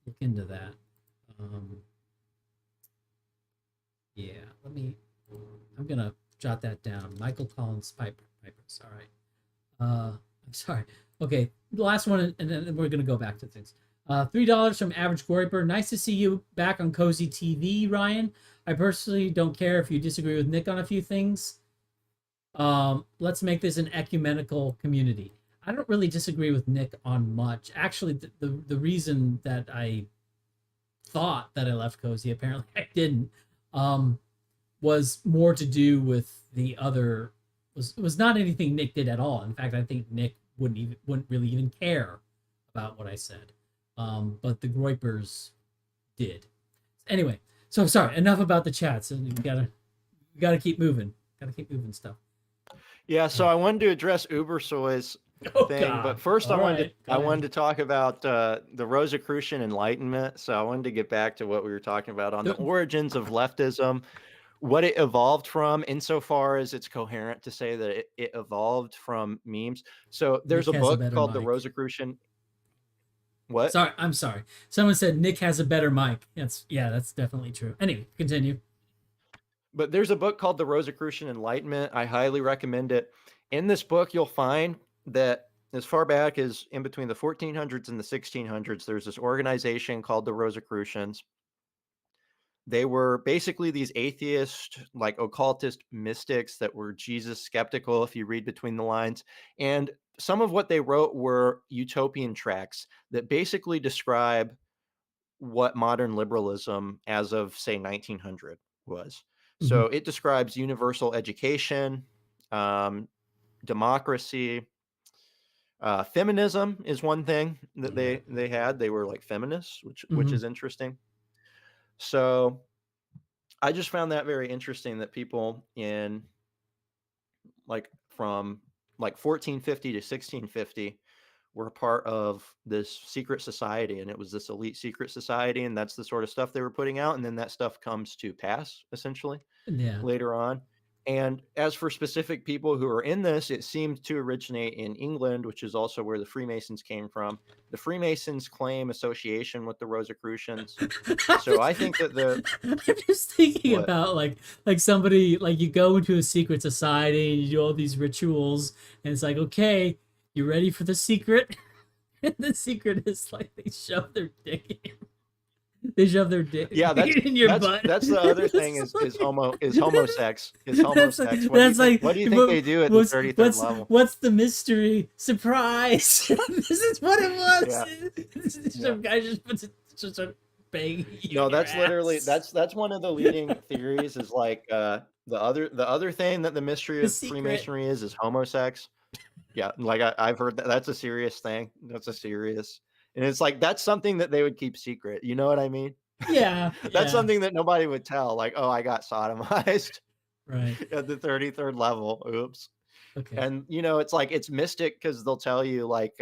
look into that. Yeah, I'm gonna jot that down. Michael Collins Piper's. All right. I'm sorry. Okay, the last one, and then we're gonna go back to things. $3 from Average Goiper. Nice to see you back on Cozy TV, Ryan. I personally don't care if you disagree with Nick on a few things. Let's make this an ecumenical community. I don't really disagree with Nick on much. Actually, the reason that I thought that I left Cozy, apparently I didn't, um, was more to do with the other, was not anything Nick did at all. In fact, I think Nick wouldn't really even care about what I said. But the Groypers did. Anyway, so sorry, enough about the chats. So we gotta keep moving. Gotta keep moving stuff. Yeah, so I wanted to address Ubersoy's thing, but first I wanted to talk about the Rosicrucian Enlightenment. So I wanted to get back to what we were talking about on the origins of leftism, what it evolved from, insofar as it's coherent to say that it evolved from memes. So there's Nick a book called The mic. Rosicrucian. What? Sorry, I'm sorry. Someone said Nick has a better mic. That's definitely true. Anyway, continue. But there's a book called The Rosicrucian Enlightenment. I highly recommend it. In this book, you'll find that as far back as in between the 1400s and the 1600s, there's this organization called the Rosicrucians. They were basically these atheist, like occultist mystics that were Jesus skeptical, if you read between the lines. And some of what they wrote were utopian tracts that basically describe what modern liberalism as of, say, 1900 was. Mm-hmm. So it describes universal education, democracy, feminism is one thing that they had. They were like feminists, which is interesting. So I just found that very interesting that people in like from like 1450 to 1650 were part of this secret society, and it was this elite secret society, and that's the sort of stuff they were putting out, and then that stuff comes to pass essentially later on. And as for specific people who are in this, it seemed to originate in England, which is also where the Freemasons came from. The Freemasons claim association with the Rosicrucians. So I think that I'm just thinking about like somebody, like you go into a secret society and you do all these rituals, and it's like, okay, you ready for the secret? And the secret is like they shove their dick in. They shove their dick in your butt. That's the other thing is homosex. What do you think they do at the 33rd level? What's the mystery? Surprise! This is what it was. Some guy just puts it just a bang. No, that's literally that's one of the leading theories. Is like the other thing that the mystery of Freemasonry is homosex. Yeah, like I've heard that's a serious thing. That's a serious. And it's like, that's something that they would keep secret. You know what I mean? Yeah. That's something that nobody would tell. Like, oh, I got sodomized. Right. At the 33rd level. Oops. Okay. And, it's like, it's mystic because they'll tell you, like,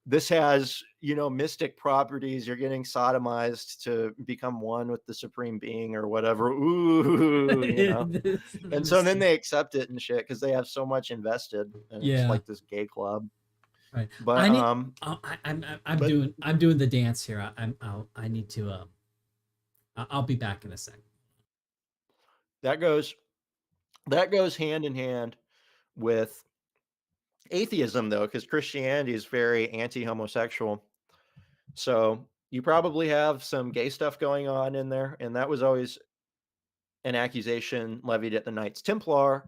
this has, mystic properties. You're getting sodomized to become one with the supreme being or whatever. Ooh, And so then they accept it and shit because they have so much invested. And it's like this gay club. Right. But I'm doing the dance here. I need to I'll be back in a second. That goes hand in hand with atheism though, because Christianity is very anti-homosexual. So you probably have some gay stuff going on in there, and that was always an accusation levied at the Knights Templar,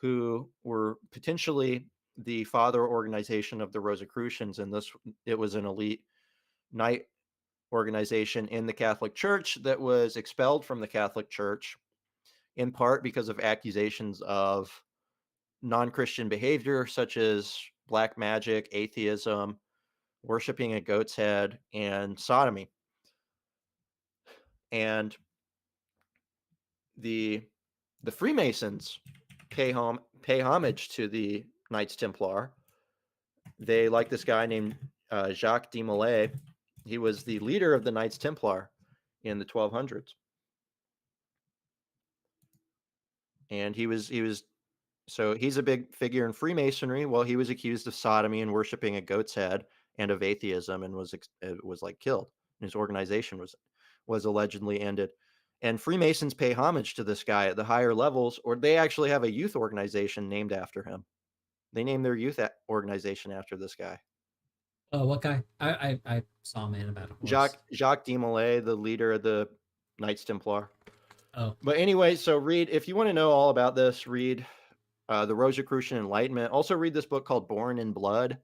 who were potentially the father organization of the Rosicrucians, and it was an elite knight organization in the Catholic Church that was expelled from the Catholic Church in part because of accusations of non-Christian behavior such as black magic, atheism, worshiping a goat's head, and sodomy. And the Freemasons pay homage to the Knights Templar. They like this guy named Jacques de Molay. He was the leader of the Knights Templar in the 1200s. And so he's a big figure in Freemasonry. Well, he was accused of sodomy and worshiping a goat's head and of atheism, and was like killed. His organization was allegedly ended. And Freemasons pay homage to this guy at the higher levels, or they actually have a youth organization named after him. They named their youth organization after this guy. Oh, what guy? I saw a man about a horse. Jacques de Molay, the leader of the Knights Templar. Oh. But anyway, so if you want to know all about this, read The Rosicrucian Enlightenment. Also read this book called Born in Blood.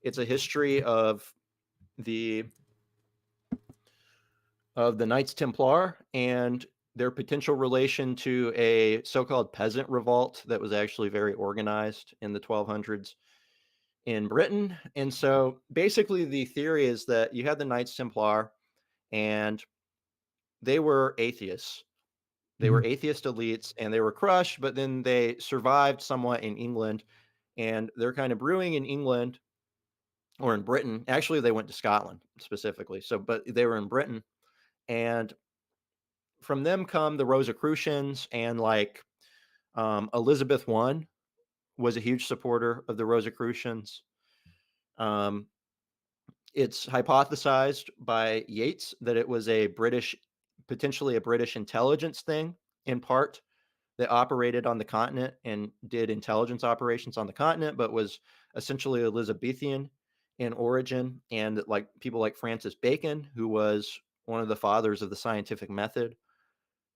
It's a history of the Knights Templar and their potential relation to a so-called peasant revolt that was actually very organized in the 1200s in Britain. And so basically the theory is that you had the Knights Templar and they were atheists. They were atheist elites and they were crushed, but then they survived somewhat in England, and they're kind of brewing in England or in Britain. Actually, they went to Scotland specifically. So, but they were in Britain, and from them come the Rosicrucians, and like Elizabeth I was a huge supporter of the Rosicrucians. Um, it's hypothesized by Yates that it was a potentially a British intelligence thing in part, that operated on the continent and did intelligence operations on the continent, but was essentially Elizabethan in origin. And like people like Francis Bacon, who was one of the fathers of the scientific method,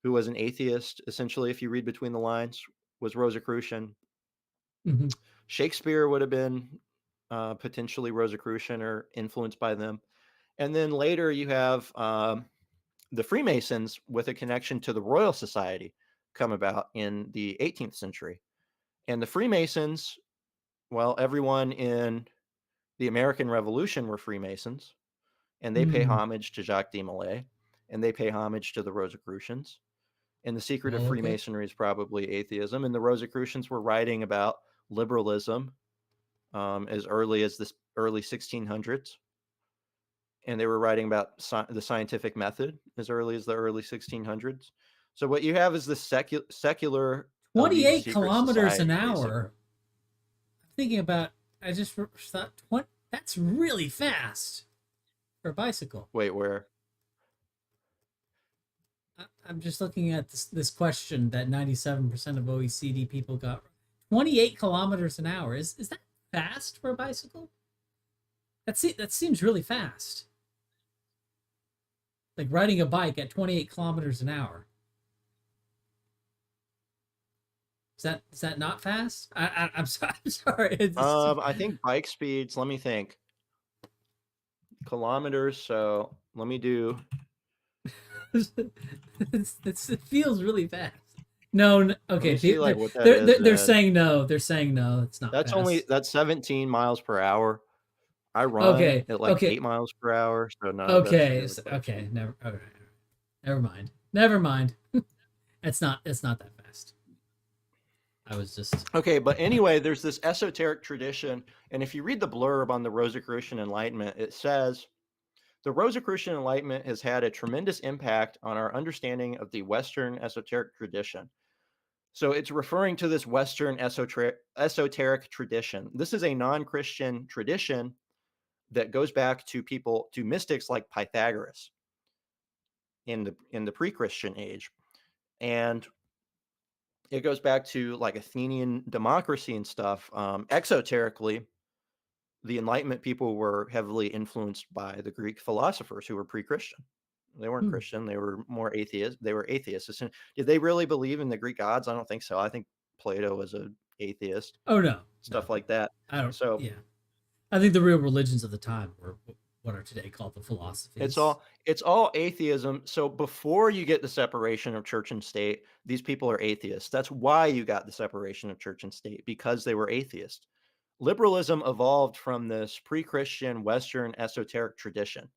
who was an atheist, essentially, if you read between the lines, was Rosicrucian. Mm-hmm. Shakespeare would have been potentially Rosicrucian or influenced by them. And then later you have the Freemasons with a connection to the Royal Society come about in the 18th century. And the Freemasons, well, everyone in the American Revolution were Freemasons, and they pay homage to Jacques de Molay, and they pay homage to the Rosicrucians. And the secret of Okay. Freemasonry is probably atheism. And the Rosicrucians were writing about liberalism as early as the early 1600s. And they were writing about the scientific method as early as the early 1600s. So what you have is this secular elite 28 secret kilometers an society, basically. hour. I'm thinking about, I just thought, what? That's really fast for a bicycle. Wait, where? I'm just looking at this question that 97% of OECD people got. 28 kilometers an hour. Is that fast for a bicycle? That seems really fast. Like riding a bike at 28 kilometers an hour. Is that not fast? I'm sorry. I think bike speeds. Let me think. Kilometers. So let me do. It feels really fast. No, okay. Let me see like what that is. They're saying no. They're saying no. It's not fast. That's 17 miles per hour. I run Okay. at like Okay. 8 miles per hour. So no, that's Okay. really close. Okay. Never. Okay. Never mind. Never mind. It's not that fast. I was just okay. But anyway, there's this esoteric tradition, and if you read the blurb on the Rosicrucian Enlightenment, it says the Rosicrucian Enlightenment has had a tremendous impact on our understanding of the Western esoteric tradition. So it's referring to this Western esoteric tradition. This is a non-Christian tradition that goes back to mystics like Pythagoras in the pre-Christian age. And it goes back to like Athenian democracy and stuff. Exoterically, the Enlightenment people were heavily influenced by the Greek philosophers who were pre-Christian. They weren't Christian. They were more atheist. They were atheists. Did they really believe in the Greek gods? I don't think so. I think Plato was an atheist. Oh no. Stuff like that. I don't. So Yeah. I think the real religions of the time were what are today called the philosophies. it's all atheism. So before you get the separation of church and state, these people are atheists. That's why you got the separation of church and state, because they were atheists. Liberalism evolved from this pre-Christian Western esoteric tradition.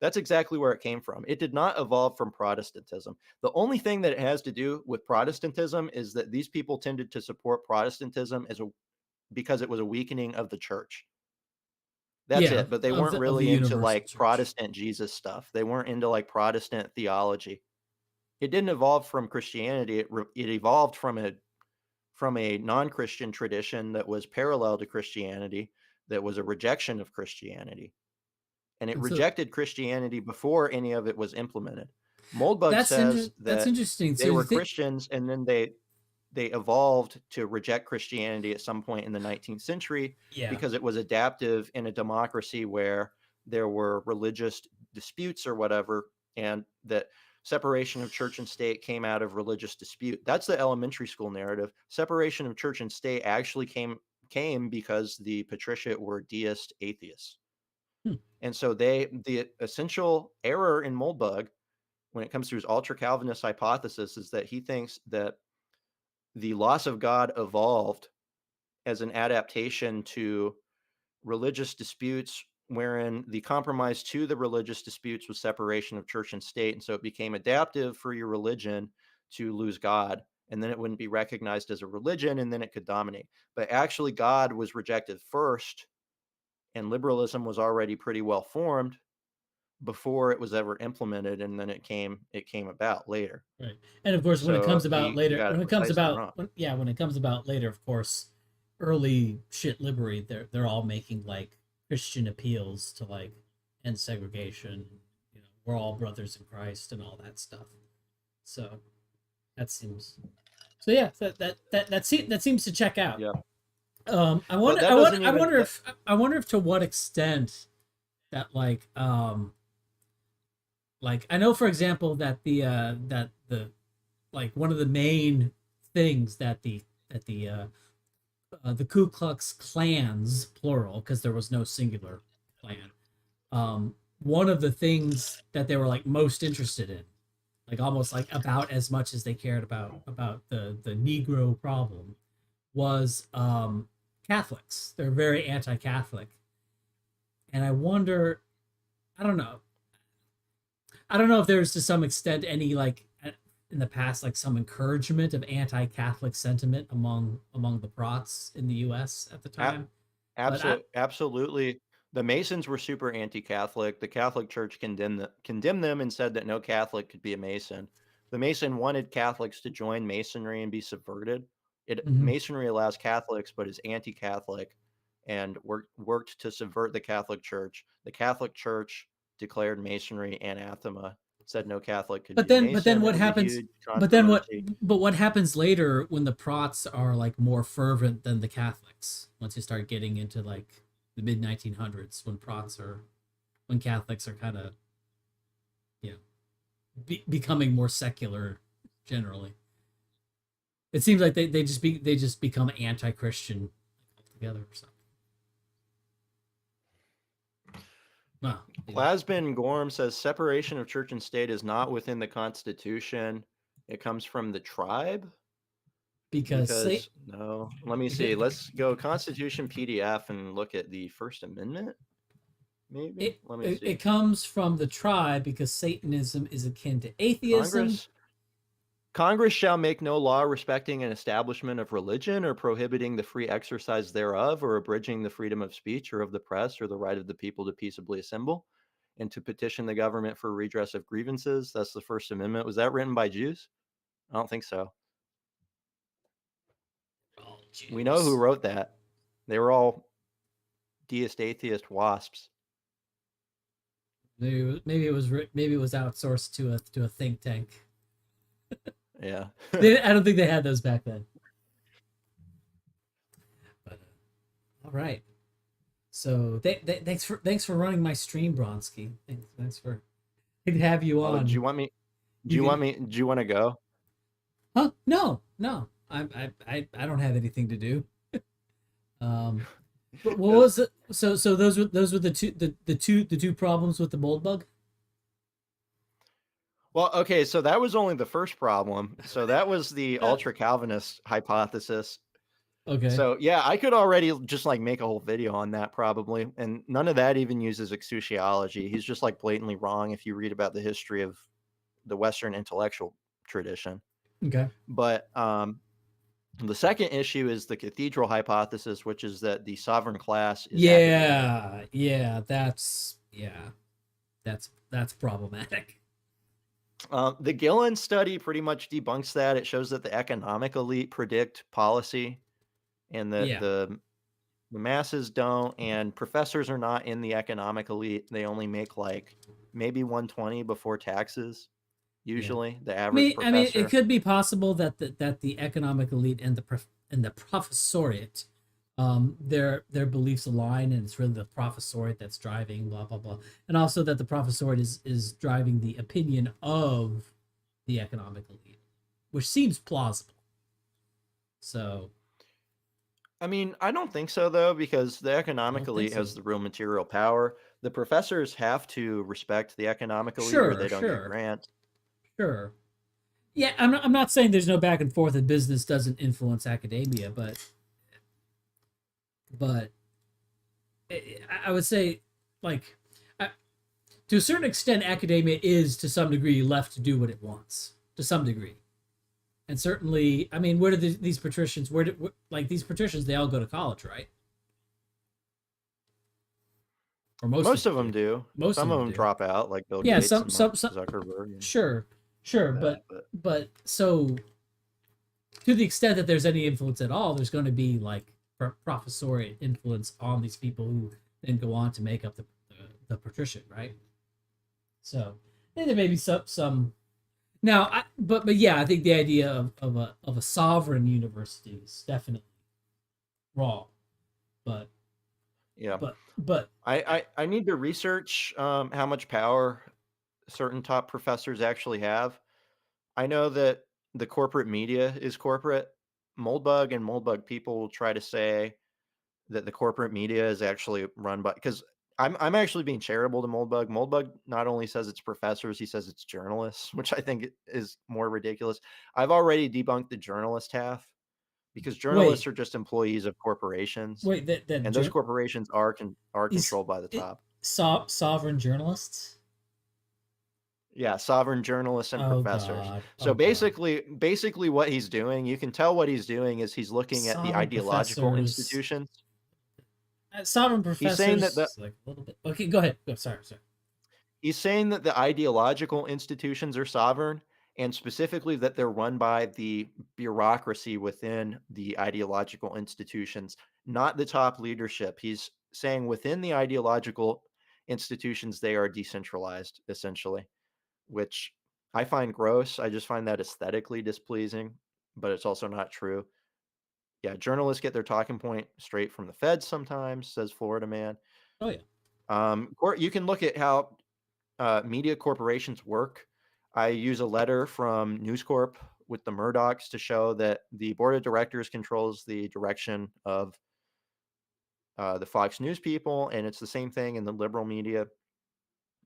That's exactly where it came from. It did not evolve from Protestantism. The only thing that it has to do with Protestantism is that these people tended to support Protestantism because it was a weakening of the church. That's it. But they weren't really into like church. Protestant Jesus stuff. They weren't into like Protestant theology. It didn't evolve from Christianity. It evolved from a non-Christian tradition that was parallel to Christianity, that was a rejection of Christianity. And it rejected Christianity before any of it was implemented. Moldbug says that's interesting. They were Christians, and then they evolved to reject Christianity at some point in the 19th century because it was adaptive in a democracy where there were religious disputes or whatever, and that separation of church and state came out of religious dispute. That's the elementary school narrative. Separation of church and state actually came because the patriciate were deist atheists. And so the essential error in Moldbug when it comes to his ultra Calvinist hypothesis is that he thinks that the loss of God evolved as an adaptation to religious disputes, wherein the compromise to the religious disputes was separation of church and state. And so it became adaptive for your religion to lose God, and then it wouldn't be recognized as a religion, and then it could dominate. But actually, God was rejected first, and liberalism was already pretty well formed before it was ever implemented, and then it came about later. Right. And of course, when it So comes about he later, got it precisely wrong. when it comes about later, of course, early shit liberty, they're all making like Christian appeals to like end segregation, you know, we're all brothers in Christ and all that stuff. So that seems, so yeah, that seems to check out. Yeah. I wonder, I wonder if to what extent that like I know, for example, that the like one of the main things that the Ku Klux Klans, plural, because there was no singular clan. One of the things that they were like most interested in, like almost like about as much as they cared about the Negro problem, was Catholics. They're very anti-Catholic, and I wonder, I don't know. I don't know if there's to some extent any like in the past like some encouragement of anti-Catholic sentiment among the Prots in the U.S. at the time. Absolutely. The Masons were super anti-Catholic. The Catholic Church condemned them and said that no Catholic could be a Mason. The Mason wanted Catholics to join Masonry and be subverted. Masonry allows Catholics, but is anti-Catholic, and worked to subvert the Catholic Church. The Catholic Church declared Masonry anathema, said no Catholic could be a Mason. But then what happens? But what happens later when the Prots are like more fervent than the Catholics? Once you start getting into like the mid 1900s, when Catholics are kind of, you know, becoming more secular generally. It seems like they just become anti-Christian altogether or something. Wow. Plasbin Gorm says separation of church and state is not within the Constitution. It comes from the tribe. Because no, let me see. Let's go Constitution PDF and look at the First Amendment. Maybe let me see. It comes from the tribe because Satanism is akin to atheism. Congress shall make no law respecting an establishment of religion or prohibiting the free exercise thereof or abridging the freedom of speech or of the press or the right of the people to peaceably assemble and to petition the government for redress of grievances. That's the First Amendment. Was that written by Jews? I don't think so. Oh, we know who wrote that. They were all deist, atheist wasps. Maybe it was outsourced to a think tank. Yeah. I don't think they had those back then. But all right. So thanks for running my stream, Bronski. Thanks for good to have you on. Do you want me? Do you want to go? Huh? No. I don't have anything to do. But what was it? So those were the two problems with the mold bug? Well, okay, so that was only the first problem. So that was the ultra Calvinist hypothesis. Okay. So yeah, I could already just like make a whole video on that probably, and none of that even uses exousiology. He's just like blatantly wrong if you read about the history of the Western intellectual tradition. Okay. But the second issue is the cathedral hypothesis, which is that the sovereign class is that's problematic. The Gillen study pretty much debunks that. It shows that the economic elite predict policy and that the masses don't, and professors are not in the economic elite. They only make like maybe 120 before taxes. Usually, the average professor. I mean, it could be possible that the economic elite and the professoriate their beliefs align, and it's really the professoriate that's driving blah blah blah, and also that the professoriate is driving the opinion of the economic elite, which seems plausible. So I mean, I don't think so though, because the I economic don't think elite so. has the real material power. The professors have to respect the economic elite or Sure, they don't get sure, grants. sure. Yeah, I'm not saying there's no back and forth and business doesn't influence academia, but I would say, like, to a certain extent, academia is to some degree left to do what it wants to some degree, and certainly, I mean, where do these patricians? Like these patricians? They all go to college, right? Or most of Most them of them do. do. Most of Some of them them do. drop out, like Bill Yeah, Gates and Mark some. Zuckerberg and Sure, sure, that. But but so to the extent that there's any influence at all, there's going to be like professoriate influence on these people who then go on to make up the patrician, right? So and there may be some now, but yeah, I think the idea of a sovereign university is definitely wrong, but yeah, but I need to research how much power certain top professors actually have. I know that the corporate media is corporate. Moldbug and Moldbug people will try to say that the corporate media is actually run by because I'm actually being charitable to Moldbug. Moldbug not only says it's professors, he says it's journalists, which I think is more ridiculous. I've already debunked the journalist half because journalists wait, are just employees of corporations, wait that and those corporations are is controlled by the it top. sovereign journalists? Yeah, sovereign journalists and Oh professors. God, So oh God. basically what he's doing, you can tell what he's doing is he's looking at the Sovereign ideological professors. institutions. Sovereign He's saying that the professors, like a little bit. Okay, go ahead. Oh, sorry, sorry. He's saying that the ideological institutions are sovereign, and specifically that they're run by the bureaucracy within the ideological institutions, not the top leadership. He's saying within the ideological institutions, they are decentralized, essentially, which I find gross. I just find that aesthetically displeasing, but it's also not true. Yeah, journalists get their talking point straight from the feds sometimes, says Florida man. Oh yeah. You can look at how media corporations work. I use a letter from News Corp with the Murdochs to show that the board of directors controls the direction of the Fox News people, and it's the same thing in the liberal media.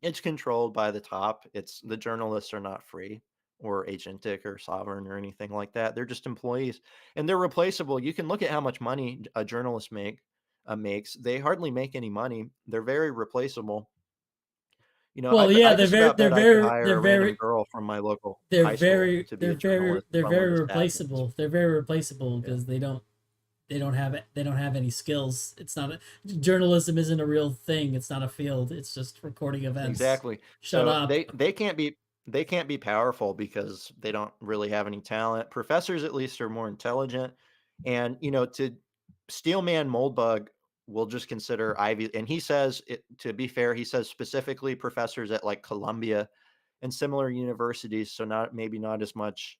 It's controlled by the top. It's the journalists are not free or agentic or sovereign or anything like that. They're just employees, and they're replaceable. You can look at how much money a journalist makes. They hardly make any money. They're very replaceable. You know, Well, yeah, I just about bet I could hire a random girl from my local high school to be a journalist if they're I went very to Staten. replaceable. They're very replaceable Yeah, because they don't have any skills. It's not journalism isn't a real thing. It's not a field. It's just recording events. exactly. Shut So up. they can't be powerful because they don't really have any talent. Professors at least are more intelligent, and to Steelman Moldbug will just consider Ivy. And he says it, to be fair, he says specifically professors at like Columbia and similar universities. So not maybe not as much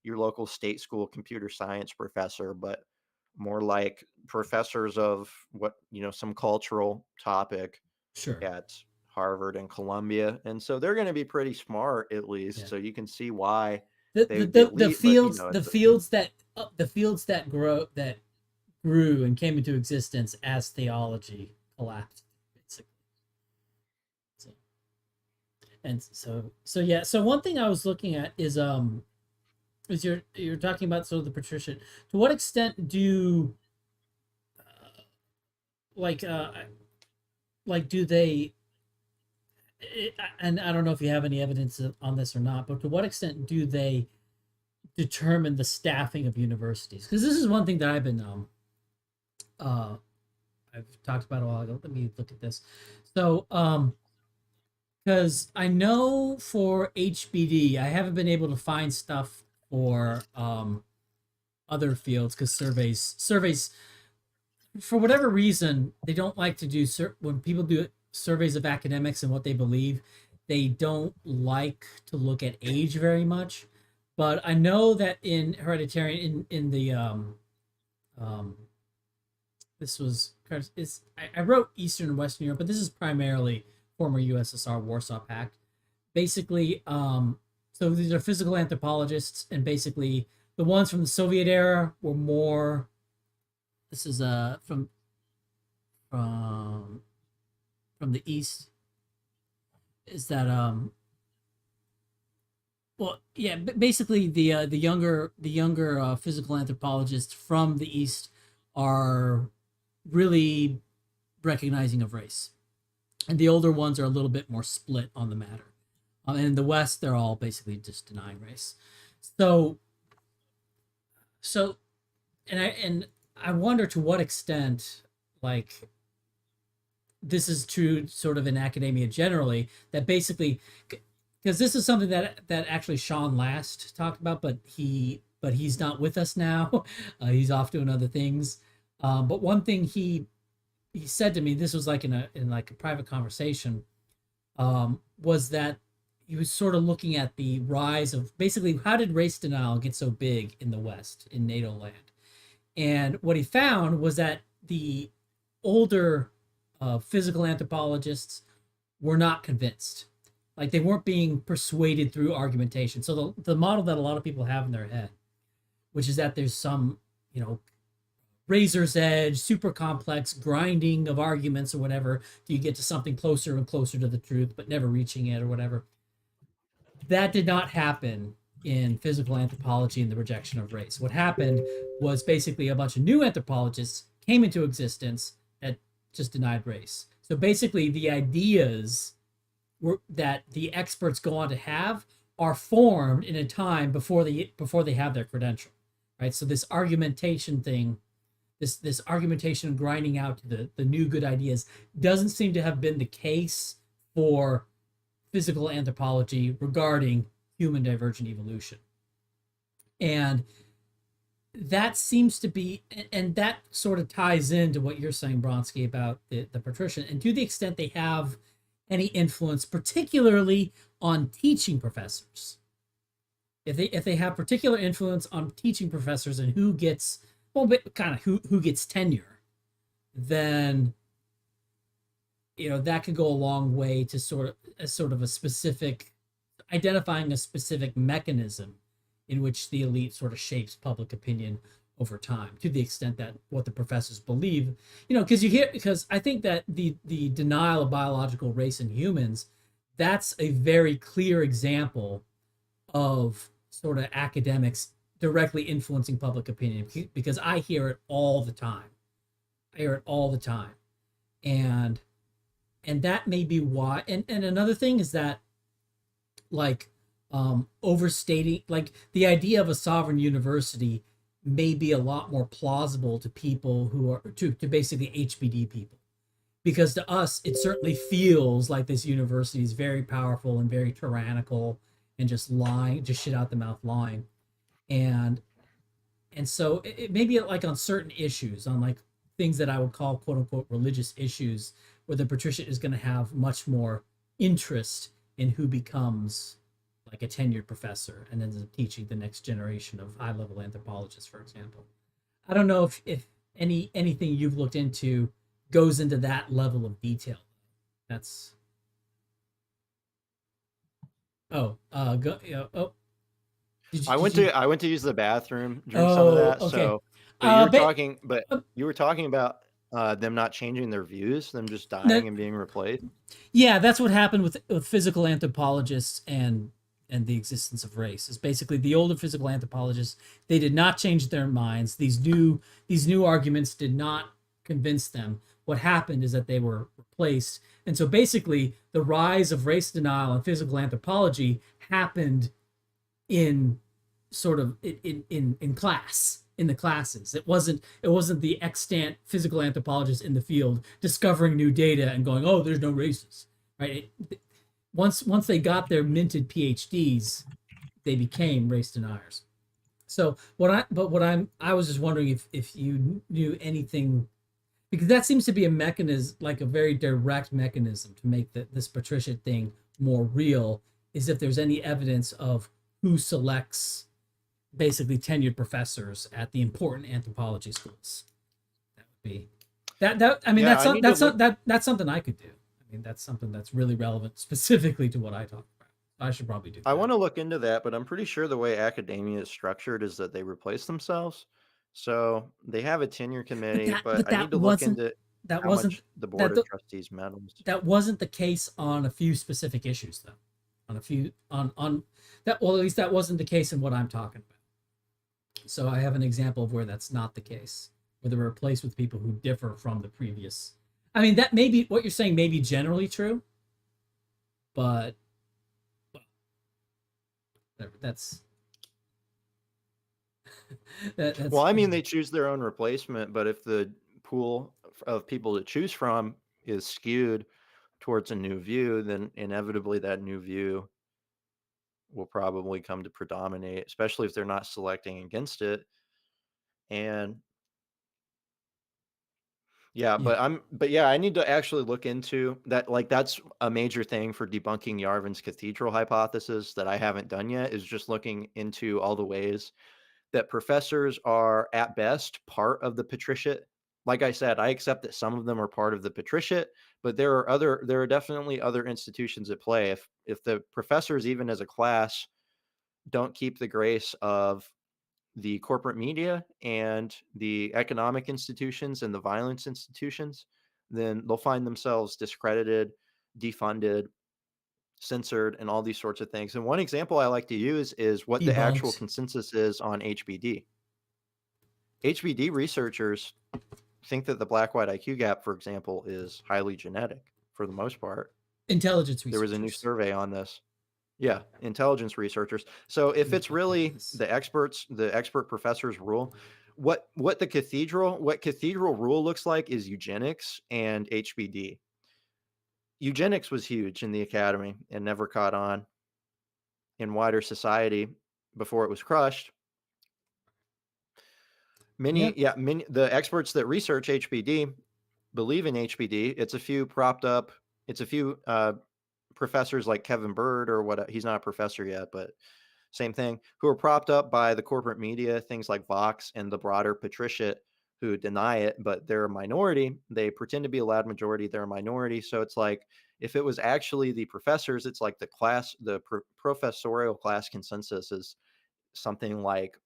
your local state school computer science professor, but more like professors of some cultural topic Sure. at Harvard and Columbia. And so they're going to be pretty smart at least. Yeah. So you can see why they would be The elite, but fields the fields that grew and came into existence as theology collapsed basically. So, and so yeah. So one thing I was looking at is you're talking about sort of the patrician. To what extent do uh, like uh like do they and I don't know if you have any evidence on this or not, but to what extent do they determine the staffing of universities? Because this is one thing that uh I've talked about a while ago. Let me look at this. So because I know for HBD, I haven't been able to find stuff for other fields because surveys for whatever reason they don't like to do when people do surveys of academics and what they believe, they don't like to look at age very much. But I know that in hereditarian in the um this was is I wrote Eastern and Western Europe, but this is primarily former USSR Warsaw Pact. Basically, so these are physical anthropologists, and basically the ones from the Soviet era were more. This is from from the East. Is that well, yeah, basically the younger physical anthropologists from the East are really recognizing of race, and the older ones are a little bit more split on the matter. And in the West, they're all basically just denying race. So, so, and I wonder to what extent, like, this is true, sort of in academia generally, that basically, because this is something that actually Sean Last talked about, but he's not with us now. He's off doing other things. But one thing he said to me, this was like in like a private conversation, was that he was sort of looking at the rise of basically how did race denial get so big in the West, in NATO land. And what he found was that the older physical anthropologists were not convinced. Like, they weren't being persuaded through argumentation. So the model that a lot of people have in their head, which is that there's some, razor's edge, super complex grinding of arguments or whatever, do you get to something closer and closer to the truth, but never reaching it or whatever. That did not happen in physical anthropology and the rejection of race. What happened was basically a bunch of new anthropologists came into existence that just denied race. So basically, the ideas that the experts go on to have are formed in a time before they have their credential, right? So this argumentation thing, this argumentation grinding out to the new good ideas doesn't seem to have been the case for physical anthropology regarding human divergent evolution. And that seems to be, and that sort of ties into what you're saying, Bronsky, about the patrician, and to the extent they have any influence, particularly on teaching professors. If they have particular influence on teaching professors and who gets, well, kind of who gets tenure, then that could go a long way to sort of a specific, identifying a specific mechanism in which the elite sort of shapes public opinion over time, to the extent that what the professors believe, because I think that the denial of biological race in humans, that's a very clear example of sort of academics directly influencing public opinion, because I hear it all the time. And that may be why. And another thing is that, like, overstating, like, the idea of a sovereign university may be a lot more plausible to people who are to basically HBD people, because to us it certainly feels like this university is very powerful and very tyrannical and just lying, just shit out the mouth lying. And so it may be like on certain issues, on like things that I would call quote unquote religious issues, where the patrician is going to have much more interest in who becomes like a tenured professor and then teaching the next generation of high level anthropologists, for example. I don't know if anything you've looked into goes into that level of detail. That's I went to use the bathroom during some of that. Okay. So, but you were talking about them not changing their views, them just dying and being replaced. Yeah, that's what happened with physical anthropologists and the existence of race. Is basically the older physical anthropologists, they did not change their minds. These new arguments did not convince them. What happened is that they were replaced. And so basically the rise of race denial and physical anthropology happened in sort of in class, in the classes. It wasn't the extant physical anthropologists in the field discovering new data and going, oh, there's no races, right? Once they got their minted PhDs, they became race deniers. So I was just wondering if you knew anything, because that seems to be a mechanism, like a very direct mechanism to make this patrician thing more real, is if there's any evidence of who selects basically tenured professors at the important anthropology schools. That would be I mean, Yeah, I need to look. that's something I could do. I mean, that's something that's really relevant specifically to what I talk about. I should probably do I that. want to look into that, but I'm pretty sure the way academia is structured is that they replace themselves. So they have a tenure committee, but But I need to look into that how wasn't much the board that of trustees meddles. that wasn't the case on a few specific issues though. On a few on that, well, at least that wasn't the case in what I'm talking about. So I have an example of where that's not the case, where they were replaced with people who differ from the previous. I mean, that may be what you're saying may be generally true, but that's that's Well, I mean, they choose their own replacement, but if the pool of people to choose from is skewed towards a new view, then inevitably that new view will probably come to predominate, especially if they're not selecting against it. And yeah, yeah. but yeah, I need to actually look into that. Like, that's a major thing for debunking Yarvin's cathedral hypothesis that I haven't done yet, is just looking into all the ways that professors are at best part of the patriciate. Like I said, I accept that some of them are part of the patriciate, but there are definitely other institutions at play. If the professors, even as a class, don't keep the grace of the corporate media and the economic institutions and the violence institutions, then they'll find themselves discredited, defunded, censored, and all these sorts of things. And one example I like to use is what the actual Debunked. consensus is on HBD. HBD researchers think that the black white IQ gap, for example, is highly genetic for the most part. Intelligence There was a new researchers. survey on this. Yeah, intelligence researchers. So if it's really the experts, the expert professors rule, what cathedral rule looks like is eugenics and HBD. Eugenics was huge in the academy and never caught on in wider society before it was crushed. Yeah. Many the experts that research HBD believe in HBD. It's a few propped up. It's a few professors like Kevin Bird or what. He's not a professor yet, but same thing, who are propped up by the corporate media, things like Vox and the broader patriciate, who deny it, but they're a minority. They pretend to be a loud majority. They're a minority. So it's like, if it was actually the professors, it's like the professorial class consensus is something like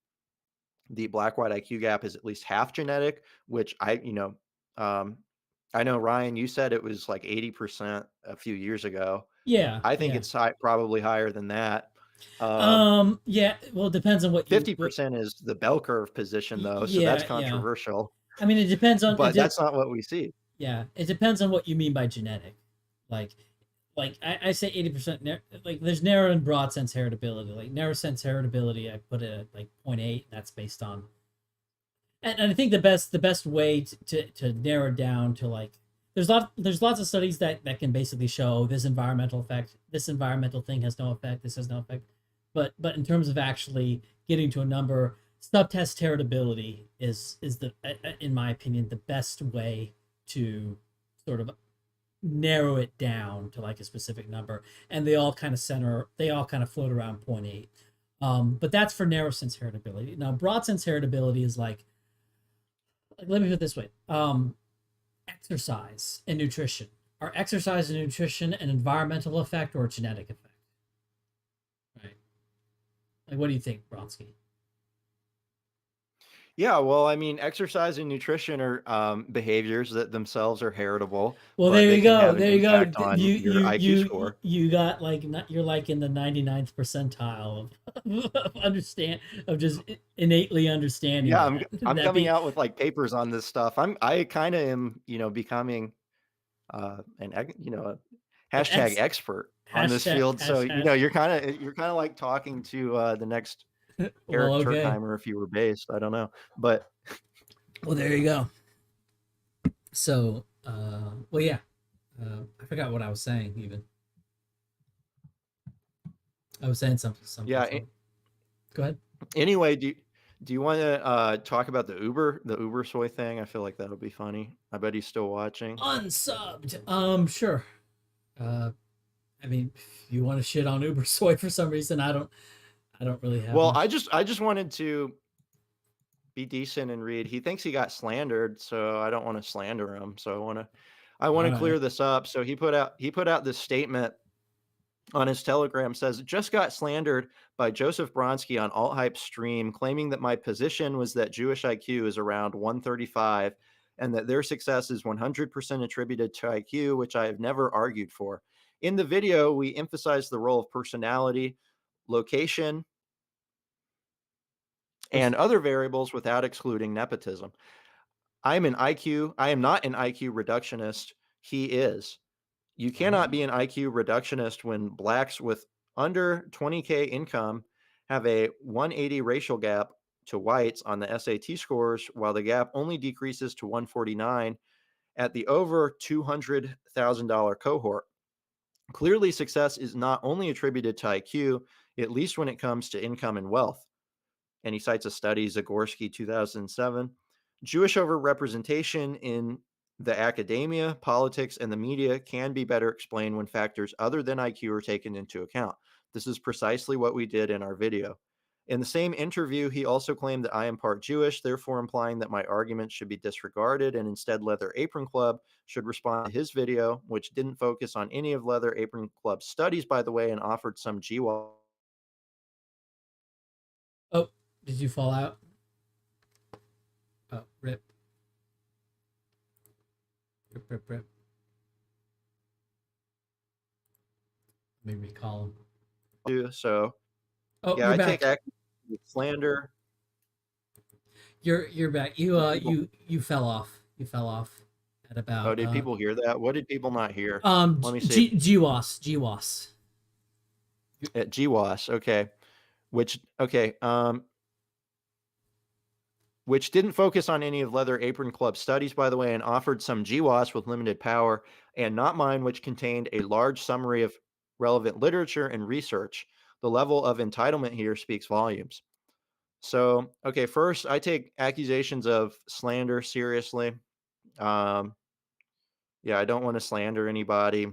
the black white IQ gap is at least half genetic, which um, I know, Ryan, you said it was like 80% a few years ago. Yeah. I think Yeah. it's probably higher than that. Yeah. Well, it depends on what you. 50% is the bell curve position, though, so that's Yeah. Yeah. controversial. I mean, it depends on But that's not what we see. Yeah, it depends on what you mean by genetic. Like, I say 80%. Like, there's narrow and broad sense heritability. Like narrow sense heritability, I put it at like 0.8. That's based on, and I think the best way to narrow down to like, there's lots of studies that can basically show this environmental effect, this environmental thing has no effect, this has no effect. But in terms of actually getting to a number, subtest heritability is the, in my opinion, the best way to sort of narrow it down to like a specific number, and they all kind of float around 0.8. But that's for narrow sense heritability. Now broad sense heritability is like, let me put it this way. Exercise and nutrition. Are exercise and nutrition an environmental effect or a genetic effect? Right. Like, what do you think, Bronsky? Yeah, well, I mean, exercise and nutrition are behaviors that themselves are heritable, Well, but there they you can go. have an There you go. impact on your IQ score. You got like, you're like in the 99th percentile of understand of just innately understanding. Yeah, that. I'm That coming be out with like papers on this stuff. I kind of am, becoming a an hashtag expert on this hashtag field. So, hashtag. you're kind of like talking to the next Well, Eric okay. Turkheimer if you were based. I don't know, but Well, there you go. So, well, yeah. I forgot what I was saying. Even I was saying something. yeah. Go ahead. Anyway, do you want to talk about the Uber soy thing? I feel like that'll be funny. I bet he's still watching. Unsubbed. Sure. Uh, I mean, if you want to shit on Uber soy for some reason, I don't really have. Well, much. I just wanted to be decent and read. He thinks he got slandered, so I don't want to slander him. So I want to All right. clear this up. So he put out this statement on his Telegram, says, just got slandered by Joseph Bronsky on Alt Hype stream, claiming that my position was that Jewish IQ is around 135 and that their success is 100% attributed to IQ, which I have never argued for. In the video, we emphasize the role of personality, location, and other variables without excluding nepotism. I am not an IQ reductionist. He is. You cannot be an IQ reductionist when blacks with under 20K income have a 180 racial gap to whites on the SAT scores, while the gap only decreases to 149 at the over $200,000 cohort. Clearly, success is not only attributed to IQ, at least when it comes to income and wealth. And he cites a study, Zagorski 2007. Jewish overrepresentation in the academia, politics, and the media can be better explained when factors other than IQ are taken into account. This is precisely what we did in our video. In the same interview, he also claimed that I am part Jewish, therefore implying that my arguments should be disregarded and instead Leather Apron Club should respond to his video, which didn't focus on any of Leather Apron Club's studies, by the way, and offered some GWAS. Oh, did you fall out? Oh, rip. Rip. Let me recall him. So, oh, yeah, you're I back. take action with slander. You're back. You fell off. You fell off at about. Oh, did people hear that? What did people not hear? Let me see. GWAS. At GWAS, okay. Which didn't focus on any of Leather Apron Club studies, by the way, and offered some GWAS with limited power, and not mine, which contained a large summary of relevant literature and research. The level of entitlement here speaks volumes. So, okay, first, I take accusations of slander seriously. Yeah, I don't want to slander anybody.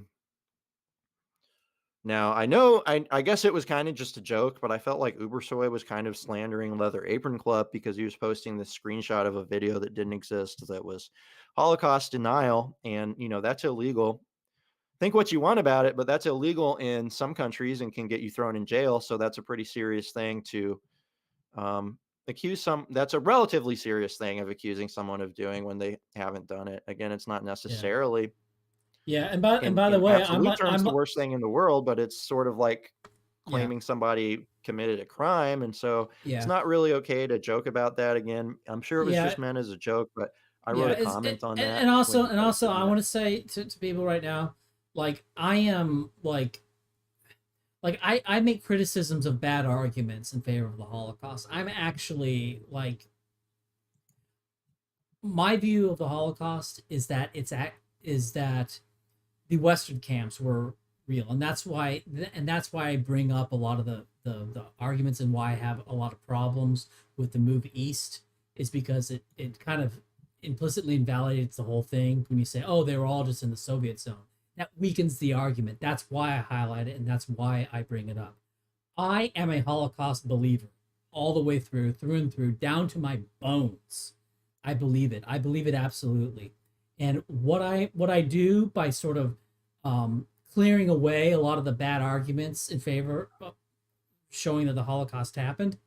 Now, I guess it was kind of just a joke, but I felt like Ubersoy was kind of slandering Leather Apron Club because he was posting this screenshot of a video that didn't exist that was Holocaust denial. And, that's illegal. Think what you want about it, but that's illegal in some countries and can get you thrown in jail. So that's a pretty serious thing to that's a relatively serious thing of accusing someone of doing when they haven't done it. Again, it's not necessarily yeah. And by the in way, absolute terms the worst thing in the world, but it's sort of like claiming somebody committed a crime, and so it's not really okay to joke about that. Again, I'm sure it was just meant as a joke, but I wrote a comment on that. And also I want to say to people right now, like I am like I make criticisms of bad arguments in favor of the Holocaust. I'm actually like, my view of the Holocaust is that the Western camps were real, and that's why I bring up a lot of the arguments and why I have a lot of problems with the move east, is because it kind of implicitly invalidates the whole thing when you say, oh, they were all just in the Soviet zone. That weakens the argument. That's why I highlight it, and that's why I bring it up. I am a Holocaust believer all the way through and through, down to my bones. I believe it. I believe it absolutely. And what I do by sort of clearing away a lot of the bad arguments in favor of showing that the Holocaust happened,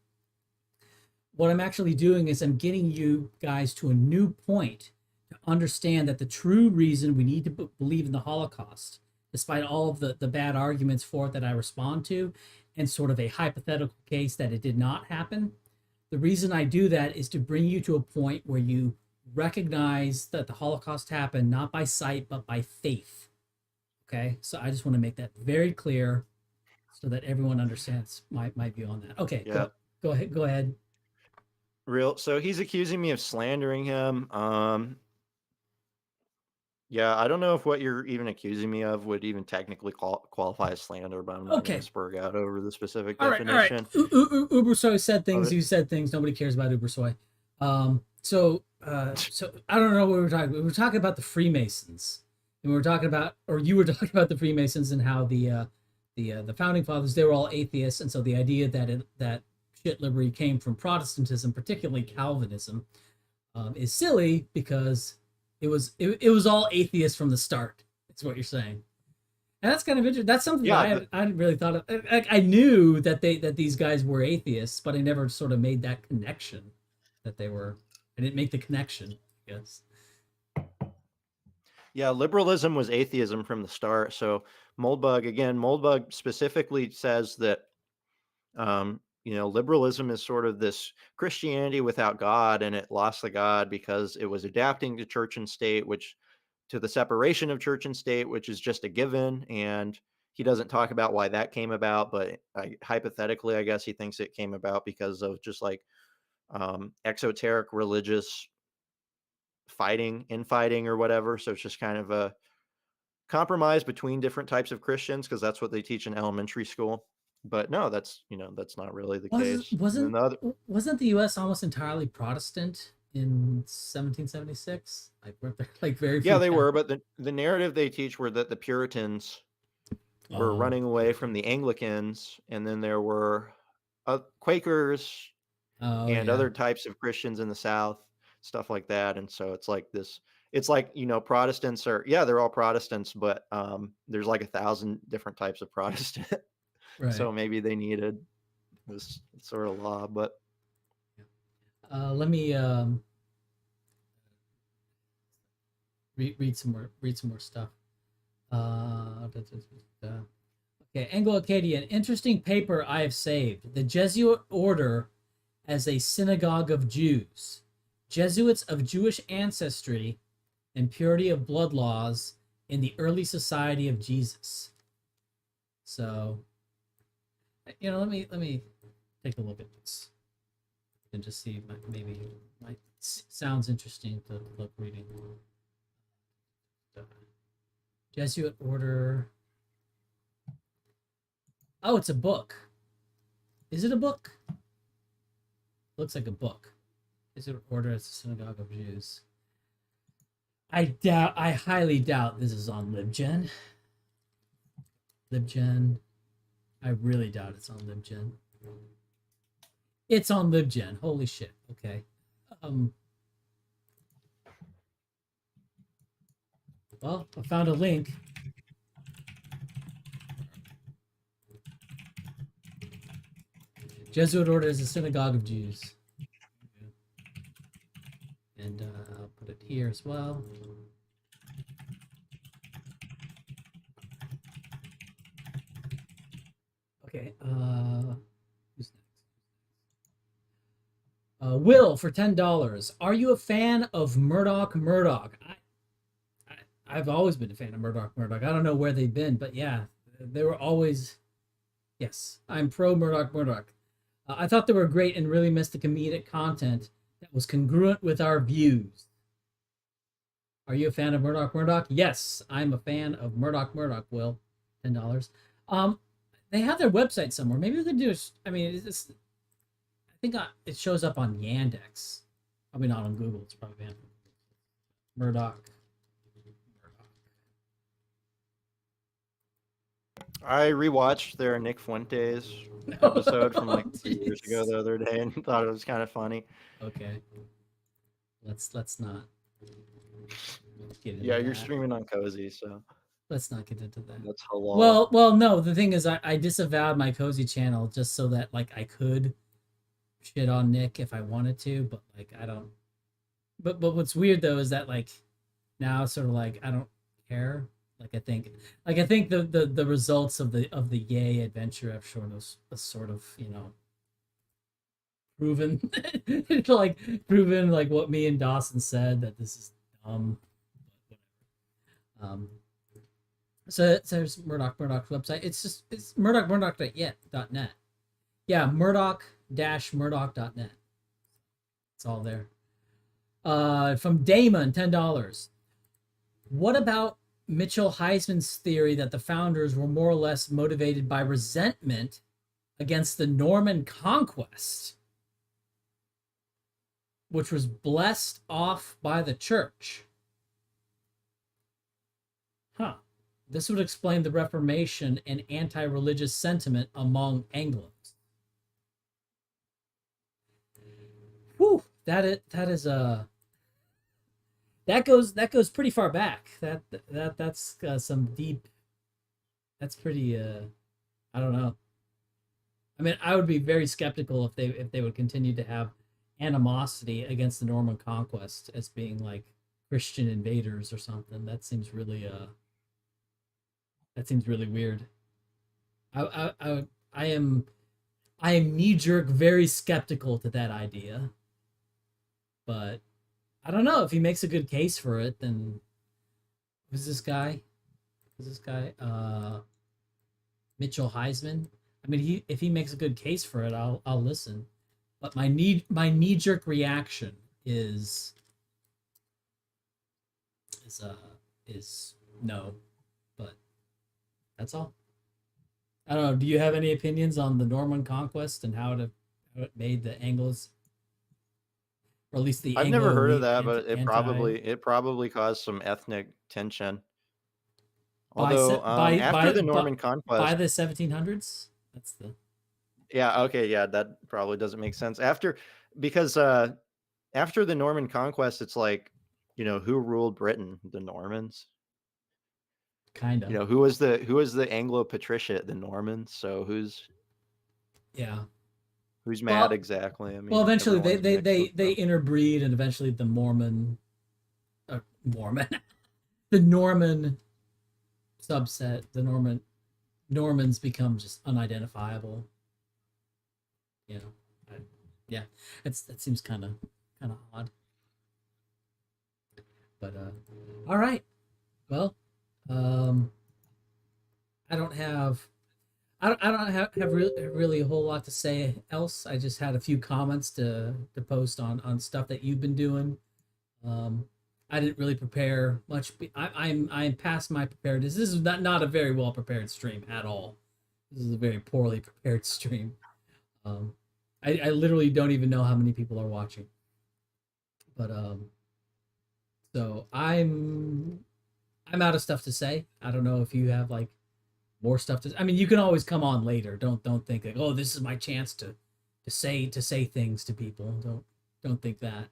what I'm actually doing is I'm getting you guys to a new point to understand that the true reason we need to believe in the Holocaust, despite all of the bad arguments for it that I respond to, and sort of a hypothetical case that it did not happen, the reason I do that is to bring you to a point where you recognize that the Holocaust happened not by sight, but by faith. Okay, so I just want to make that very clear so that everyone understands my view on that. Okay, yeah. Go ahead. So he's accusing me of slandering him. Yeah, I don't know if what you're even accusing me of would even technically qualify as slander, but I'm not going to spurg out over the specific definition. All right. Ubersoy said things. You said things. Nobody cares about Ubersoy. So I don't know what we were talking about. We were talking about the Freemasons, and we were talking about, or you were talking about the Freemasons and how the founding fathers, they were all atheists, and so the idea that shit liberty came from Protestantism, particularly Calvinism, is silly because it was all atheists from the start. That's what you're saying. And that's kind of interesting. That's something Yeah, that I hadn't really thought of. I knew that these guys were atheists, but I never sort of made that connection that they were. I didn't make the connection, I guess. yeah, liberalism was atheism from the start. So Moldbug specifically says that liberalism is sort of this Christianity without God, and it lost the God because it was adapting to church and state, which to the separation of church and state, which is just a given. And he doesn't talk about why that came about, but hypothetically, I guess he thinks it came about because of just like exoteric religious infighting or whatever. So it's just kind of a compromise between different types of Christians because that's what they teach in elementary school. But no, that's not really the case. And then Wasn't the U.S. almost entirely Protestant in 1776? Like weren't there like very few? Yeah, they were, but the narrative they teach were that the Puritans were running away from the Anglicans, and then there were Quakers and other types of Christians in the South, stuff like that. And so it's like this. It's like Protestants they're all Protestants, but there's like 1,000 different types of Protestant. Right. So maybe they needed this sort of law, but let me read some more stuff. Okay, Anglo-Acadian, interesting paper I have saved. The Jesuit order as a synagogue of Jews. Jesuits of Jewish ancestry and purity of blood laws in the early society of Jesus. So, let me take a look at this and just see maybe it sounds interesting to look reading. Jesuit order. Oh, it's a book. Is it a book? Looks like a book. Jesuit order as a synagogue of Jews. I highly doubt this is on LibGen. I really doubt it's on LibGen. It's on LibGen. Holy shit. Okay. Well, I found a link. Jesuit order is a synagogue of Jews. And I'll put it here as well. Okay. Who's next? Will for $10. Are you a fan of Murdoch? I've always been a fan of Murdoch. I don't know where they've been, but yeah, they were always. Yes, I'm pro Murdoch. I thought they were great and really missed the comedic content that was congruent with our views. Are you a fan of Murdoch? Yes, I'm a fan of Murdoch. Will, $10. They have their website somewhere. Maybe we could do. I think it shows up on Yandex. Probably not on Google. It's probably on Murdoch. I rewatched their Nick Fuentes episode from like 2 years ago the other day and thought it was kind of funny. Okay. Let's not get into you're streaming on Cozy, so let's not get into that. That's halal. Well, no. The thing is, I disavowed my Cozy channel just so that like I could shit on Nick if I wanted to, but like I don't. But what's weird though is that like now it's sort of like I don't care. I think the results of the Yay adventure have sort of proven proven like what me and Dawson said, that this is dumb. So there's Murdoch's website. It's murdoch.net. Yeah, murdoch-murdoch.net. It's all there. From Damon, $10. What about Mitchell Heisman's theory that the founders were more or less motivated by resentment against the Norman conquest, which was blessed off by the church? This would explain the Reformation and anti-religious sentiment among Anglos. that is that goes pretty far back. That's some deep. That's pretty. I don't know. I mean, I would be very skeptical if they would continue to have animosity against the Norman conquest as being like Christian invaders or something. That seems really weird. I am knee jerk very skeptical to that idea, but I don't know if he makes a good case for it. Then who's this guy? Who's this guy? Mitchell Heisman. I mean, if he makes a good case for it, I'll listen. But my knee jerk reaction is uh is no. But that's all. I don't know. Do you have any opinions on the Norman conquest and how it made the Anglos, or at least the I've Anglo never heard of elite, that, but anti it probably caused some ethnic tension. by Although after the by Norman by conquest, the 1700s? That's the yeah, okay, yeah, that probably doesn't make sense. Because after the Norman conquest, it's like, who ruled Britain? The Normans. kind of. Who was the Anglo patriciate? The Normans. So Yeah. who's mad Well, exactly? I well, mean, eventually they everyone's they mixed they with they them. interbreed, and eventually the Mormon, the Norman subset, the Normans become just unidentifiable. You know, yeah, that seems kind of odd. But all right. Well, um, I don't have I don't have really a whole lot to say else. I just had a few comments to post on stuff that you've been doing. Um, I didn't really prepare much. I'm past my preparedness. This is not a very well prepared stream at all. This is a very poorly prepared stream. Um, I literally don't even know how many people are watching. But so I'm out of stuff to say. I don't know if you have like more stuff to. I mean, you can always come on later. Don't think like, oh, this is my chance to say things to people. Don't think that.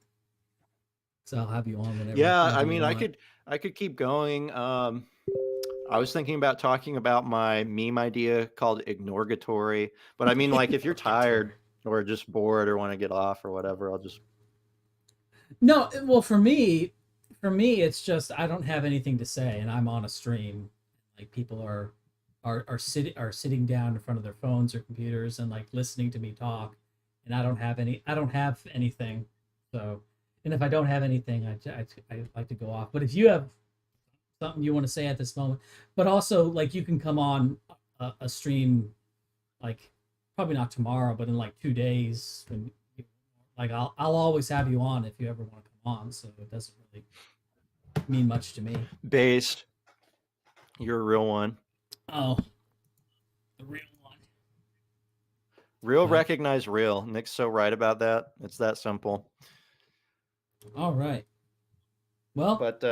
So I'll have you on Yeah, whenever I you mean, I want. could I could keep going. I was thinking about talking about my meme idea called ignorgatory, but I mean, like, if you're tired Purgatory. or just bored or want to get off or whatever, I'll just. No, well, for me, it's just I don't have anything to say, and I'm on a stream. Like people are sitting down in front of their phones or computers and like listening to me talk, and I don't have anything. So, and if I don't have anything, I like to go off. But if you have something you want to say at this moment, but also like you can come on a stream, like probably not tomorrow, but in like 2 days when like I'll always have you on if you ever want to come on. So it doesn't really mean much to me. Based. You're a real one. Oh, the real one. Real But recognize real. Nick's so right about that. It's that simple. all right. Well, But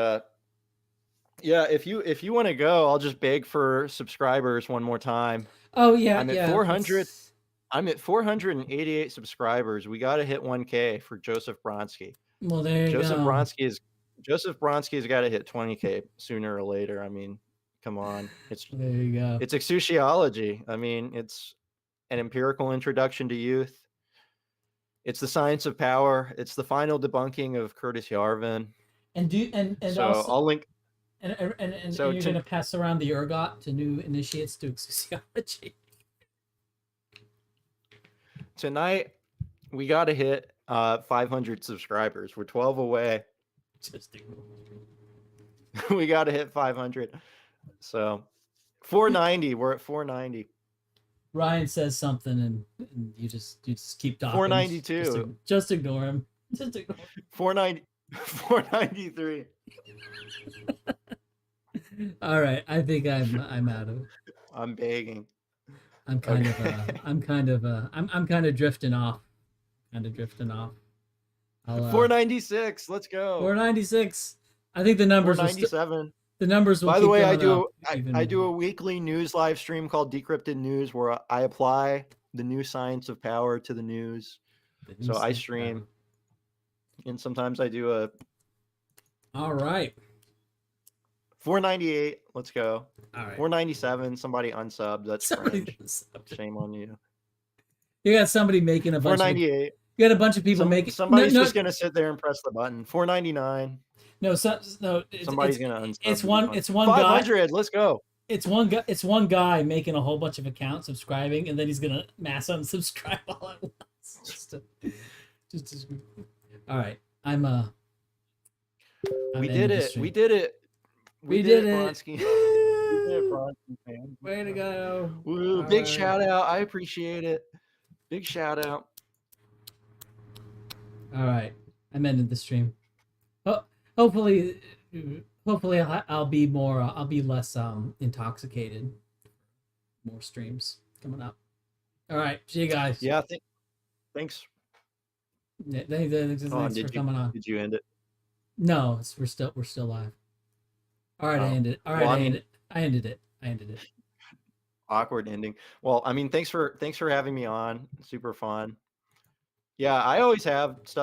yeah, if you want to go, I'll just beg for subscribers one more time. oh yeah, I'm at yeah. 400. Let's. I'm at 488 subscribers. We got to hit 1K for Joseph Bronsky. Well, there you Joseph go. Bronsky is Joseph Bronsky's got to hit 20K sooner or later. I mean, come on. There you go. It's exousiology. I mean, it's an empirical introduction to youth. It's the science of power. It's the final debunking of Curtis Yarvin. And So also I'll link. and So you're gonna pass around the ergot to new initiates to sociology. tonight we got to hit 500 subscribers. We're 12 away. Just We got to hit 500. So 490. We're at 490. Ryan says something and you just keep talking. 492. Just ignore him. Just ignore him. 490. 493. All right, I think I'm out of. I'm begging. I'm kind Okay. of I'm kind of drifting off. Kind of drifting off. I'll 496. Let's go. 496. I think the numbers will 497. the numbers will By the keep way, going up. I do a weekly news live stream called Decrypted News where I apply the new science of power to the news. The So I news stream. And sometimes I do a All right. 498. Let's go. All right. 497. Somebody unsubbed. That's Somebody cringe. Shame on you. You got somebody making a bunch of 498. you got a bunch of people making Somebody's just gonna sit there and press the button. 499. No, Somebody's gonna unsub. it's one 500. guy. Let's go. It's one guy making a whole bunch of accounts, subscribing, and then he's gonna mass unsubscribe all at once. All right. We did it. We did it. We did it. Bronski. We did it, Bronski, man. Way to go. Woo, big shout out. I appreciate it. Big shout out. All right. I'm ending the stream. Hopefully I'll be less intoxicated. More streams coming up. All right. See you guys. Yeah, thanks. Thanks for coming on. Did you end it? No, we're still live. All right, I ended it. All right, well, I ended it. Awkward ending. Well, I mean, thanks for having me on. Super fun. Yeah, I always have stuff